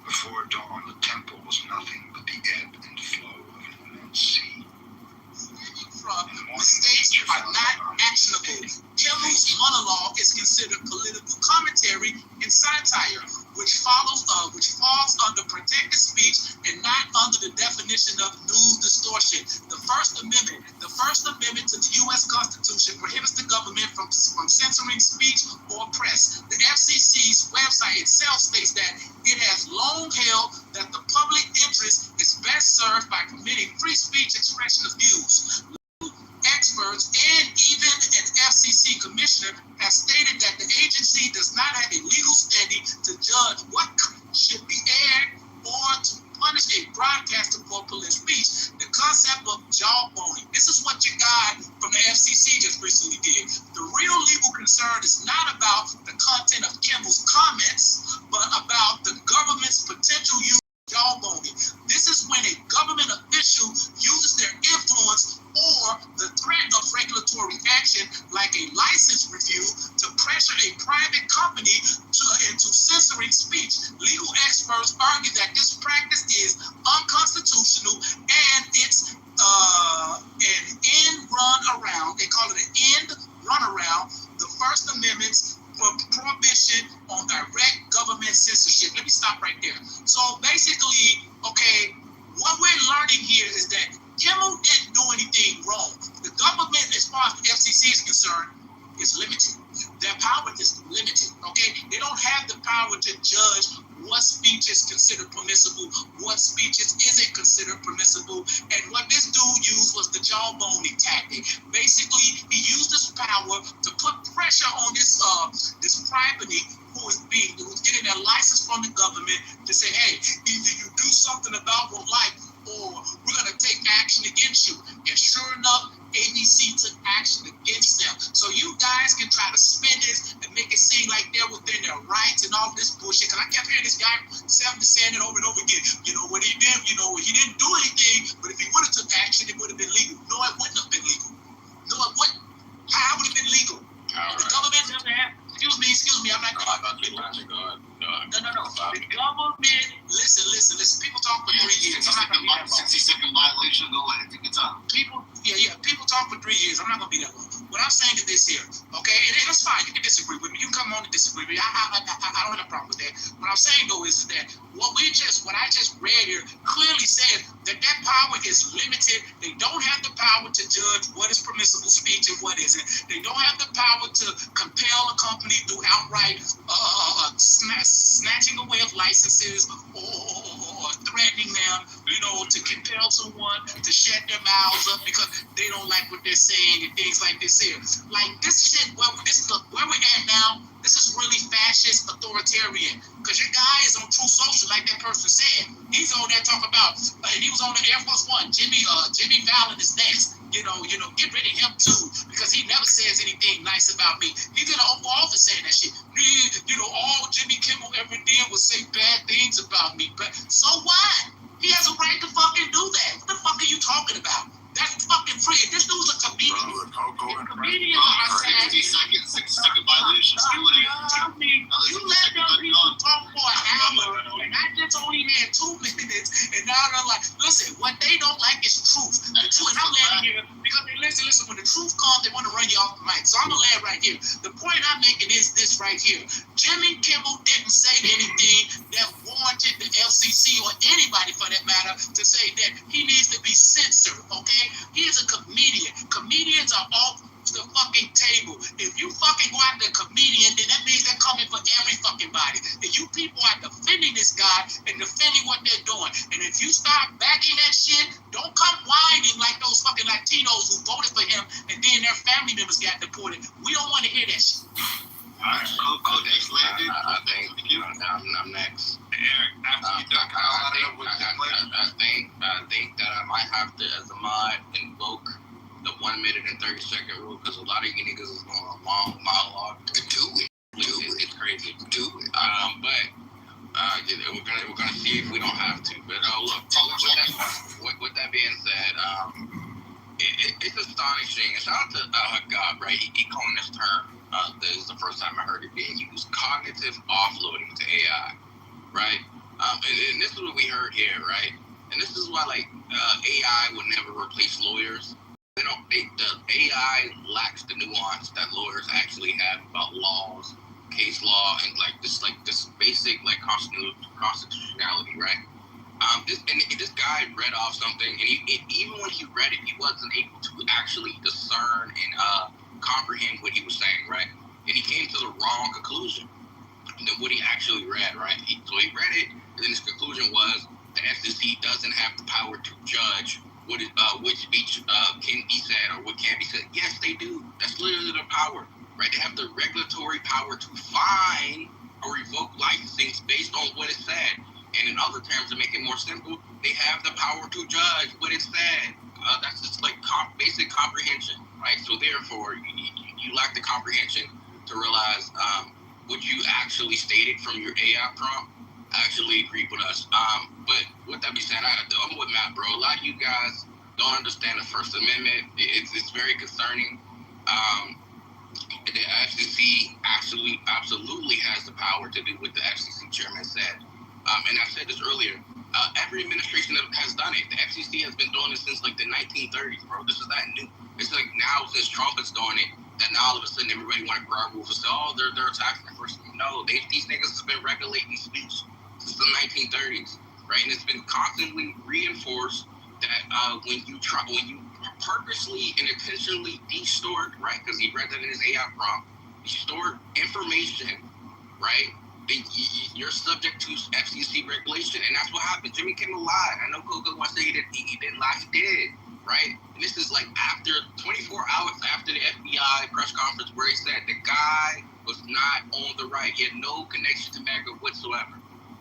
Before dawn, the temple was nothing but the ebb and flow of an immense sea. From mistakes are not actionable. Kimmel's monologue is considered political commentary and satire, which falls under protected speech and not under the definition of news distortion. The First Amendment to the U.S. Constitution prohibits the government from censoring speech or press. The FCC's website itself states that it has long held that the public interest is best served by permitting free speech expression of views. Experts and even an FCC commissioner have stated that the agency does not have a legal standing to judge what should be aired or to punish a broadcaster for political speech. The concept of jawboning. This is what your guy from the FCC just recently did. The real legal concern is not about the content of Kimball's comments, but about the government's potential use of jawboning. This is when a government official uses their influence or the threat of regulatory action like a license review to pressure a private company into censoring speech. Legal experts argue that this practice is unconstitutional and it's an end run around. They call it an end run around the First Amendment's prohibition on direct government censorship. Let me stop right there. So basically, okay, what we're learning here is that Kimmel didn't do anything wrong. The government, as far as the FCC is concerned, is limited. Their power is limited, okay? They don't have the power to judge what speech is considered permissible, what speeches isn't considered permissible. And what this dude used was the jawboning tactic. Basically, he used his power to put pressure on this private who was getting a license from the government to say, hey, either you do something about your life or we're going to take action against you. And sure enough, ABC took action against them. So you guys can try to spin this and make it seem like they're within their rights and all this bullshit. Because I kept hearing this guy saying it over and over again. You know what he did? You know, he didn't do anything, but if he would have took action, it would have been legal. No, it wouldn't have been legal. No, it wouldn't. How would it have been legal? The government doesn't have. Excuse me, I'm not going to No. The government, listen. People talk for 3 years. I'm not going to be that long. 60-second violation, go ahead, take your time. People talk for 3 years. I'm not going to be that long. What I'm saying is this here, okay? And it's fine. You can disagree with me. You can come on and disagree with me. I don't have a problem with that. What I'm saying, though, is that what I just read here clearly said that power is limited. They don't have the power to judge what is permissible speech and what isn't. They don't have the power to compel a company through outright snatching away of licenses or threatening them, to compel someone to shut their mouths up because they don't like what they're saying and things like this here. Like this shit, where we're at now, this is really fascist, authoritarian. Because your guy is on True Social, like that person said. He's on there talking about, he was on the Air Force One. Jimmy Fallon is next. Get rid of him too, because he never says anything nice about me. He did an Oval Office saying that shit. All Jimmy Kimmel ever did was say bad things about me. But so what? He has a right to fucking do that. What the fuck are you talking about? That's fucking free. This dude's a comedian. Comedians are sad. 60-second violation. Excuse What they don't like is truth. The truth, and I'm landing here because they listen. When the truth comes, they want to run you off the mic. So I'm gonna land right here. The point I'm making is this right here. Jimmy Kimmel didn't say anything that warranted the FCC or anybody for that matter to say that he needs to be censored. Okay, he is a comedian. Comedians are off the fucking table. If you fucking go after a comedian, then that means they're coming for every fucking body. And you people are defending this guy and defending what they're doing. And if you start backing that shit, don't come whining like those fucking Latinos who voted for him and then their family members got deported. We don't want to hear that shit. Alright, Codex landed. I think I'm next. Eric, after you duck out, I think that I might have to, as a mod, invoke the 1 minute and 30-second rule because a lot of you niggas is going a long monologue. Do it. It's crazy. Do it. But we're gonna see if we don't have to. But look, with that being said, it's astonishing. It's out to God, right? He coined this term. This is the first time I heard it being used. Cognitive offloading to AI, right? And this is what we heard here, right? And this is why AI would never replace lawyers. The AI lacks the nuance that lawyers actually have about laws, case law, and this basic constitutionality, right? This guy read off something, and even when he read it, he wasn't able to actually discern and comprehend what he was saying, right? And he came to the wrong conclusion than what he actually read, right? So he read it, and then his conclusion was the FCC doesn't have the power to judge which speech can be said or what can't be said. Yes, they do. That's literally their power, right? They have the regulatory power to fine or revoke licensing based on what is said. And in other terms, to make it more simple, they have the power to judge what is said. That's just basic comprehension, right? So therefore, you lack the comprehension to realize what you actually stated from your AI prompt. Actually agree with us. But with that being said, I'm with Matt, bro. A lot of you guys don't understand the First Amendment. It's very concerning. The FCC absolutely has the power to do what the FCC chairman said. And I said this earlier. Every administration has done it. The FCC has been doing this since the 1930s, bro. This is not new. It's now since Trump is doing it, that now all of a sudden everybody want to grab rules and say, oh, they're attacking the First Amendment. No, these niggas have been regulating speech since the 1930s, right? And it's been constantly reinforced that when you purposely and intentionally distort, right? Because he read that in his AI prompt, distort information, right? Then you're subject to FCC regulation, and that's what happened. Jimmy Kimmel lied. I know Coco wants to say he didn't lie. He did, right? And this is after 24 hours after the FBI press conference where he said the guy was not on the right. He had no connection to MAGA whatsoever.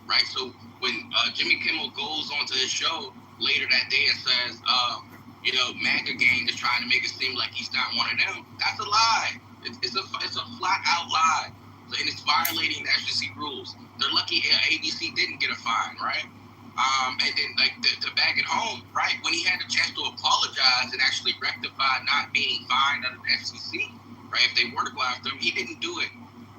Right, so when Jimmy Kimmel goes onto his show later that day and says, MAGA gang is trying to make it seem like he's not one of them, that's a lie. It's a flat out lie, and it's violating the FCC rules. They're lucky ABC didn't get a fine, right? And then to bag it home, right? When he had the chance to apologize and actually rectify not being fined under the FCC, right? If they were to go after him, he didn't do it.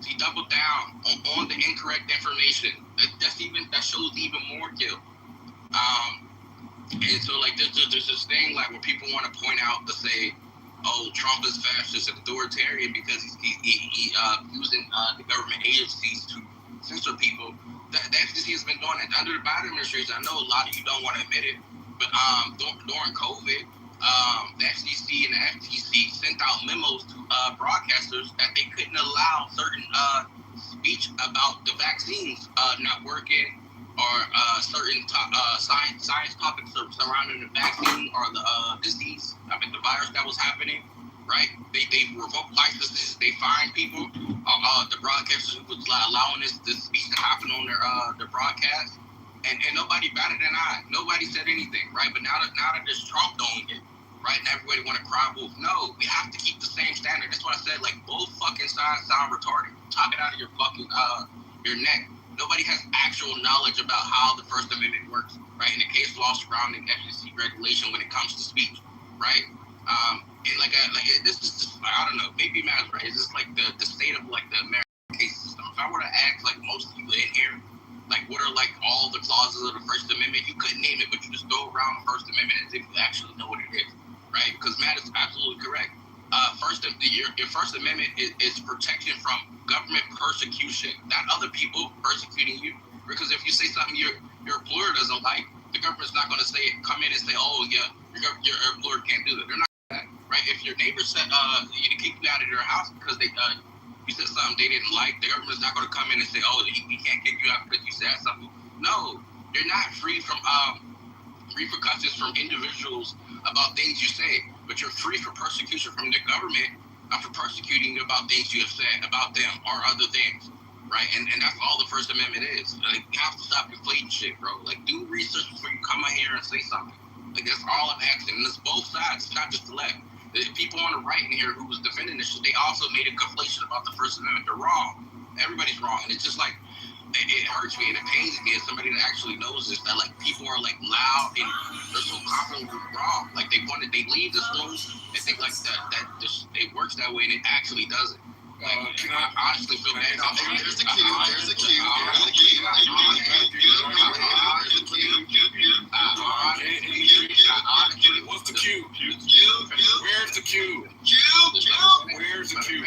He doubled down on the incorrect information. That shows even more guilt. And so there's this thing where people want to point out to say, oh, Trump is fascist and authoritarian because he's using the government agencies to censor people. The FCC has been doing it under the Biden administration. I know a lot of you don't want to admit it, but during COVID, the FCC and the FTC sent out memos to broadcasters that they couldn't allow certain speech about the vaccines not working or certain science topics surrounding the vaccine or the disease, the virus that was happening, right? They revoked licenses, they fined people, the broadcasters who was allowing this speech to happen on their broadcast, and nobody batted an eye. Nobody said anything, right? But now that there's Trump doing it, right, and everybody want to cry wolf. No, we have to keep the same standard. That's what I said. Both fucking sides sound retarded. Talk it out of your fucking your neck. Nobody has actual knowledge about how the First Amendment works, right? And the case law surrounding FCC regulation when it comes to speech, right? And this is just, I don't know, maybe matters, right? It's just the state of the American case system. If I were to ask most of you in here, what are all the clauses of the First Amendment, you couldn't name it, but you just go around the First Amendment as if you actually know what it is, right? Because Matt is absolutely correct. Your First Amendment is protection from government persecution, not other people persecuting you. Because if you say something your employer doesn't like, the government's not going to come in and say, oh yeah, your employer can't do that. They're not that, right? If your neighbor said you kick you out of their house because you said something they didn't like, the government's not going to come in and say, oh, he can't kick you out because you said something. No, you're not free from repercussions from individuals about things you say, but you're free from persecution from the government for persecuting you about things you have said about them or other things, right? And that's all the First Amendment is. Like, you have to stop conflating shit, bro. Like, do research before you come in here and say something. Like, that's all I'm asking. And it's both sides. It's not just the left. The people on the right in here who was defending this shit, they also made a conflation about the First Amendment. They're wrong. Everybody's wrong. And it's just like, it hurts me and it pains me as somebody that actually knows this, that like people are like loud and they're so confidently wrong. Like they leave this room and think like that it works that way and it actually doesn't. Like, I honestly feel bad. There's the cue. What's the cue? Where's the cue? Where's the cue?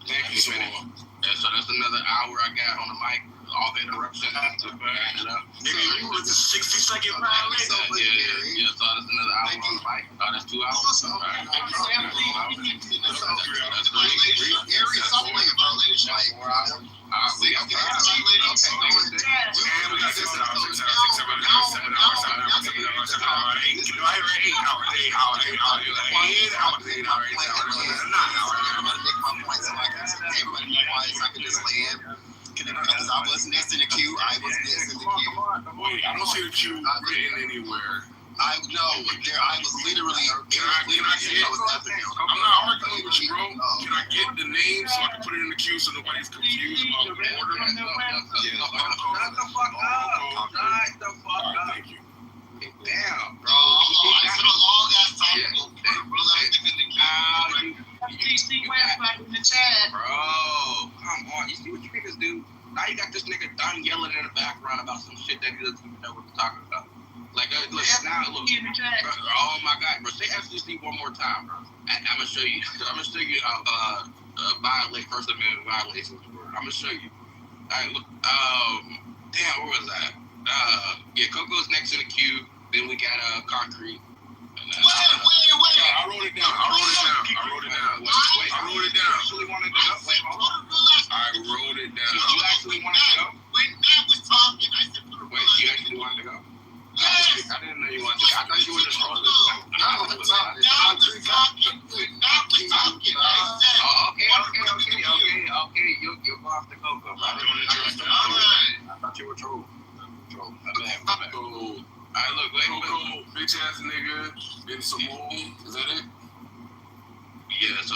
Thank you so much. So that's another hour I got on the mic. All the interruptions to burn it up. You was a 60-second violation. Yeah, so that's another hour on the mic. Oh, that's 2 hours? All right. That's great. Area somewhere, bro. Like 4 hours. We got 5 hours. And we got 6 hours. 7 hours. Because I was next in the queue. I Wait, I don't see the queue written anywhere. I know. I was literally. I'm not arguing with you, bro. Can I get the name so I can put it in the queue so nobody's confused about the order? Shut the fuck up. Shut the fuck up. Thank you. Damn, bro. I spent a long ass time. In the chat. Bro, come on. You see what you niggas do? Now you got this nigga done yelling in the background about some shit that he doesn't even know what he's talking about. Like, look, now look. Bro, oh my God, bro. Say FCC one more time, bro. I'm gonna show you. I'm gonna show you how violate First Amendment violations were. I'm gonna show you. All right, look. Damn, where was that? Yeah, Coco's next in the queue. Then we got Concrete. Wait. I wrote it down. Wait. You actually wanted to go? Wait, hold on. I wrote it down. You actually wanted to go? When Matt was talking, I said, wait, you actually wanted to go? Yes. I didn't know you wanted to go. I thought you were just rolling. Now we're talking. Okay. You're off the Coco. I thought you were trolling. My bad. All right, look, wait. Coco, bitch ass nigga, then Samoa. Is that it? Yeah, so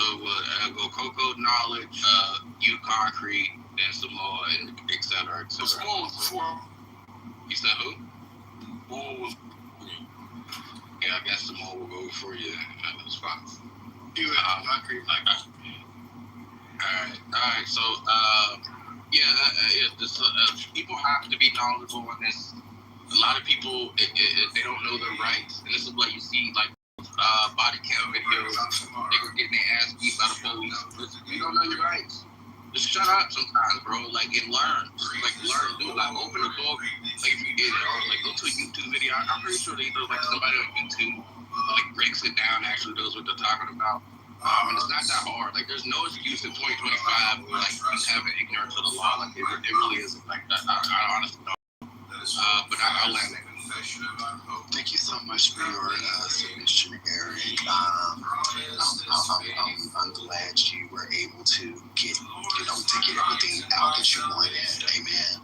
go Coco, Knowledge, you Concrete, then Samoa, and et cetera. Samoa was before. You said who? Samoa was. Yeah, I guess Samoa will go for you. That's fine. You Concrete, like that. All right. So, people have to be knowledgeable on this. A lot of people, they don't know their rights, and this is what you see, like body cam videos. Niggas getting their ass beat by the police. You don't know your rights. Just shut up sometimes, bro. Like, and learn. Do like open a book. Like if you get like go to a YouTube video. I'm pretty sure they know like somebody on YouTube like breaks it down and actually knows what they're talking about. And it's not that hard. Like there's no excuse in 2025 like you having ignorance of the law. Like it really isn't like that. I honestly don't. But I'll land it. Thank you so much for your submission, Eric. I'm glad you were able to get everything out that you wanted. Amen.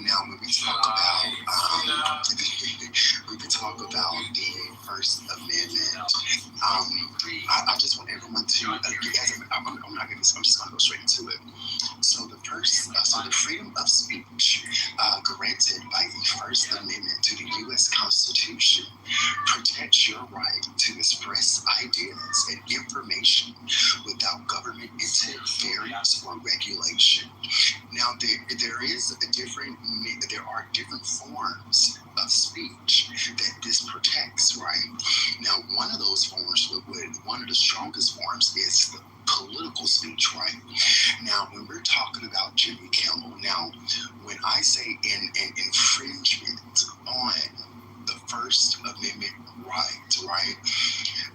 Now when we talk about the First Amendment, I just want everyone to. I'm just gonna go straight into it. So the freedom of speech granted by the First Amendment to the U.S. Constitution protects your right to express ideas and information without government interference or regulation. Now there are different forms of speech that this protects, right? Now one of those forms, one of the strongest forms, is the political speech, right? Now when we're talking about Jimmy Kimmel, now when I say an infringement on the First Amendment right?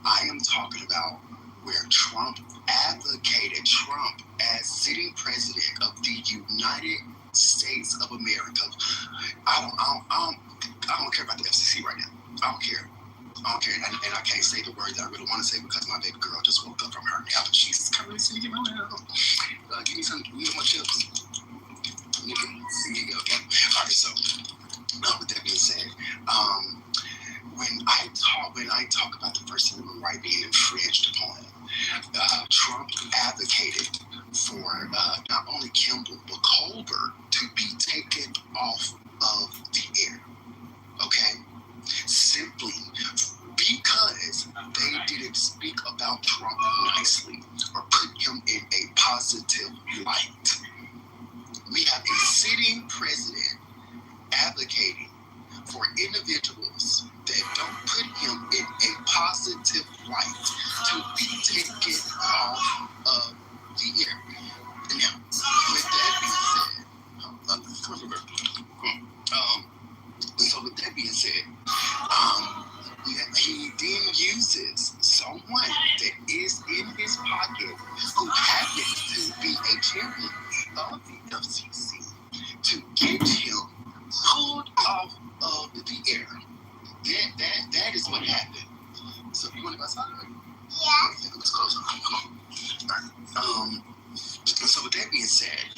I am talking about where Trump advocated, Trump as sitting president of the United States of America. I don't care about the FCC right now. I don't care. And I can't say the word that I really want to say because my baby girl just woke up from her nap and she's coming to get my mail. Give me some more chips. Okay. All right. So, with that being said, when I talk about the First Amendment right being infringed upon, Trump advocated for not only Kimball but Colbert to be taken off of the air. Okay, simply because they didn't speak about Trump nicely or put him in a positive light. We have a sitting president advocating for individuals that don't put him in a positive light to be taken off of the air. Now, with that being said, so with that being said, he then uses someone that is in his pocket who happens to be a chairman of the FCC to get him pulled off of the air. That is what happened. So you want to go outside? Yeah. Let's close. Come on. So with that being said,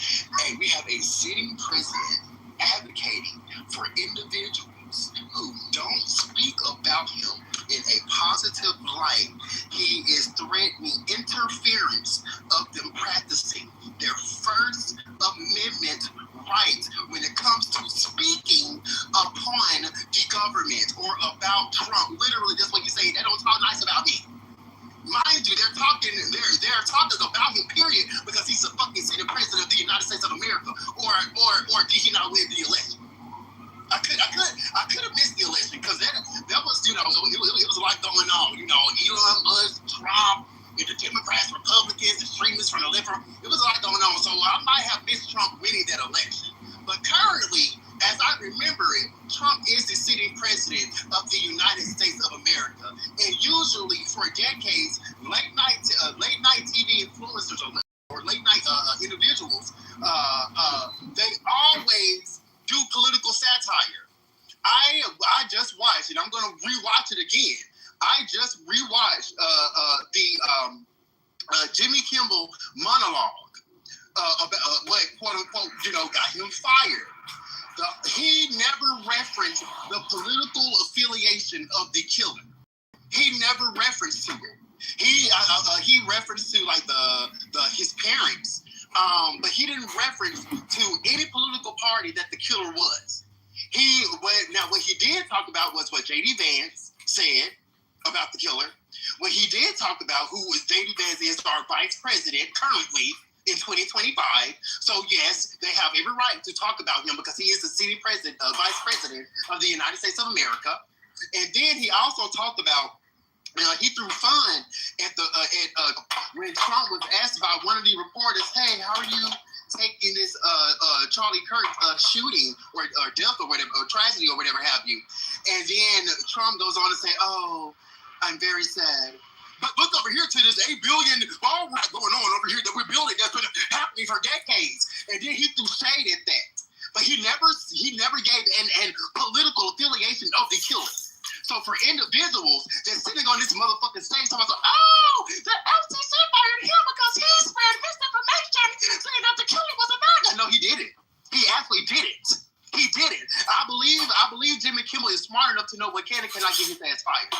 we have a sitting president advocating for individuals who don't speak about him in a positive light. He is threatening interference of them practicing their First Amendment rights when it comes to speaking upon the government or about Trump. Literally, that's what you say. They don't talk nice about me. Mind you, they're talking about him, period, because he's a fucking sitting president of the United States of America. Or did he not win the election? I could have missed the election because that was, it was a lot going on. Elon Musk, Trump, and the Democrats, Republicans, extremists from the left. It was a lot going on. So I might have missed Trump winning that election. But currently, as I remember it, Trump is the sitting president of the United States of America. And usually for decades, late night TV influencers or late night individuals, they always do political satire. I just watched, and I'm going to rewatch it again. I just rewatched the Jimmy Kimmel monologue about what, quote unquote, got him fired. He never referenced the political affiliation of the killer. He never referenced to it. He referenced to like his parents, but he didn't reference to any political party that the killer was. What he did talk about was what J.D. Vance said about the killer. What he did talk about who J.D. Vance is our vice president currently in 2025. So yes, they have every right to talk about him because he is the sitting president, vice president of the United States of America. And then he also talked about he threw fun at when Trump was asked by one of the reporters, "Hey, how are you taking this Charlie Kirk shooting or death or whatever, or tragedy or whatever have you?" And then Trump goes on to say, "Oh, I'm very sad. But look over here to this $8 billion ball ride going on over here that we're building that's been happening for decades." And then he threw shade at that. But he never gave an political affiliation of the killer. So for individuals that's sitting on this motherfucking stage talking about, "Oh, the FCC fired him because he spread misinformation saying that the killer was a MAGA." No, he didn't. He actually didn't. He didn't. I believe Jimmy Kimmel is smart enough to know what can and cannot get his ass fired.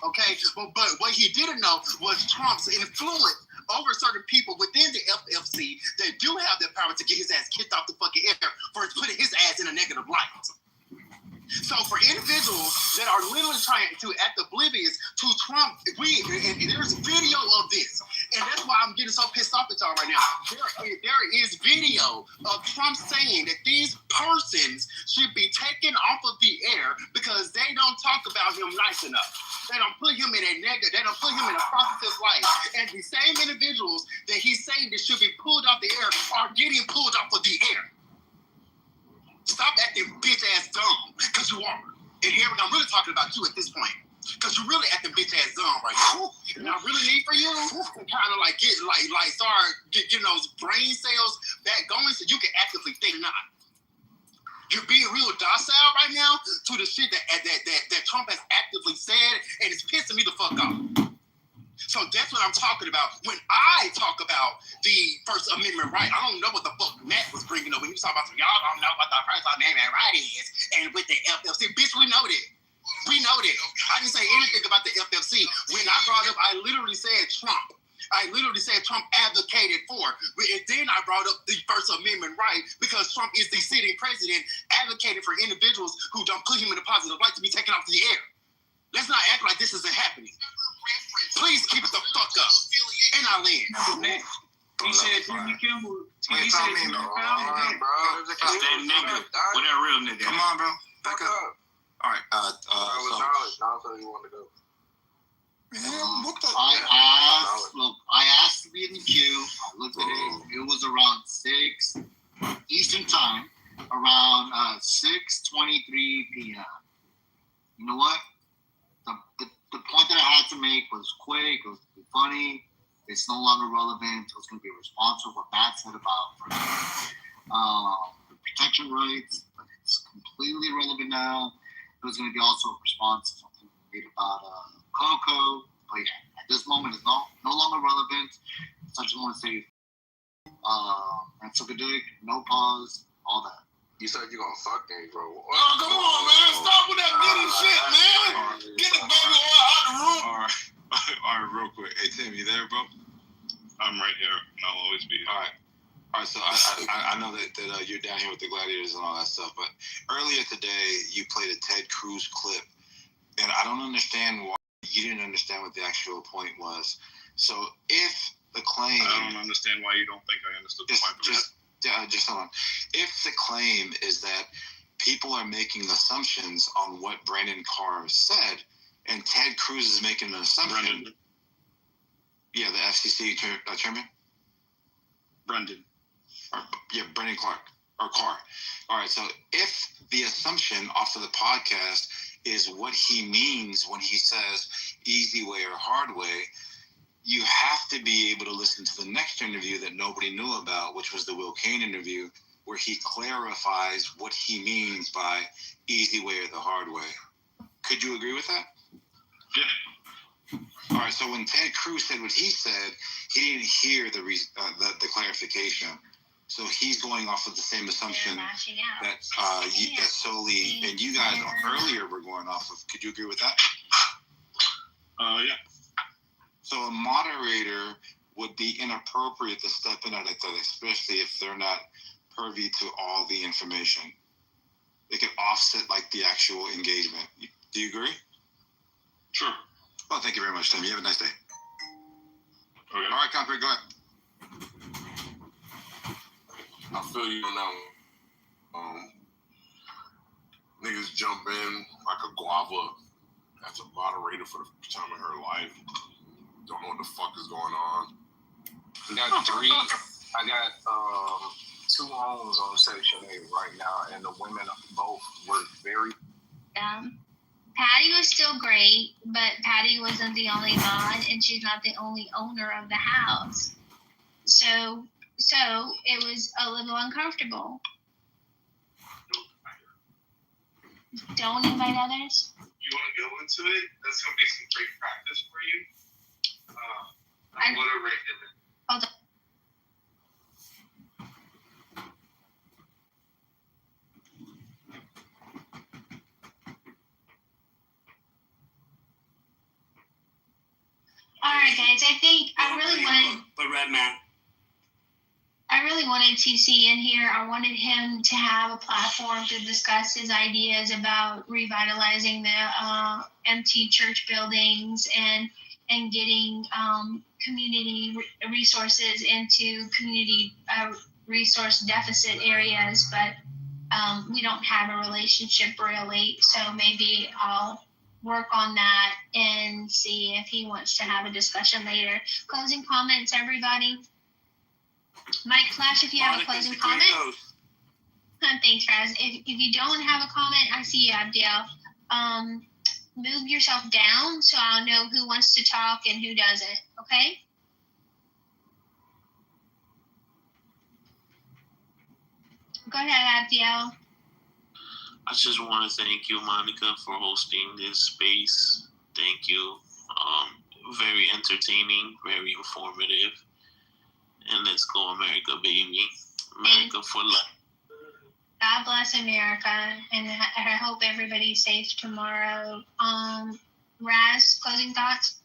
Okay? But what he didn't know was Trump's influence over certain people within the FFC that do have the power to get his ass kicked off the fucking air for putting his ass in a negative light. So for individuals that are literally trying to act oblivious to Trump, and there's video of this. And that's why I'm getting so pissed off at y'all right now. There is video of Trump saying that these persons should be taken off of the air because they don't talk about him nice enough. They don't put him in a negative, they don't put him in a positive light. And the same individuals that he's saying that should be pulled off the air are getting pulled off of the air. Stop acting bitch ass dumb, because you are. And here I'm really talking about you at this point. Because you're really acting bitch ass dumb right now. And I really need for you to kind of like get start getting those brain cells back going so you can actively think not. You're being real docile right now to the shit that Trump has actively said, and it's pissing me the fuck off. So that's what I'm talking about. When I talk about the First Amendment right, I don't know what the fuck Matt was bringing up when he was talking about, y'all don't know what the First Amendment right is. And with the FFC, bitch, we know that. We know that. I didn't say anything about the FFC. When I brought up, I literally said Trump. I literally said Trump advocated for. And then I brought up the First Amendment right because Trump is the sitting president advocating for individuals who don't put him in a positive light to be taken off the air. Let's not act like this isn't happening. Please keep it the fuck up. And I land. He said Jimmy Kimmel. He said Jimmy Kimmel. That's that nigga. What that real nigga? Come on, bro. Back up. All right. Now so you want to go. I asked to be in the queue. I looked at it. It was around 6 Eastern time, around 6:23 p.m. You know what? The point that I had to make was quick. It was funny. It's no longer relevant. It was going to be responsive what Matt said about protection rights, but it's completely relevant now. It was going to be also a response to something we made about Coco, but yeah, at this moment it's no longer relevant. So I just want to say, I took a dick, no pause, all that. You said you gonna fuck me, bro. Oh, come on, man. Stop with that nitty shit, man. Get the baby oil out the room. All right, real quick. Hey, Tim, you there, bro? I'm right here, and I'll always be. All right. So I know that you're down here with the gladiators and all that stuff, but earlier today you played a Ted Cruz clip, and I don't understand why you didn't understand what the actual point was. So if the claim... I don't understand why you don't think I understood the point. Just hold on. If the claim is that people are making assumptions on what Brandon Carr said, and Ted Cruz is making an assumption... Brendan. Yeah, the FCC chairman? Brendan. Brendan Clark. Or Carr. All right, so if the assumption off of the podcast is what he means when he says easy way or hard way, you have to be able to listen to the next interview that nobody knew about, which was the Will Cain interview, where he clarifies what he means by easy way or the hard way. Could you agree with that? Yeah. All right, so when Ted Cruz said what he said, he didn't hear the clarification. So he's going off of the same assumption that solely, and you guys earlier were going off of. Could you agree with that? Yeah. So a moderator would be inappropriate to step in at that, especially if they're not privy to all the information. It could offset like the actual engagement. Do you agree? Sure. Well, thank you very much, Tim. You have a nice day. Okay. All right, Concrete, go ahead. I feel you on that one. Niggas jump in like a guava as a moderator for the time of her life. Don't know what the fuck is going on. I got 2 homes on Section 8 right now, and the women both work very... Patty was still great, but Patty wasn't the only mod, and she's not the only owner of the house. So it was a little uncomfortable. Don't invite others. You want to go into it? That's going to be some great practice for you. I'm going to rate it. Hold on. All right, guys. I think I really wanted. But Red Man. I really wanted TC in here. I wanted him to have a platform to discuss his ideas about revitalizing the empty church buildings and and getting community resources into community resource deficit areas, but we don't have a relationship really. So maybe I'll work on that and see if he wants to have a discussion later. Closing comments, everybody. Mike Flash, if you have a closing comment. Thanks, Raz. If you don't have a comment, I see you, Abdiel. Move yourself down so I'll know who wants to talk and who doesn't, okay? Go ahead, Abdiel. I just want to thank you, Monica, for hosting this space. Thank you. Very entertaining, very informative. And let's go, America, baby. America for life. God bless America, and I hope everybody's safe tomorrow. Raz, closing thoughts?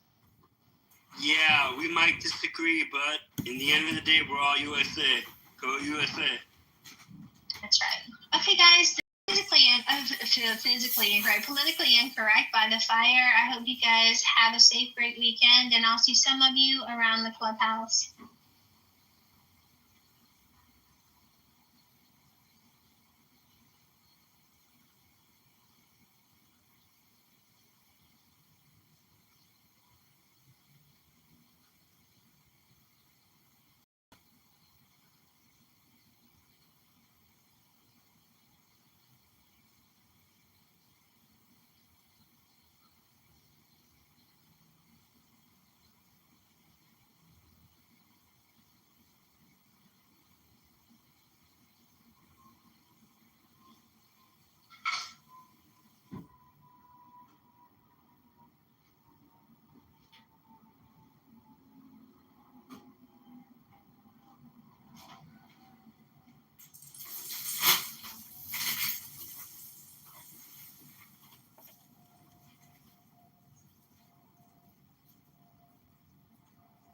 Yeah, we might disagree, but in the end of the day, we're all USA. Go USA. That's right. Okay, guys. Physically incorrect, politically incorrect by the fire. I hope you guys have a safe, great weekend, and I'll see some of you around the clubhouse.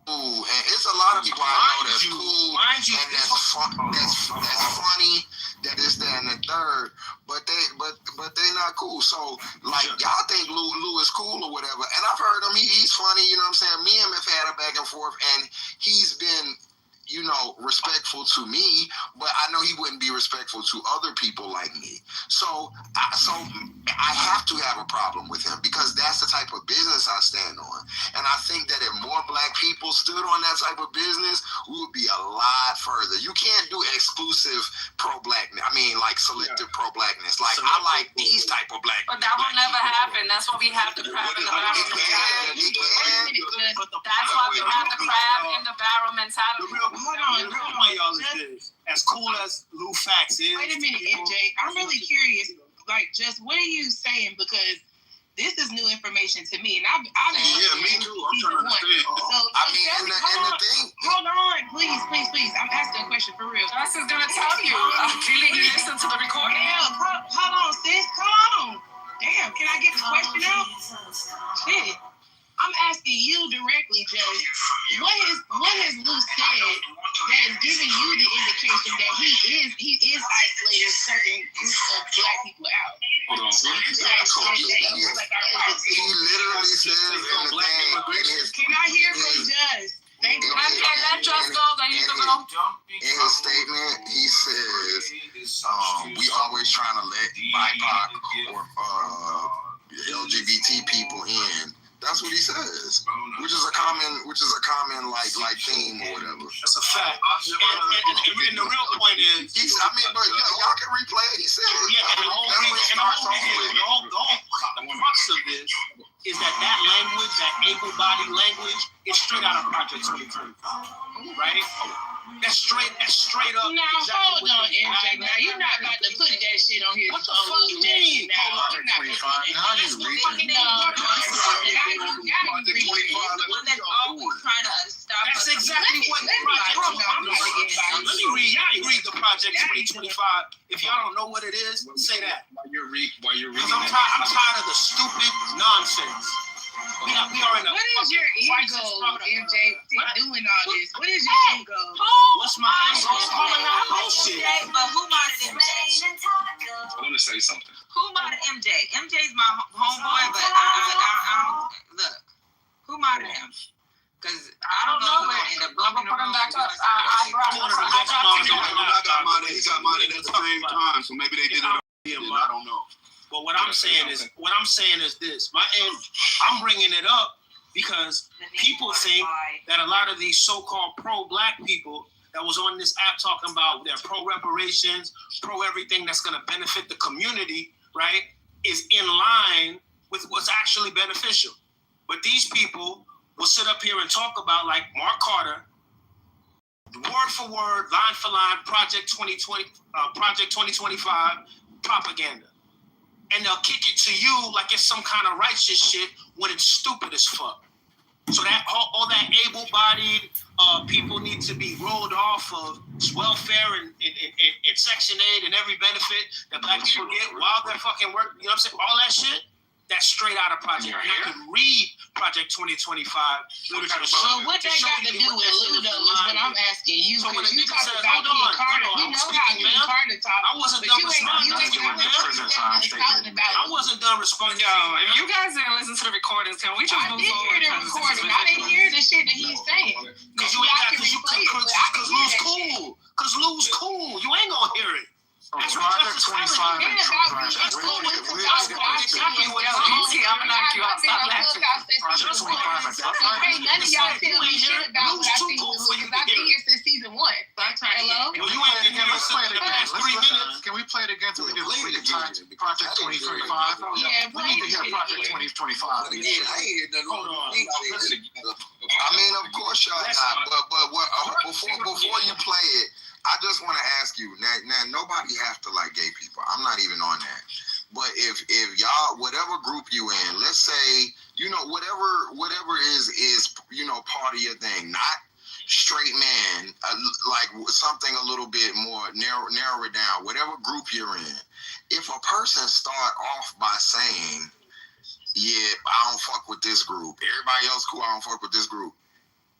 And it's a lot of people I know that's cool and that's funny, that is that and the third, but they not cool. So like y'all think Lou is cool or whatever, and I've heard him. He's funny, you know what I'm saying. Me and him have had a back and forth, and he's been, you know, respectful to me, but I know he wouldn't be respectful to other people like me. So I have to have a problem with him because that's the type of business I stand on. And I think that if more black people stood on that type of business, we would be a lot further. You can't do exclusive pro-blackness. I mean, like selective pro-blackness. Like I like these type of black. But that will never happen. That's why we have the crab in the barrel mentality. That's why we have the crab in the barrel mentality. Hold on, the real point, y'all, is this. As cool as Lou Fax is. Wait a minute, MJ. I'm really curious. Like, just what are you saying? Because this is new information to me, and I've yeah, me too. I'm trying to understand. So I mean, and the thing. Hold on, please. I'm asking a question for real. Justin's gonna tell you. Listen to the recording. Damn, hold on, sis. Come on. Damn, can I get the question out? Shit. I'm asking you directly, Judge. What has Lou said that is giving you the indication that he is isolating certain groups of black people out? Hold on. He literally says in the thing. Can I hear from Judge? Thank you. Let Judge go. Then you can go. In his statement, he says, "We always trying to let BIPOC or LGBT people in." That's what he says, which is a common like theme or whatever. That's a fact. And the real point is, but y'all can replay it. He said, yeah, and the whole crux of this is that language, that able-bodied language, is straight out of Project 2025, right? That's straight up. Now hold on, MJ. Now you're not about to put that shit on here. What the fuck you mean? Now you reading. That's exactly what Project. Let me read. Y'all read the Project 2025. If y'all don't know what it is, say that. While you're reading. Because I'm tired of the stupid nonsense. We are in a. What is your ego, MJ, doing all this? What is your ego? What's my ego? Calling out bullshit. But who modded MJ? I want to say something. Who modded MJ? MJ's my homeboy, but I don't look. Who modded him? I'm gonna put him back up. I got mine. He got mine at the same time, so maybe they did it. I don't know. But what I'm saying is this. I'm bringing it up because people think that a lot of these so-called pro-black people that was on this app talking about their pro-reparations, pro-everything that's going to benefit the community, right, is in line with what's actually beneficial. But these people will sit up here and talk about, like Mark Carter, word for word, line for line, Project 2020, Project 2025 propaganda. And they'll kick it to you like it's some kind of righteous shit when it's stupid as fuck. So that all that able-bodied people need to be rolled off of welfare and Section 8 and every benefit that black people get while they're fucking working. You know what I'm saying? All that shit, that's straight out of Project. And I can read Project 2025 literature. So what that got to do with Ludo is what I'm asking you. So when a you nigga talk says, about hold on, Carter, we know how King Carter talk. I wasn't done responding. I wasn't done responding. Yo, if you guys didn't listen to the recordings, can we just move forward? I did hear the recording. I didn't hear the shit that he's saying. Because you ain't got to replay it. Because Lou's cool. Because Lou's cool. You ain't gonna hear it. That's what Justice 25 and That's cool. I'm gonna knock you out. Stop laughing. Justice 25 and none of y'all tell me shit about what I see because I've been here since season 1. Hello? Well, you ain't been here since the past 3 minutes. Can we play it again so we can play the Project 2025? Yeah, we need to hear Project 2025. I ain't hear nothing. Hold on. I mean, of course y'all not, but before you play it, I just want to ask you now. Nobody have to like gay people. I'm not even on that. But if y'all, whatever group you in, let's say whatever is part of your thing, not straight man, like something a little bit more narrow it down. Whatever group you're in, if a person start off by saying, "Yeah, I don't fuck with this group. Everybody else cool. I don't fuck with this group."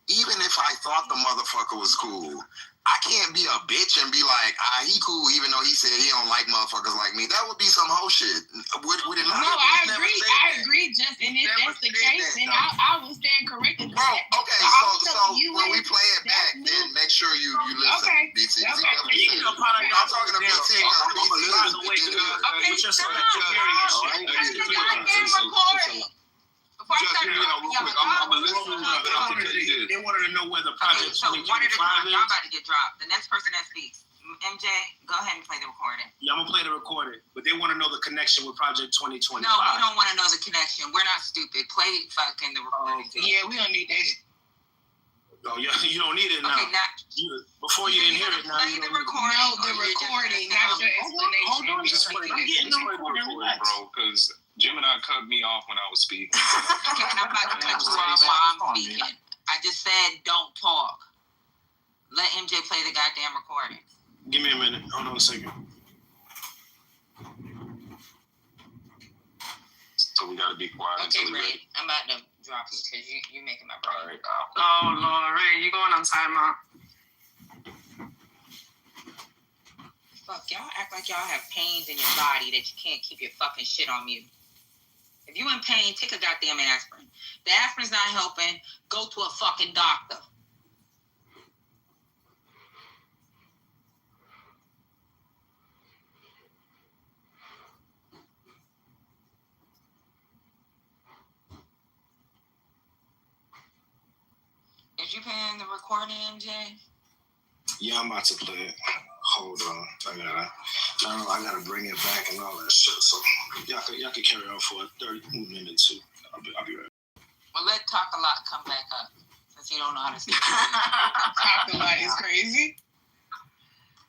Even if I thought the motherfucker was cool, I can't be a bitch and be like, he cool, even though he said he don't like motherfuckers like me. That would be some hoe shit. Would it not? No, I agree, Justin. If that's the case, then I will stand corrected. Bro, okay, so when we play it back, then make sure you listen. Okay. BT. Okay. I'm talking to BT. Okay, stop. Goddamn recording. I'm a listener. They wanted to know where the Project 2025 is. Y'all about to get dropped. The next person that speaks, MJ, go ahead and play the recording. Yeah, I'm gonna play the recording, but they want to know the connection with Project 2025. No, we don't want to know the connection. We're not stupid. Play fucking the recording. Yeah, we don't need that. Oh, yeah, you don't need it now. Okay, now before you didn't hear it. Now play the recording. No, the recording, not your explanation. Hold on, I'm getting the recording, bro, because Gemini cut me off when I was speaking. I'm about to cut you off while I'm speaking. I just said don't talk. Let MJ play the goddamn recording. Give me a minute. Hold on a second. So we gotta be quiet. Okay, Ray, I'm about to drop you because you're making my brain. Oh, Lord, Ray, you going on timeout? Fuck, y'all act like y'all have pains in your body that you can't keep your fucking shit on mute. If you in pain, take a goddamn aspirin. The aspirin's not helping. Go to a fucking doctor. Is you playing the recording, MJ? Yeah, I'm about to play it. Hold on. I gotta bring it back and all that shit. So y'all can carry on for 30 minutes too. I'll be right back. Well, let Talk a Lot come back up since you don't know how to speak. Talk a Lot is crazy.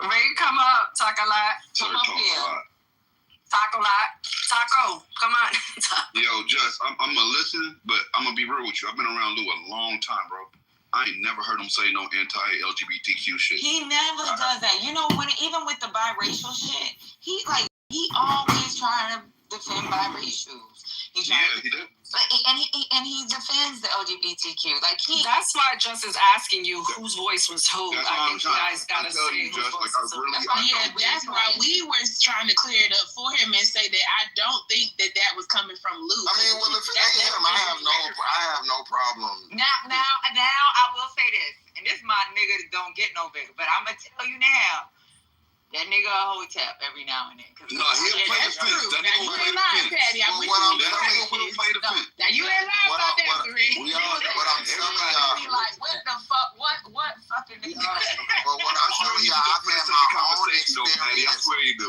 Ray, come up. Talk a Lot. Come up here. Talk a Lot. Taco, come on. Yo, Just, I'm gonna listen, but I'm gonna be real with you. I've been around Lou a long time, bro. I ain't never heard him say no anti-LGBTQ shit. He never does that. You know, even with the biracial shit, he always trying to defend biracials. He did. And he defends the LGBTQ. That's why Justin's asking you whose voice was who. I think you guys gotta say whose voice was who. That's why we were trying to clear it up for him and say that I don't think that was coming from Luke. I mean, well, if it ain't him, I have no problem. Now I will say this, And this my nigga that don't get no bigger. But I'm going to tell you now, that nigga a hotep every now and then. No, he'll play the fence. That nigga play the fence. Now you ain't lying about that, Serene. What I'm telling y'all. Like, what the fuck? What fucking nigga? But what I'm telling y'all, I've had my own experience.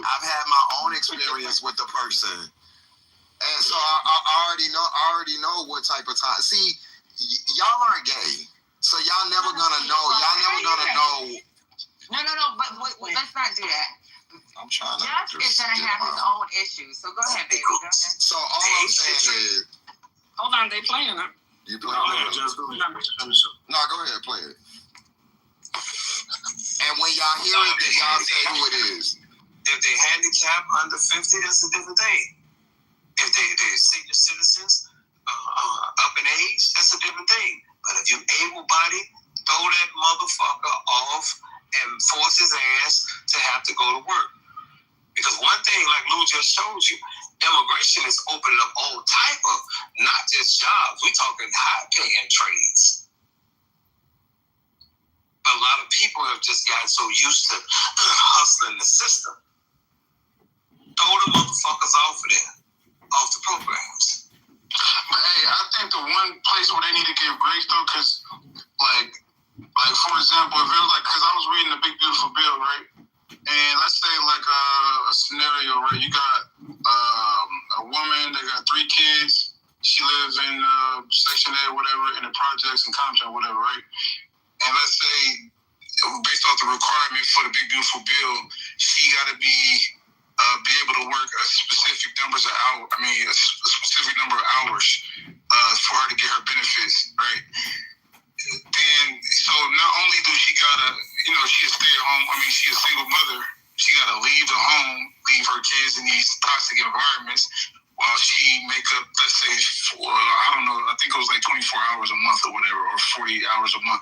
I've had my own experience with the person. And so I already know what type of time. See, y'all aren't gay. So y'all never gonna know. Y'all never gonna know. No, but wait, let's not do that. I'm trying to. Josh is gonna have his own issues. So go ahead, baby. Go ahead. So all I'm saying is. Hold on, they playing it. You play it? No, go ahead, play it. And when y'all hear it, then y'all say who it is. If they handicap under 50, that's a different thing. If they're senior citizens up in age, that's a different thing. But if you able-bodied, throw that motherfucker off and force his ass to have to go to work. Because one thing, like Lou just showed you, immigration is opening up all type of, not just jobs, we're talking high-paying trades. But a lot of people have just gotten so used to hustling the system. Throw the motherfuckers off of there, off the programs. Hey, I think the one place where they need to give grace though, because like for example, if it was like, because I was reading The Big Beautiful Bill, right? And let's say like a scenario, right? You got a woman that got 3 kids. She lives in Section A or whatever, in the projects in Compton or whatever, right? And let's say, based off the requirement for the Big Beautiful Bill, she got to be able to work a specific number of hours for her to get her benefits, right? Then, so not only do she gotta, she a stay-at-home, she a single mother, she gotta leave the home, leave her kids in these toxic environments while she make up, let's say, I think it was like 24 hours a month or whatever, or 40 hours a month.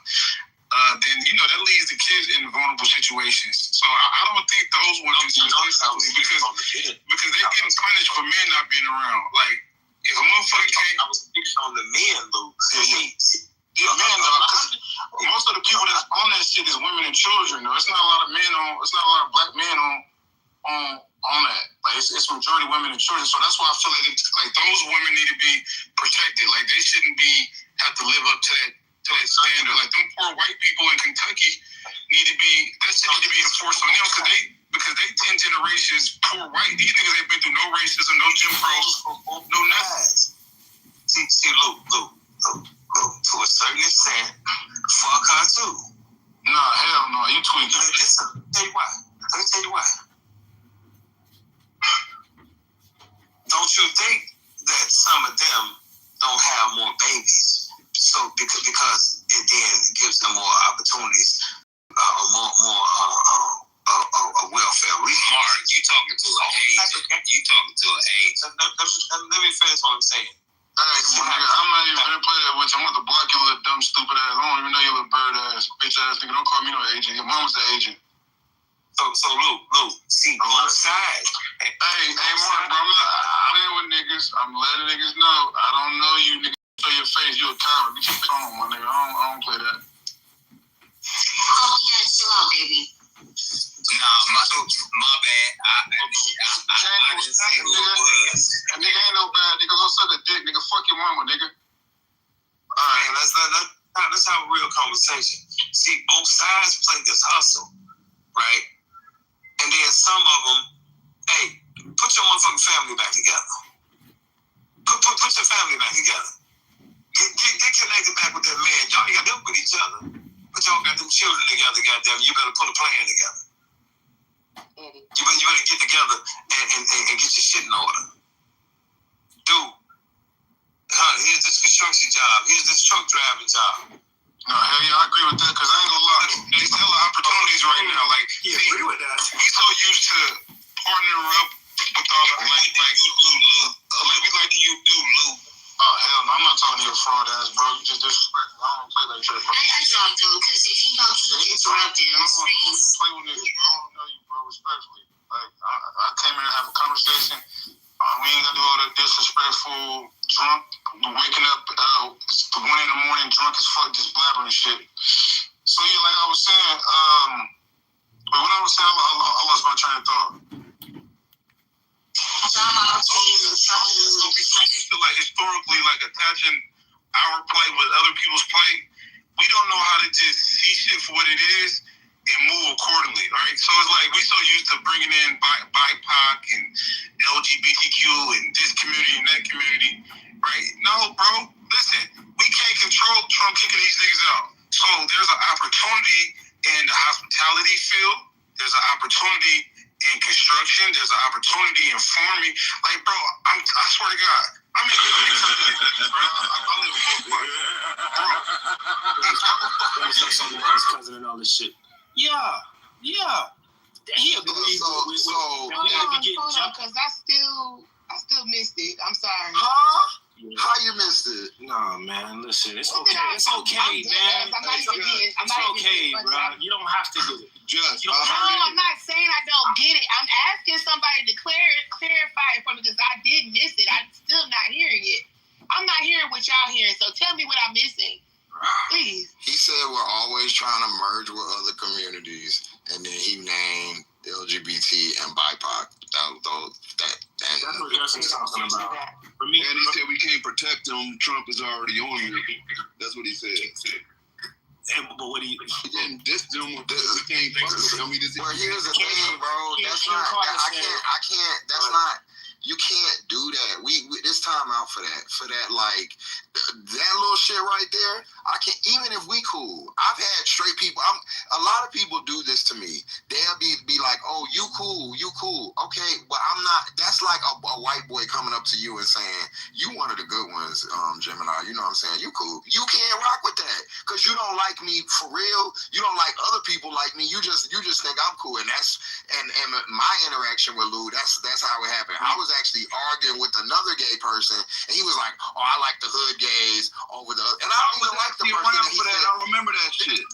Then, that leaves the kids in vulnerable situations. So I don't think those ones because they're getting punished for men not being around. Like, if a motherfucker can't... I was speaking on the men, Lou. Most of the people that's on that shit is women and children, though. It's not a lot of black men on that. Like, it's majority women and children. So that's why I feel like those women need to be protected. Like, they shouldn't have to live up to that standard. Like, them poor white people in Kentucky need to be enforced on them because they 10 generations poor white. These niggas ain't been through no racism, no Jim Crow, no nothing. See, Lou, to a certain extent, fuck her too. Nah, hell no, you tweaking. Listen, let me tell you why. Don't you think that some of them don't have more babies? So because it then gives them more opportunities, more welfare. Mark, you talking to an agent. Let me finish what I'm saying. Hey, I'm not even gonna play that with you. I'm about to block your little dumb stupid ass. I don't even know your little bird ass, bitch ass nigga. Don't call me no agent. Your mama's the agent. So Lou, see both sides. Hey, Mark, bro, I'm not playing with niggas. I'm letting niggas know. I don't know you, nigga. Show your face. You a coward. Get your phone, my nigga. I don't play that. Oh yeah, chill out, baby. Nah, my bad. I didn't say who it was. That nigga ain't no bad nigga. Go suck a dick, nigga. Fuck your mama, nigga. All right, let's have a real conversation. See, both sides play this hustle, right? And then some of them, hey, put your motherfucking family back together. Put your family back together. Get connected back with that man. Y'all ain't got to with each other, but y'all got them children together. Goddamn, you better put a plan together. You better get together and get your shit in order. Dude, here's this construction job. Here's this truck driving job. No, hell yeah, I agree with that, because I ain't gonna lie. There's hella opportunities right now. Like, you agree with that? We so used to partnering up with all the, we like to use Lou. Oh, hell no, I'm not talking to your fraud ass, bro. You just disrespectful. I don't play like that, bro. I dropped him because if he don't keep interrupting, I don't play with niggas. I don't know you, bro, respectfully. Like, I came here to have a conversation. We ain't gonna do all that disrespectful, drunk, waking up 1 a.m, drunk as fuck, just blabbering shit. So used to like historically like attaching our plight with other people's plight. We don't know how to just see shit for what it is and move accordingly, right? So it's like we so used to bringing in BIPOC and LGBTQ and this community and that community, right? No, bro, listen, we can't control Trump kicking these niggas out. So there's an opportunity in the hospitality field. There's an opportunity in construction. There's an opportunity in farming. Like, bro, I swear to God, I'm in bro. I live in Fort Worth. Bro. Say something about his cousin and all this shit. Yeah. He agreed with hold on, because I still missed it. I'm sorry. Huh? Yeah. How you missed it? Nah, man. Listen, it's okay. It's okay, man. It's okay, bro. You don't have to do it. I'm not saying I don't get it. I'm asking somebody to clarify it for me because I did miss it. I'm still not hearing it. I'm not hearing what y'all hearing. So tell me what I'm missing, please. He said we're always trying to merge with other communities, and then he named LGBT and BIPOC. That's what Justin's talking about. For me, and he said we can't protect them. Trump is already on here. That's what he said. But what he didn't diss them with this. We can't fuck with them. Well, here's the thing, bro. That's not. I can't. That's not. You can't do that. We this time out for that. Like that little shit right there. I can't. Even if we cool, I've had straight people. A lot of people do this to me. They'll be like, "Oh, you cool. Okay, but I'm not." That's like a white boy coming up to you and saying, "You one of the good ones, Gemini." You know what I'm saying? You cool. You can't rock with that because you don't like me for real. You don't like other people like me. You just think I'm cool, and that's and my interaction with Lou. That's how it happened. I was actually arguing with another gay person, and he was like, "Oh, I like the hood gays over the," and I don't even like the person that he said. I remember that shit.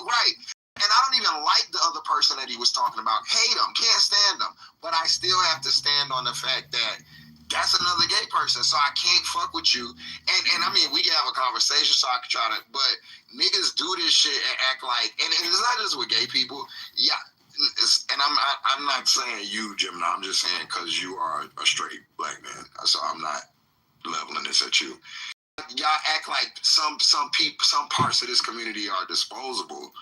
Right. And I don't even like the other person that he was talking about. Hate him, can't stand him. But I still have to stand on the fact that that's another gay person, so I can't fuck with you. And I mean, we can have a conversation, so I can try to. But niggas do this shit and act like, and it's not just with gay people. Yeah. And I'm not saying you, Gemini. I'm just saying because you are a straight black man. So I'm not leveling this at you. Y'all act like some parts of this community are disposable.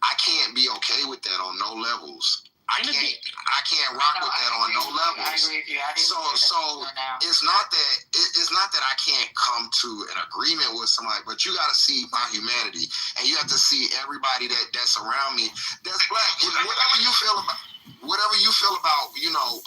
I can't be okay with that on no levels. I can't rock with that on no levels. I agree with you. So it's not that I can't come to an agreement with somebody, but you got to see my humanity, and you have to see everybody that's around me that's black. Whatever you feel about,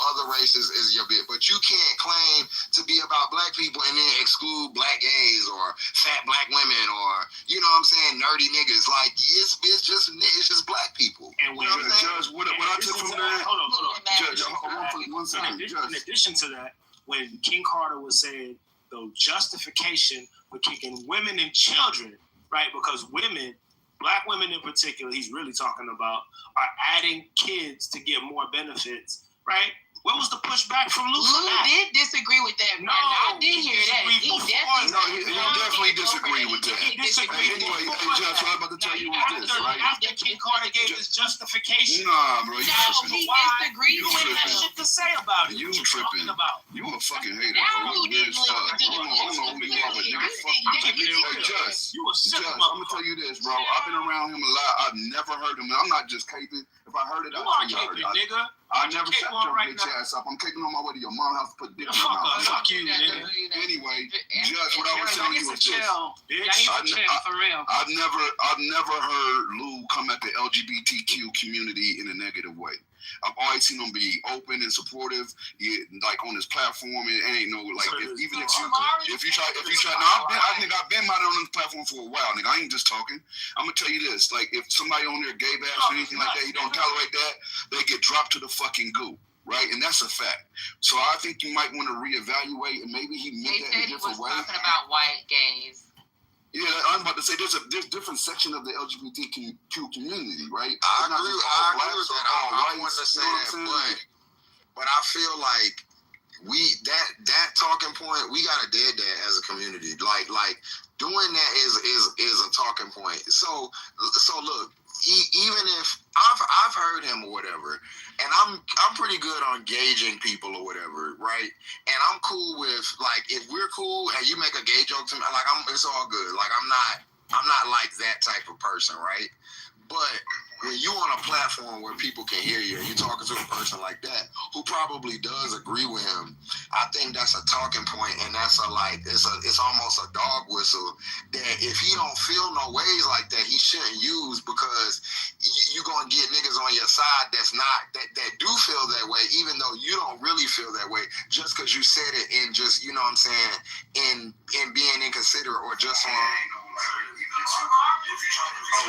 other races is your bit, but you can't claim to be about black people and then exclude black gays or fat black women or, you know what I'm saying, nerdy niggas. Like, it's just black people. And when Judge, what I took from that, hold on. Judge, one second. In addition to that, when King Carter was saying the justification for kicking women and children, right, because black women in particular, he's really talking about, are adding kids to get more benefits, right? What was the pushback from Lou? Lou did disagree with that. No, I did hear that. He definitely disagreed with that. Anyway, Judge, what I'm about to tell you is this, right? After King Carter gave his justification. Nah, bro, you he disagreed with that shit to say about it. You tripping. You a fucking hater, now bro. Lou did I don't know who you are, but nigga, fuck you. Hey, Judge, I'm gonna tell you this, bro. I've been around him a lot. I've never heard him. I'm not just caping. If I heard it, I'd tell you I heard it. Nigga. I never shut your bitch ass up. I'm kicking on my way to your mom's house to put dick in your mouth. Fuck you, nigga. Anyway, Judge, what I was telling you was this. I've never heard Lou come at the LGBTQ community in a negative way. I've always seen him be open and supportive, like on his platform. It ain't no like if you try. No, I think I've been out on this platform for a while, nigga. I ain't just talking. I'm gonna tell you this: like if somebody on there gay bash or anything like that, he don't tolerate that, they get dropped to the fucking goo. Right, and that's a fact. So I think you might want to reevaluate, and maybe he meant that in a different way. They said he was talking about white gays. Yeah, I'm about to say there's different section of the LGBTQ community, right? I agree with that. I want to say that, but I feel like that talking point, we gotta dead that as a community. Like doing that is a talking point. So look, even if I've heard him or whatever, and I'm pretty good on gauging people or whatever, right? And I'm cool with, like, if we're cool and you make a gay joke to me, like, it's all good. Like, I'm not like that type of person, right? But when you on a platform where people can hear you and you're talking to a person like that who probably does agree with him, I think that's a talking point, and that's it's almost a dog whistle that if he don't feel no ways like that, he shouldn't use, because you're gonna get niggas on your side that do feel that way, even though you don't really feel that way, just because you said it in just, you know what I'm saying, in being inconsiderate, or just on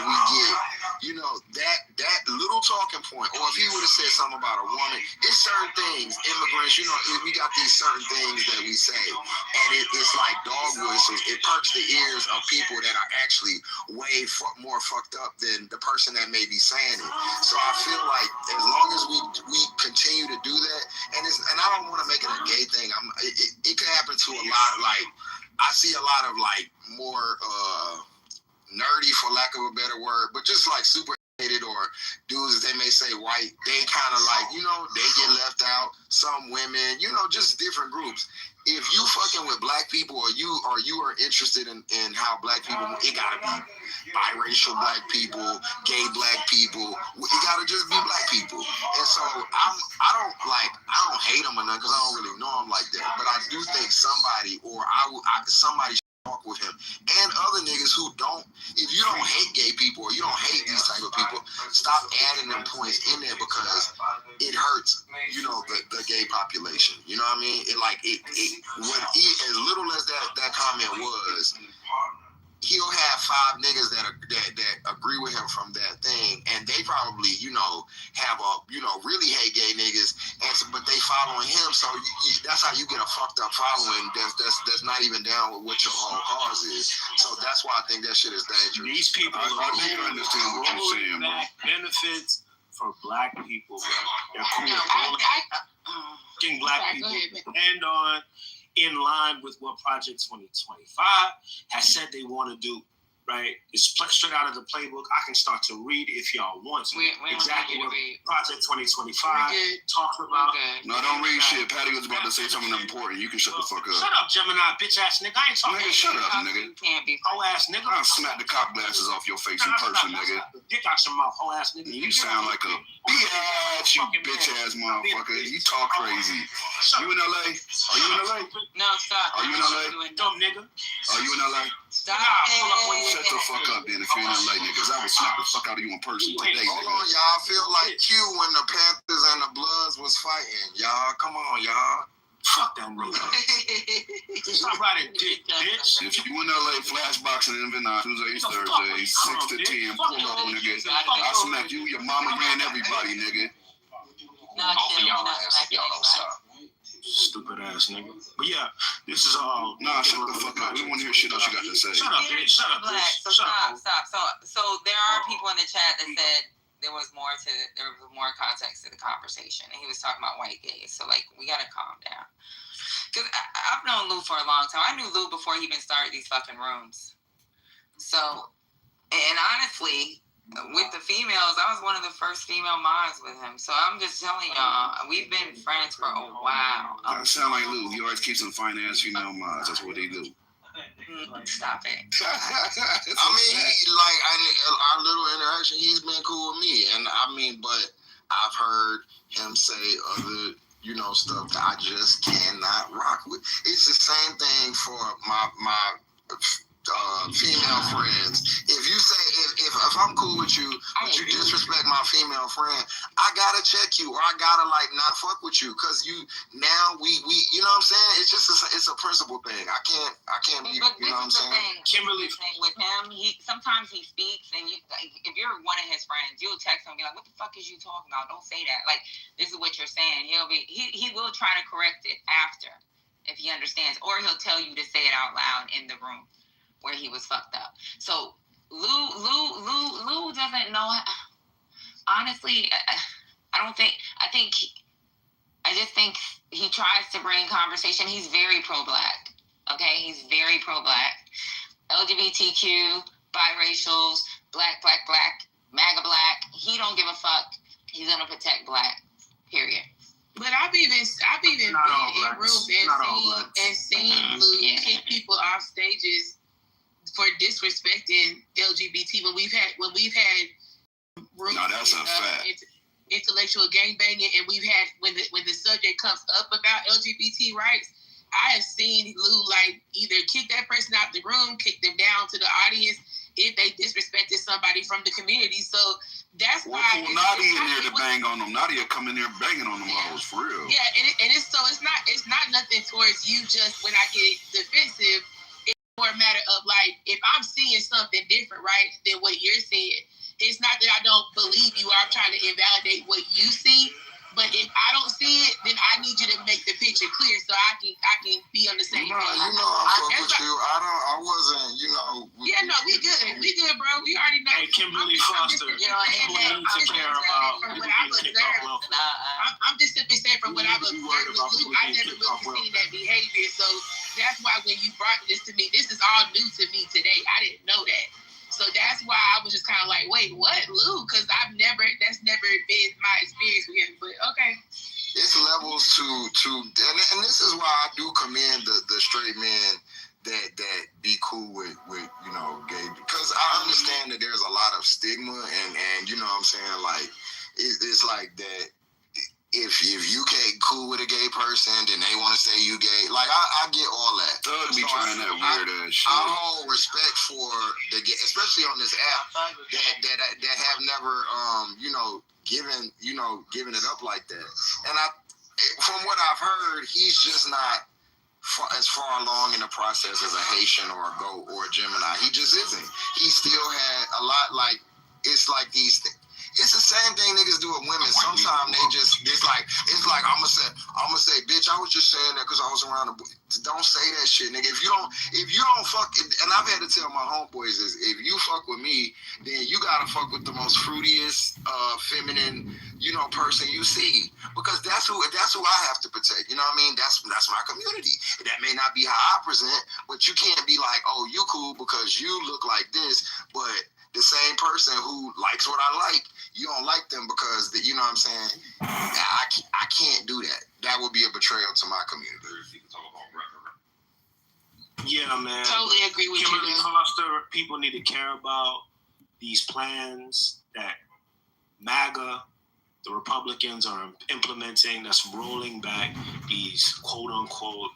we get, you know, that little talking point. Or if he would have said something about a woman, it's certain things, immigrants, you know, we got these certain things that we say, and it's like dog whistles. It perks the ears of people that are actually way more fucked up than the person that may be saying it. So I feel like as long as we continue to do that, and I don't want to make it a gay thing. It could happen to a lot. Like, I see a lot of like more nerdy, for lack of a better word, but just like super hated, or dudes, they may say white, they kind of like, you know, they get left out. Some women, you know, just different groups. If you fucking with black people, or you are interested in how black people, it gotta be biracial black people, gay black people. It gotta just be black people. And so I don't hate them or nothing, because I don't really know them like that. But I do think somebody should talk with him, and other niggas who don't. If you don't hate gay people, or you don't hate these type of people, stop adding them points in there, because it hurts, you know, the gay population. You know what I mean? As little as that comment was, he'll have 5 niggas that agree with him from that thing, and they probably, you know, have really hate gay niggas, but they following him. So that's how you get a fucked up following that's not even down with what your whole cause is. So that's why I think that shit is dangerous. These people I understand what you're saying, bro. Benefits for black people. They're cool. Black people, and on in line with what Project 2025 has said they want to do, right? It's straight out of the playbook. I can start to read if y'all want to. Exactly what Project 2025 talking about. No, don't read shit. Patty was about to say something important. You can shut the fuck up. Shut up, Gemini, bitch ass nigga. I ain't talking. Nigga, shut up, nigga. Hoe ass nigga. I'll smack the cop glasses off your face in person, nigga. Dick out your mouth, hoe ass nigga. You sound like a bitch, you bitch ass motherfucker. You talk crazy. You in LA? Are you in LA? No, stop. Are you in LA? Dumb nigga. Are you in LA? Stop. Shut the fuck up then if you're in LA, niggas. I will smack the fuck out of you in person today, Hold on, y'all. I feel like Q when the Panthers and the Bloods was fighting. Y'all, come on, y'all. Fuck that nigga. Stop riding dick, bitch. If you in LA, flashboxing in Venice, Tuesdays, Thursdays, 6 to 10, pull up, nigga. I smack you, your mama, you, and everybody, nigga. Both of y'all ass if y'all don't stop. Stupid ass nigga. But yeah, this is all. Nah, shut the fuck up. We want to hear shit else you got to say. Shut up, bitch. Shut up, bitch. So stop. So there are people in the chat that said there was more context to the conversation, and he was talking about white gays. So like, we gotta calm down. Cause I've known Lou for a long time. I knew Lou before he even started these fucking rooms. So, and honestly, with the females, I was one of the first female mods with him. So I'm just telling y'all, we've been friends for a while. That sound like Lou. He always keeps some fine ass female mods. That's what they do. Stop it. I mean, like our little interaction, he's been cool with me, and I mean, but I've heard him say other, you know, stuff that I just cannot rock with. It's the same thing for my female friends. If you say if I'm cool with you, but you disrespect my female friend, I gotta check you, or I gotta like not fuck with you, because we you know what I'm saying? It's just it's a principle thing. I can't be, you know what I'm saying? Kimberly, with him, sometimes he speaks, and if you're one of his friends, you'll text him and be like, "What the fuck is you talking about? Don't say that. Like, this is what you're saying." He will try to correct it after, if he understands, or he'll tell you to say it out loud in the room where he was fucked up. So Lou doesn't know. Honestly, I just think he tries to bring conversation. He's very pro-black. Okay, he's very pro-black. LGBTQ, biracials, black. MAGA black. He don't give a fuck. He's gonna protect black. Period. But I've even been in rooms and seen Lou kick people off stages for disrespecting LGBT when we've had rooms. No, that's a fact. Intellectual gangbanging, and we've had when the subject comes up about LGBT rights, I have seen Lou like either kick that person out the room, kick them down to the audience if they disrespected somebody from the community. So that's why Nadia in there to bang on them. Nadia come in there banging on them hoes for real. Yeah, and it's not nothing towards you. Just when I get defensive, it's more a matter of like if I'm seeing something different, right, than what you're seeing. It's not that I don't believe you or I'm trying to invalidate what you see, but if I don't see it, then I need you to make the picture clear so I can be on the same page. You know I fuck with you. I wasn't, we good. We good, bro. We already know. Hey, Kimberly Foster, I'm just simply saying from what I've observed with Lou, I never really seen that behavior. So that's why when you brought this to me, this is all new to me today. I didn't know that. So that's why I was just kind of like, wait, what, Lou? Because that's never been my experience with him. But okay. It's levels to and this is why I do commend the straight men that be cool with gay, because I understand that there's a lot of stigma and you know what I'm saying, like it's like that. If you can't cool with a gay person, then they want to say you gay. Like I get all that. Thug be trying that weird ass shit. I hold respect for the gay, especially on this app that have never given it up like that. And from what I've heard, he's just not as far along in the process as a Haitian or a Goat or a Gemini. He just isn't. He still had a lot. Like it's like these things. It's the same thing niggas do with women. Sometimes they just it's like I'm gonna say, bitch, I was just saying that because I was around. Don't say that shit, nigga. If you don't fuck, and I've had to tell my homeboys is, if you fuck with me, then you gotta fuck with the most fruitiest, feminine, person you see, because that's who I have to protect. You know what I mean? That's my community. That may not be how I present, but you can't be like, oh, you cool because you look like this, but the same person who likes what I like, you don't like them because, you know what I'm saying? I can't do that. That would be a betrayal to my community. Yeah, man. Totally agree with Kimberly you. Foster, people need to care about these plans that MAGA, the Republicans, are implementing that's rolling back these quote-unquote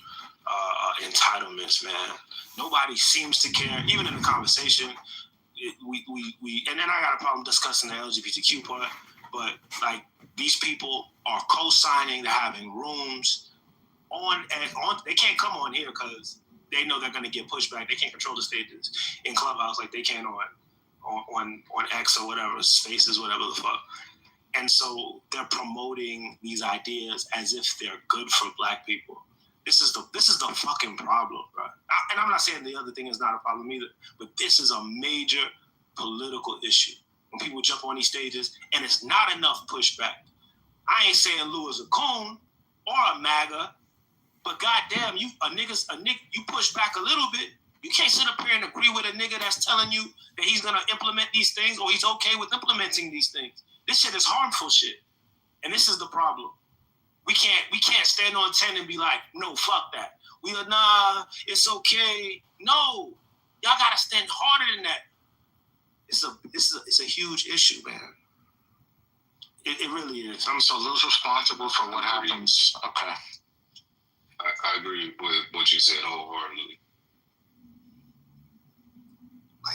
entitlements, man. Nobody seems to care, even in the conversation. We and then I got a problem discussing the LGBTQ part, but like these people are co-signing to having rooms on. They can't come on here because they know they're going to get pushback. They can't control the stages in Clubhouse like they can on X or whatever, Spaces, whatever the fuck. And so they're promoting these ideas as if they're good for black people. This is the fucking problem, bro. And I'm not saying the other thing is not a problem either, but this is a major political issue. When people jump on these stages and it's not enough pushback. I ain't saying Lou is a coon or a MAGA, but goddamn, you push back a little bit. You can't sit up here and agree with a nigga that's telling you that he's gonna implement these things or he's okay with implementing these things. This shit is harmful shit, and this is the problem. We can't stand on 10 and be like, no, fuck that. We are, nah, it's okay. No, y'all gotta stand harder than that. It's a huge issue, man. It really is. So Lou's responsible for what happens. Okay. I agree with what you said wholeheartedly.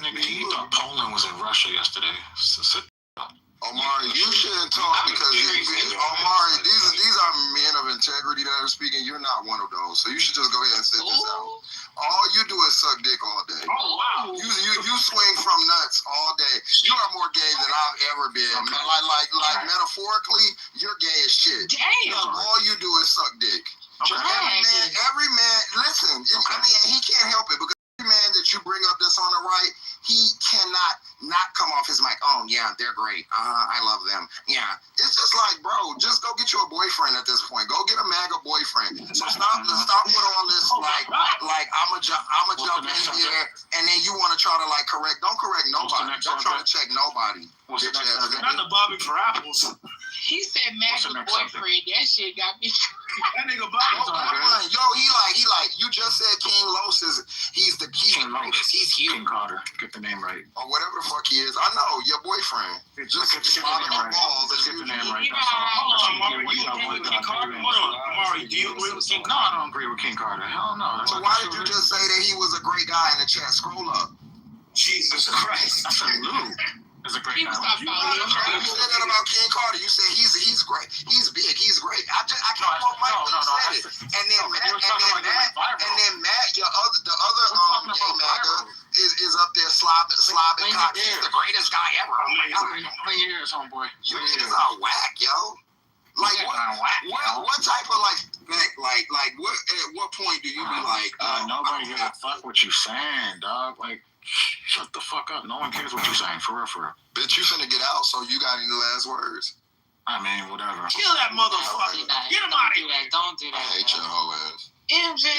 Nigga, he thought Poland was in Russia yesterday. Omari, you shouldn't talk because Omari, these are men of integrity that are speaking. You're not one of those, so you should just go ahead and sit this out. All you do is suck dick all day. Oh wow! You swing from nuts all day. You are more gay than I've ever been. Okay. Like metaphorically, you're gay as shit. Damn. All you do is suck dick. Okay. Every man. Listen, I mean, he can't help it because every man that you bring up that's on the right, he cannot not come off his mic. Oh, yeah, they're great. I love them. Yeah. It's just like, bro, just go get you a boyfriend at this point. Go get a MAGA boyfriend. So stop with all this like I'ma jump in here, and then you want to try to like correct. Don't correct nobody. Don't try to check nobody. Not the Bobby for apples. He said MAGA boyfriend. That shit got me. That nigga Bobby. Yo, he like you just said. King Los he's the King Los. He's here. King Carter. Get the name right. Or whatever the fuck he is. I know your boyfriend. Just get the name right. Just get the name right. Amari, do you agree with King Carter? No, I don't agree with King Carter. Hell no. So why did you just say that he was a great guy in the chat? Scroll up. Jesus Christ. I said Lou is a great guy. You said that about King Carter. You said he's great. He's big. He's great. I can't quote Mike when you said it. And then Matt, the other gay MAGA is up there slobbing cock. He's the greatest guy ever. Oh my God. How many years, homeboy? You niggas are whack, yo. Like what type of like what at what point do you be like nobody gives a fuck what you saying, dog? Like shut the fuck up. No one cares what you're saying, for real. Bitch, you finna get out, so you got any last words? I mean, whatever. Kill that motherfucker. Get him out of here. Don't do that. I hate your whole ass. MJ,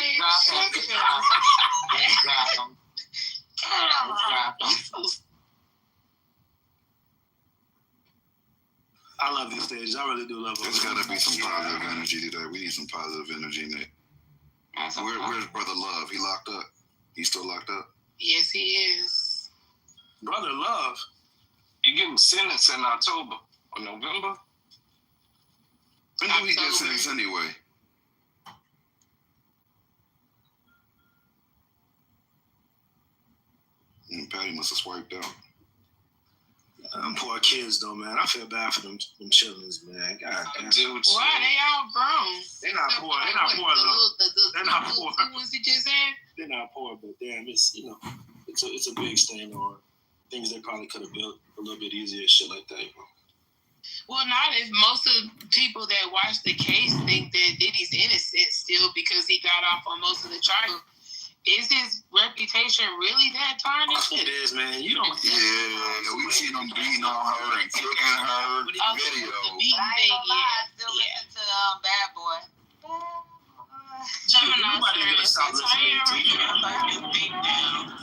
I love these stages. I really do love them. There's gotta be some positive energy today. We need some positive energy, Nick. Where's Brother Love? He locked up? He's still locked up? Yes, he is. Brother Love. He getting sentenced in October or November. When do he get sentenced anyway? Patty must have swiped out. Them poor kids, though, man. I feel bad for them childrens, man. God damn. Dude, why they all grown? They're not poor. They're not poor, though. They're not poor. The ones he just had? They're not poor, but damn, it's it's a big stain on things they probably could have built a little bit easier, shit like that. Well, not if most of people that watch the case think that Diddy's innocent still because he got off on most of the charges. Is his reputation really that tarnished? It is, man. You don't. Yeah, we seen him beating on her and kicking her. Video. Still listen to Bad Boy. Gemini stop listening to you.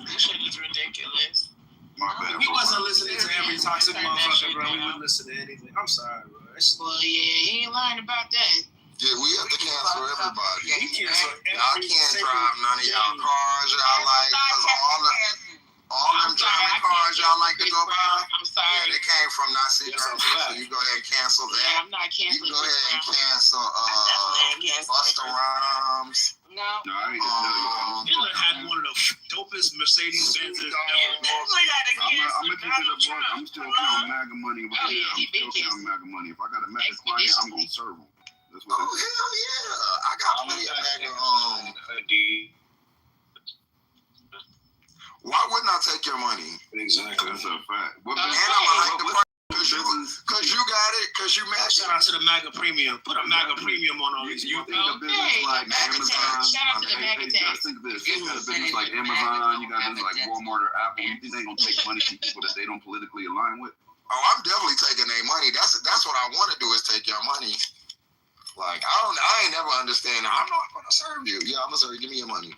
This shit is ridiculous. If he wasn't listening to every toxic motherfucker, bro, we wouldn't listen to anything. I'm sorry, bro. Well, yeah, he ain't lying about that. Yeah, we have to cancel everybody. Y'all can't drive none of y'all cars y'all like, because all them driving cars y'all like to go by, I'm sorry. They came from not sitting so you go ahead and cancel that. Yeah, I'm not canceling. You go ahead and cancel Busta Rhymes. No. I ain't just Miller had one of the dopest Mercedes Benzes ever. I'm gonna keep it a buck. I'm still counting MAGA money right now. I'm still counting MAGA money. If I got a MAGA client, I'm gonna serve them. That's what hell yeah! I got plenty of MAGA. Why wouldn't I take your money? Exactly. That's a fact. And I'm gonna hike the price because you got it, because you matched. Shout out to the MAGA Premium. Put a MAGA Premium on all these. You think a business like Amazon? Shout out to the MAGA Just think this. You got a business like Amazon. You got a business like Walmart or Apple. You think they gonna take money from people that they don't politically align with? Oh, I'm definitely taking their money. That's what I want to do is take your money. Like I ain't never understand. I'm not gonna serve you. Yeah, I'm gonna serve you. Give me your money.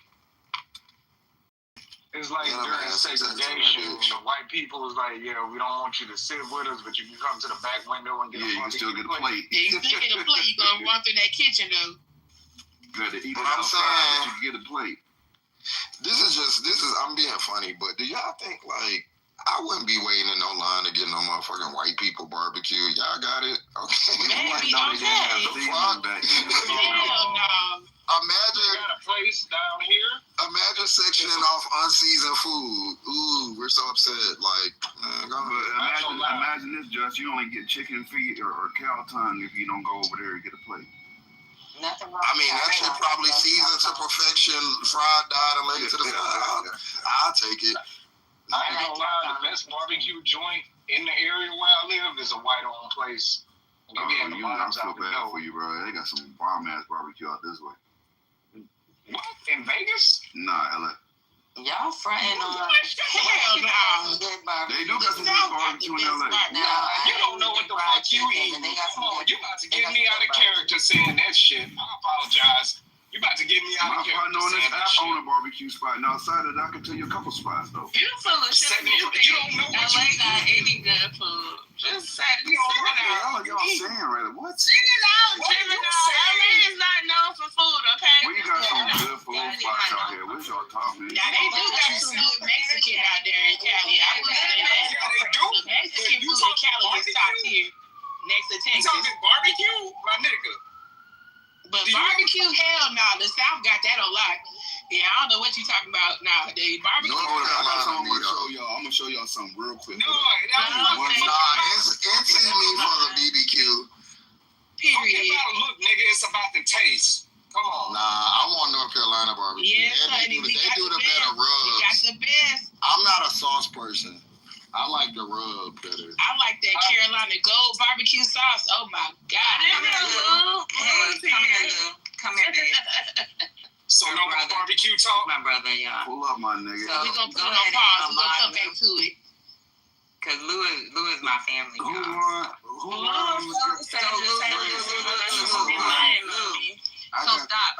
It's like during segregation, the white people is like, yeah, we don't want you to sit with us, but you can come to the back window and get a you can still get a plate. Yeah, you still get a plate. You gonna run through that kitchen though. You got to eat it outside, but you can get a plate. This is I'm being funny, but do y'all think like I wouldn't be waiting in no line to get no motherfucking white people barbecue? Y'all got it? Okay. Maybe, Hell no. Imagine got a place down here. Imagine sectioning off unseasoned food. Ooh, we're so upset. Like, imagine this, Josh. You only get chicken feet or cow tongue if you don't go over there and get a plate. Nothing wrong. I mean, that shit probably seasoned to perfection, fried, dyed, and laid to the side. I'll take it. I ain't gonna lie, the best barbecue joint in the area where I live is a white-owned place. I feel bad for you, bro. They got some bomb-ass barbecue out this way. What? In Vegas? Nah, LA. Y'all fronting on. Hell no. They do got some good barbecue in LA. You don't know what the fuck you eat. Come on, you about to get me out of character saying that shit. I apologize. You about to get get me out of here. My partner on this app own a barbecue spot, and outside of that, I can tell you a couple spots though. You full of shit. You don't know what LA got any good food. Just say it out. Y'all saying right? What? Sing it out, Gemini. LA is not known for food, okay? We got some good food spots out here. What y'all talking? Now they do got some good Mexican out there in Cali. I would say that. Yeah, they do. Mexican food in Cali is top tier. Next to Texas. You talking barbecue, my nigga? But barbecue, hell no. The South got that a lot. Yeah, I don't know what you talking about nowadays. Barbecue. No, I'm gonna show y'all something real quick. It's me for the BBQ. Period. Look, nigga, it's about the taste. Come on. Nah, I want North Carolina barbecue. Yes, honey, they do the better rubs. We got the best. I'm not a sauce person. I like the rub better. I like that Carolina Gold barbecue sauce. Oh my God. Come here, babe. So no more barbecue talk? My brother, y'all. Pull up, my nigga. So we're going to put it on pause. We're going to come back to it. Because Lou is my family, y'all. So stop.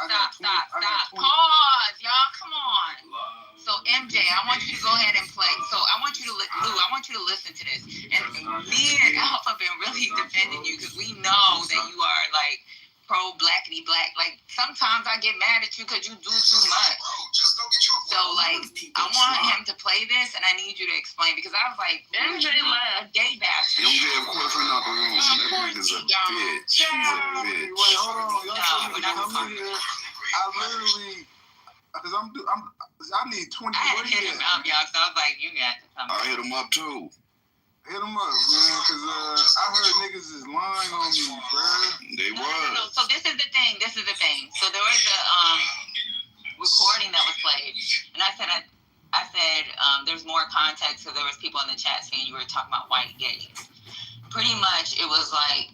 Pause, y'all. Come on. So MJ, I want you to go ahead and play. So I want you to Lou, I want you to listen to this. And me and Alpha have been really defending you because we know that you are like pro blackity black. Like sometimes I get mad at you because you do too much. So like I want him to play this and I need you to explain because I was like, MJ like a gay bastard. MJ, of course we're not the room. That nigga's a bitch. She's a bitch. Wait, hold on. Y'all come here. I literally I need 20 I had to hit him up, y'all, so I was like, you got to come. I hit him up too. Hit him up, man, because I heard niggas is lying on me, bruh. They was. No. So this is the thing. So there was a recording that was played, and I said there's more context because there was people in the chat saying you were talking about white gays. Pretty much, it was like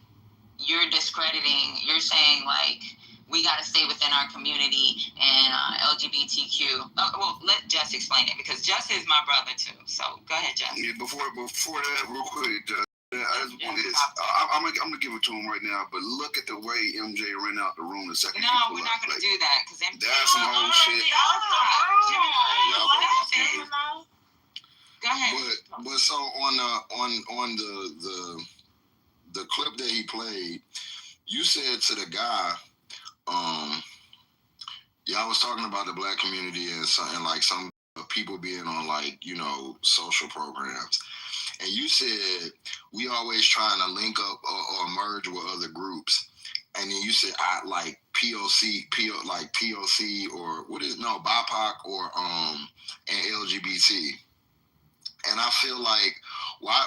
you're saying like we got to stay within our community and LGBTQ. Well, let Jess explain it because Jess is my brother too. So go ahead, Jess. Yeah, before that, real quick, I'm gonna give it to him right now. But look at the way MJ ran out the room the second. No, we're not gonna do that because that's some whole shit. Go ahead. But so on the clip that he played, you said to the guy. Y'all was talking about the black community and like some people being on like, social programs. And you said we always trying to link up or merge with other groups. And then you said I like POC or BIPOC or and LGBT. And I feel like why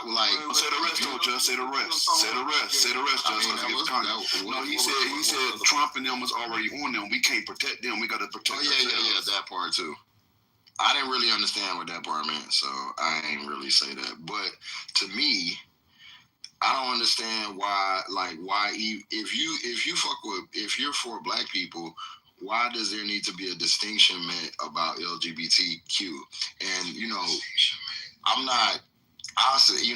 say the rest, don't just say the rest. Say the rest, just no, he said Trump and them was already on them. We can't protect them. We gotta protect ourselves. Yeah, that part too. I didn't really understand what that part meant, so I ain't really say that. But to me, I don't understand why if you're for black people, why does there need to be a distinction made about LGBTQ? And I'm not. Honestly,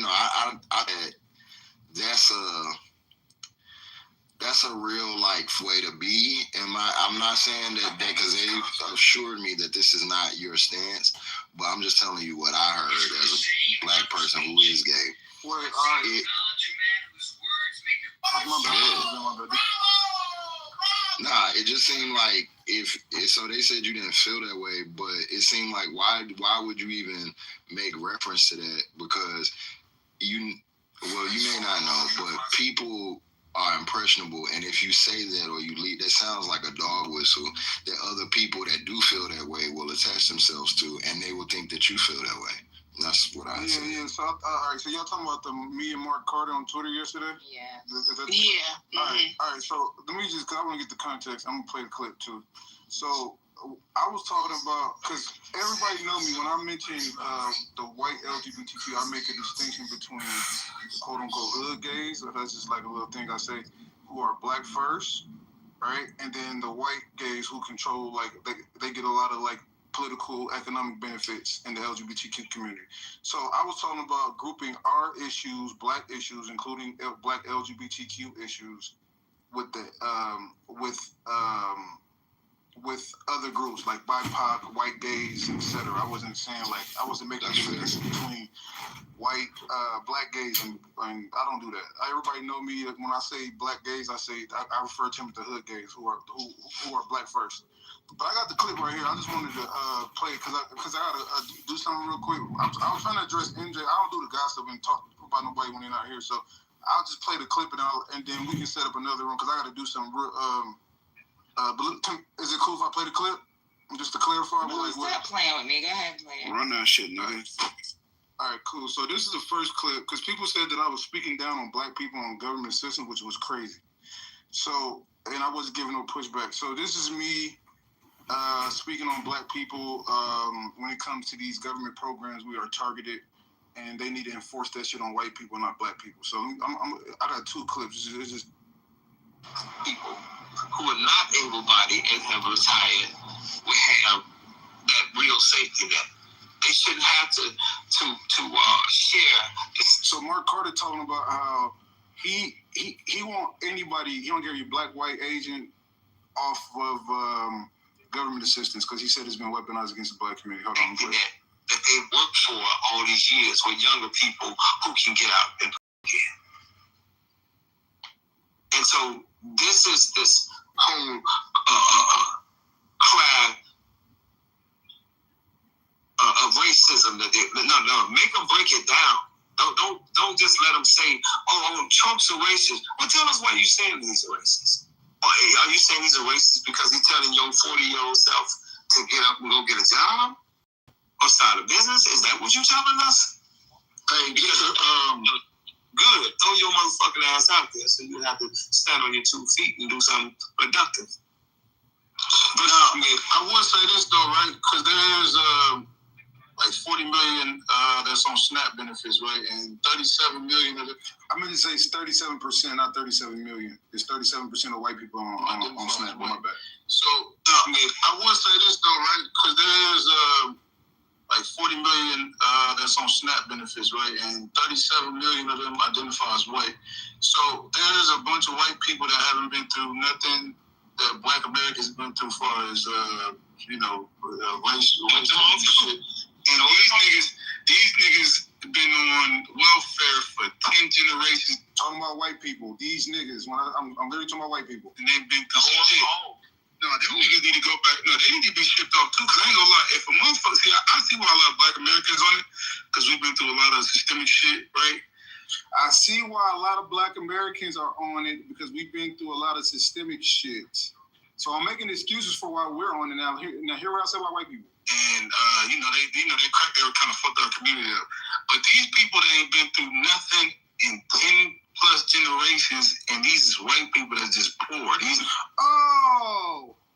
that's a real way to be. I'm not saying that because they assured me that this is not your stance, but I'm just telling you what I heard as a black person who is gay. It just seemed like so they said you didn't feel that way, but it seemed like why would you even make reference to that? Because you may not know, but people are impressionable, and if you say that or you lead, that sounds like a dog whistle that other people that do feel that way will attach themselves to, and they will think that you feel that way. That's what I said. Yeah. So, all right. So y'all talking about me and Mark Carter on Twitter yesterday? Yeah. Yeah. All right. So let me because I want to get the context. I'm gonna play the clip too. So I was talking about because everybody know me when I mention the white LGBTQ, I make a distinction between quote unquote hood gays, or that's just like a little thing I say, who are black first, right, and then the white gays who control they get a lot of political, economic benefits in the LGBTQ community. So I was talking about grouping our issues, black issues, including black LGBTQ issues, with with other groups like BIPOC, white gays, etc. I wasn't saying I wasn't making a difference between white, black gays, and I don't do that. Everybody know me. When I say black gays, I refer to them as the hood gays who are black first. But I got the clip right here. I just wanted to play it because I gotta do something real quick. I was trying to address MJ. I don't do the gossip and talk about nobody when they're not here. So I'll just play the clip and then we can set up another room because I got to do some real. Is it cool if I play the clip? Just to clarify. No, stop playing with me. Go ahead, play it. Run that shit, nigga. All right, cool. So this is the first clip because people said that I was speaking down on black people on government systems, which was crazy. So, and I wasn't giving no pushback. So this is me speaking on black people. When it comes to these government programs, we are targeted, and they need to enforce that shit on white people, not black people. So I got two clips. It's just people who are not able-bodied and have retired will have that real safety net. They shouldn't have to share. So Mark Carter talking about how he won't anybody. He don't give you black, white, Asian off of government assistance because he said it's been weaponized against the black community. Hold on, that they worked for all these years with younger people who can get out and again. And so this is this whole cry of racism that make them break it down. Don't just let them say, "Oh, Trump's a racist." Well, tell us why you're saying he's a racist. Or are you saying he's a racist because he's telling your 40-year-old self to get up and go get a job or start a business? Is that what you're telling us? Hey, good. Throw your motherfucking ass out there so you have to stand on your 2 feet and do something productive. But I would say this though, right? Because there's like 40 million that's on SNAP benefits, right? And 37 million of it. I meant to say it's 37%, not 37 million. It's 37% of white people on SNAP. My bad. So I would say this though, right? Because there's like 40 million that's on SNAP benefits, right? And 37 million of them identify as white. So there's a bunch of white people that haven't been through nothing that black Americans have been through as far as, racial shit. And these niggas been on welfare for 10 generations. Talking about white people. These niggas, I'm literally talking about white people. And they've been through shit. No, them niggas need to go back. No, they need to be shipped off too. Because I ain't gonna lie, if a motherfucker, see, I see why a lot of black Americans on it. Because we've been through a lot of systemic shit, right? I see why a lot of black Americans are on it because we've been through a lot of systemic shit. So I'm making excuses for why we're on it now. Hear what I said about white people. And they kind of fucked our community up. But these people that ain't been through nothing in 10 plus generations, and these is white people that's just poor.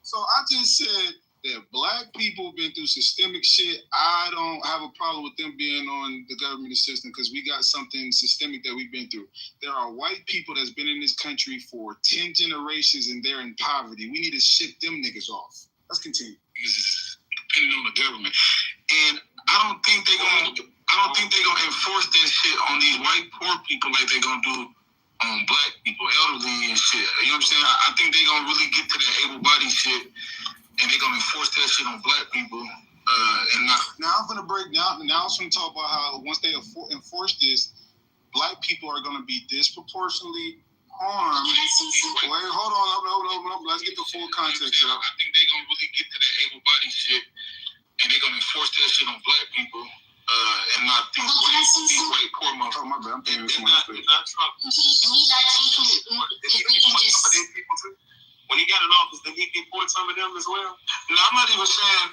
So I just said that black people been through systemic shit. I don't have a problem with them being on the government assistance because we got something systemic that we've been through. There are white people that's been in this country for 10 generations and they're in poverty. We need to ship them niggas off. Let's continue. Depending on the government, and I don't think they're gonna enforce that shit on these white poor people like they're gonna do on black people, elderly and shit. You know what I'm saying? I think they're gonna really get to that able-bodied shit, and they're gonna enforce that shit on black people. Now I'm gonna break down. Now I'm gonna talk about how once they enforce this, black people are gonna be disproportionately harmed. Wait, hold on. Let's get the full context up. I think they're gonna really get to that able-bodied shit, and they're gonna enforce that shit on black people, and not these white poor motherfuckers. Oh my bad, I'm thinking He's not taking it. When he got in office, did he deport some of them as well? No, I'm not even saying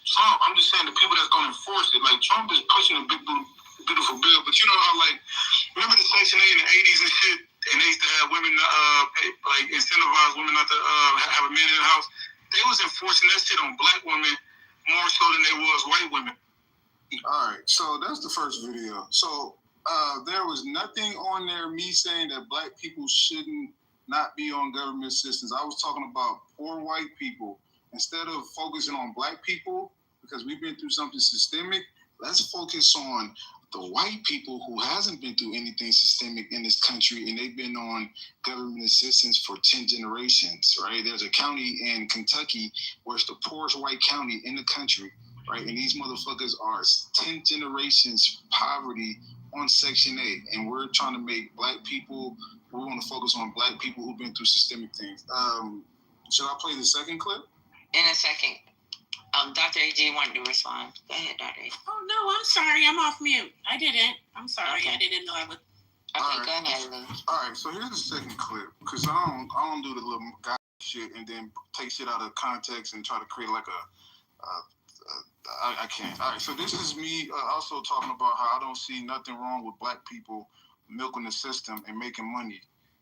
Trump. I'm just saying the people that's gonna enforce it. Like Trump is pushing a big beautiful bill, but you know how remember the Section 8 in the 80s and shit, and they used to have women incentivize women not to have a man in the house. They was enforcing that shit on black women more so than they was white women. All right, so that's the first video. So there was nothing on there me saying that black people shouldn't not be on government assistance. I was talking about poor white people. Instead of focusing on black people, because we've been through something systemic, let's focus on the white people who hasn't been through anything systemic in this country, and they've been on government assistance for 10 generations, right? There's a county in Kentucky where it's the poorest white county in the country, right? And these motherfuckers are 10 generations poverty on Section 8, and we're trying to make black people, we want to focus on black people who've been through systemic things. Should I play the second clip? In a second. Dr. AG wanted to respond. Go ahead, Dr. AG. Oh, no, I'm sorry. I'm off mute. I didn't. I'm sorry. Okay. I didn't know I would. Okay, go ahead, Lou. All right, so here's the second clip, because I don't do the little guy shit and then take shit out of context and try to create like I can't. All right, so this is me also talking about how I don't see nothing wrong with black people milking the system and making money,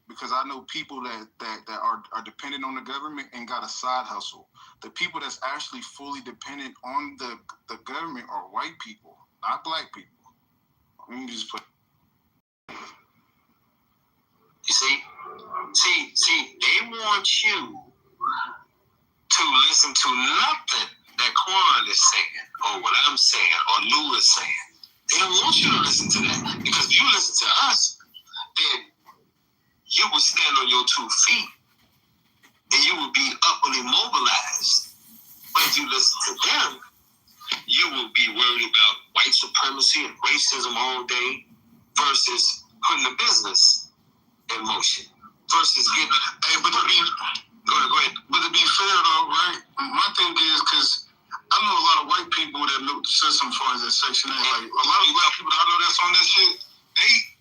because I know people that are dependent on the government and got a side hustle. The people that's actually fully dependent on the government are white people, not black people. Let me just put. You see, they want you to listen to nothing that Quan is saying, or what I'm saying, or Lou is saying. They don't want you to listen to that, because if you listen to us, then you would stand on your 2 feet and you would be up and immobilized. But if you listen to them, you will be worried about white supremacy and racism all day versus putting the business in motion. Versus getting, but to be, go ahead. But to be fair though, right? My thing is, because I know a lot of white people that milk the system for the Section 8. Like a lot of black people that I know that's on that shit, they.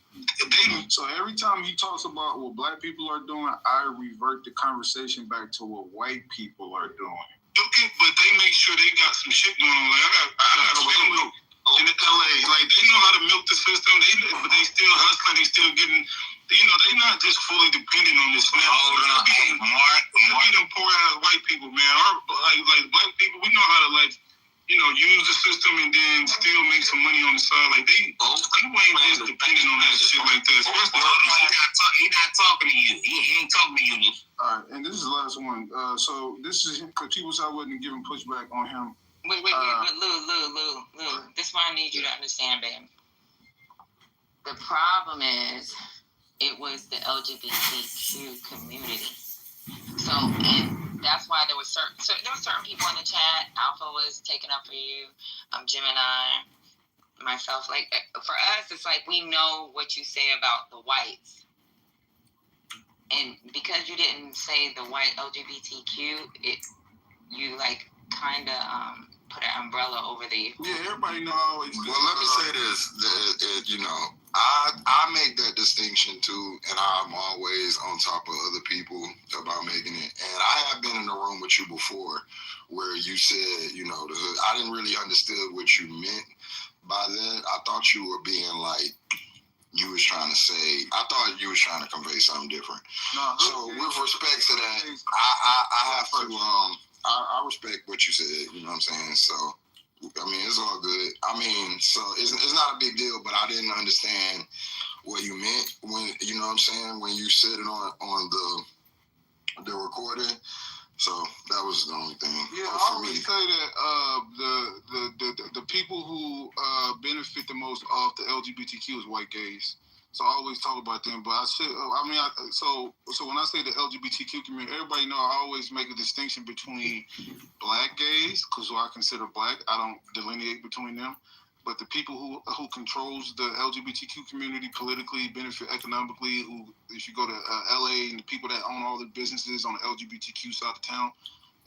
So every time he talks about what black people are doing, I revert the conversation back to what white people are doing. Okay, but they make sure they got some shit going on. Like I got family in LA. Like they know how to milk the system. But they still hustling. They still getting. You know, they not just fully dependent on this. Mark, them poor ass white people, man. Like black people, we know how to use the system and then still make some money on the side. Like you ain't just dependent on that shit like this. He not talking to you. He ain't talking to you. All right, and this is the last one. So this is because people said I wasn't giving pushback on him. Wait, but Lou. This is what I need you to understand, babe. The problem is, it was the LGBTQ community. So, and that's why there were certain people in the chat. Alpha was taken up for you. Gemini, myself. Like, for us, it's like we know what you say about the whites. And because you didn't say the white LGBTQ, you like kind of put an umbrella over the. Yeah, everybody know. Well, let me say this. I make that distinction too, and I'm always on top of other people about making it. And I have been in the room with you before where you said, the hood. I didn't really understand what you meant by that. I thought you were being like, you was trying to say, I thought you was trying to convey something different. No, so with respect to that, I have to, I respect what you said, you know what I'm saying? So, I mean, it's all good. I mean, so it's not a big deal, but I didn't understand what you meant when, you know what I'm saying, when you said it on the recording. So that was the only thing. Yeah, I always say that the people who benefit the most off the LGBTQ is white gays. So I always talk about them, but so when I say the LGBTQ community, everybody know I always make a distinction between black gays, because I consider black, I don't delineate between them. But the people who controls the LGBTQ community politically, benefit economically, who, if you go to LA and the people that own all the businesses on the LGBTQ side of town,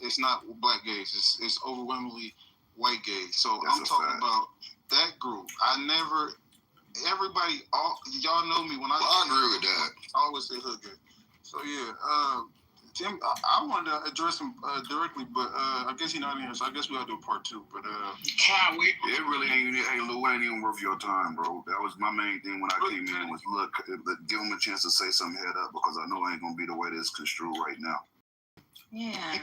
it's not black gays. It's overwhelmingly white gays. So I'm talking about that group. Everybody, y'all know me when I agree with that. I always say hood gay. So yeah, Tim, I wanted to address him directly, but I guess he's not in here, so I guess we'll do a part 2. But it really ain't even worth your time, bro. That was my main thing when I came in was look, give him a chance to say something head up, because I know it ain't gonna be the way this construed right now. Yeah.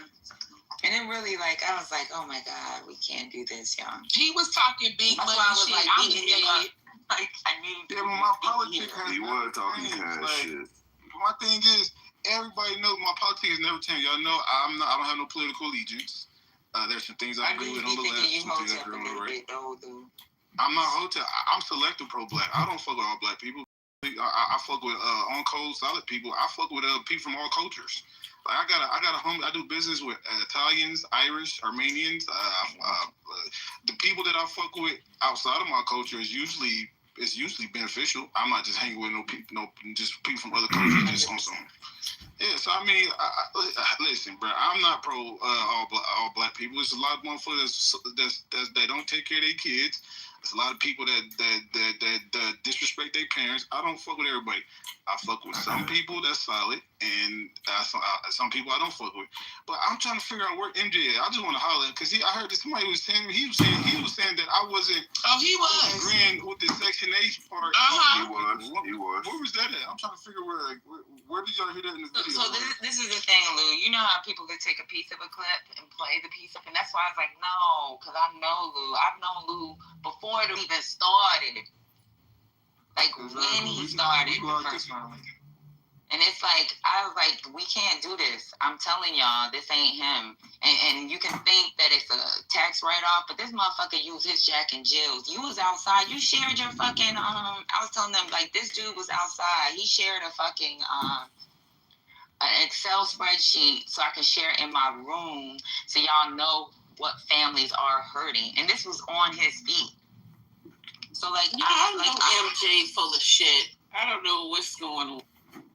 And then really, I was like, oh my God, we can't do this, y'all. He was talking big money shit. I'm just saying, I need. Yeah, but my politics he was talking cash shit. My thing is, everybody knows my politics never change. Y'all know I don't have no political allegiance. There's some things I agree with on the left, some things I agree on the right. I'm not hotel. I'm selective pro-black. I don't fuck with all black people. I fuck with on code solid people. I fuck with people from all cultures. Like I got a home. I do business with Italians, Irish, Armenians. The people that I fuck with outside of my culture is usually beneficial. I'm not just hanging with just people from other countries just on some. Yeah, so I mean, listen, bro. I'm not pro all black people. There's a lot of motherfuckers that don't take care of their kids. There's a lot of people that disrespect their parents. I don't fuck with everybody. I fuck with some people that's solid, and some people I don't fuck with. But I'm trying to figure out where MJ is. I just want to holler because I heard that somebody was saying he was saying that I wasn't. Oh, he was agreeing with the Section 8 part. Uh-huh. He was. Where was that at? I'm trying to figure where did y'all hear that in the video? So this is the thing, Lou. You know how people could take a piece of a clip and play the piece up, and that's why I was like, no, because I know Lou. I've known Lou before it even started. Like when he started the first one. And it's like, I was like, we can't do this. I'm telling y'all, this ain't him. And you can think that it's a tax write-off, but this motherfucker used his Jack and Jills. You was outside. You shared your fucking, I was telling them, like, this dude was outside. He shared a fucking, an Excel spreadsheet so I could share it in my room so y'all know what families are hurting. And this was on his feet. So, like, I know MJ full of shit. I don't know what's going on.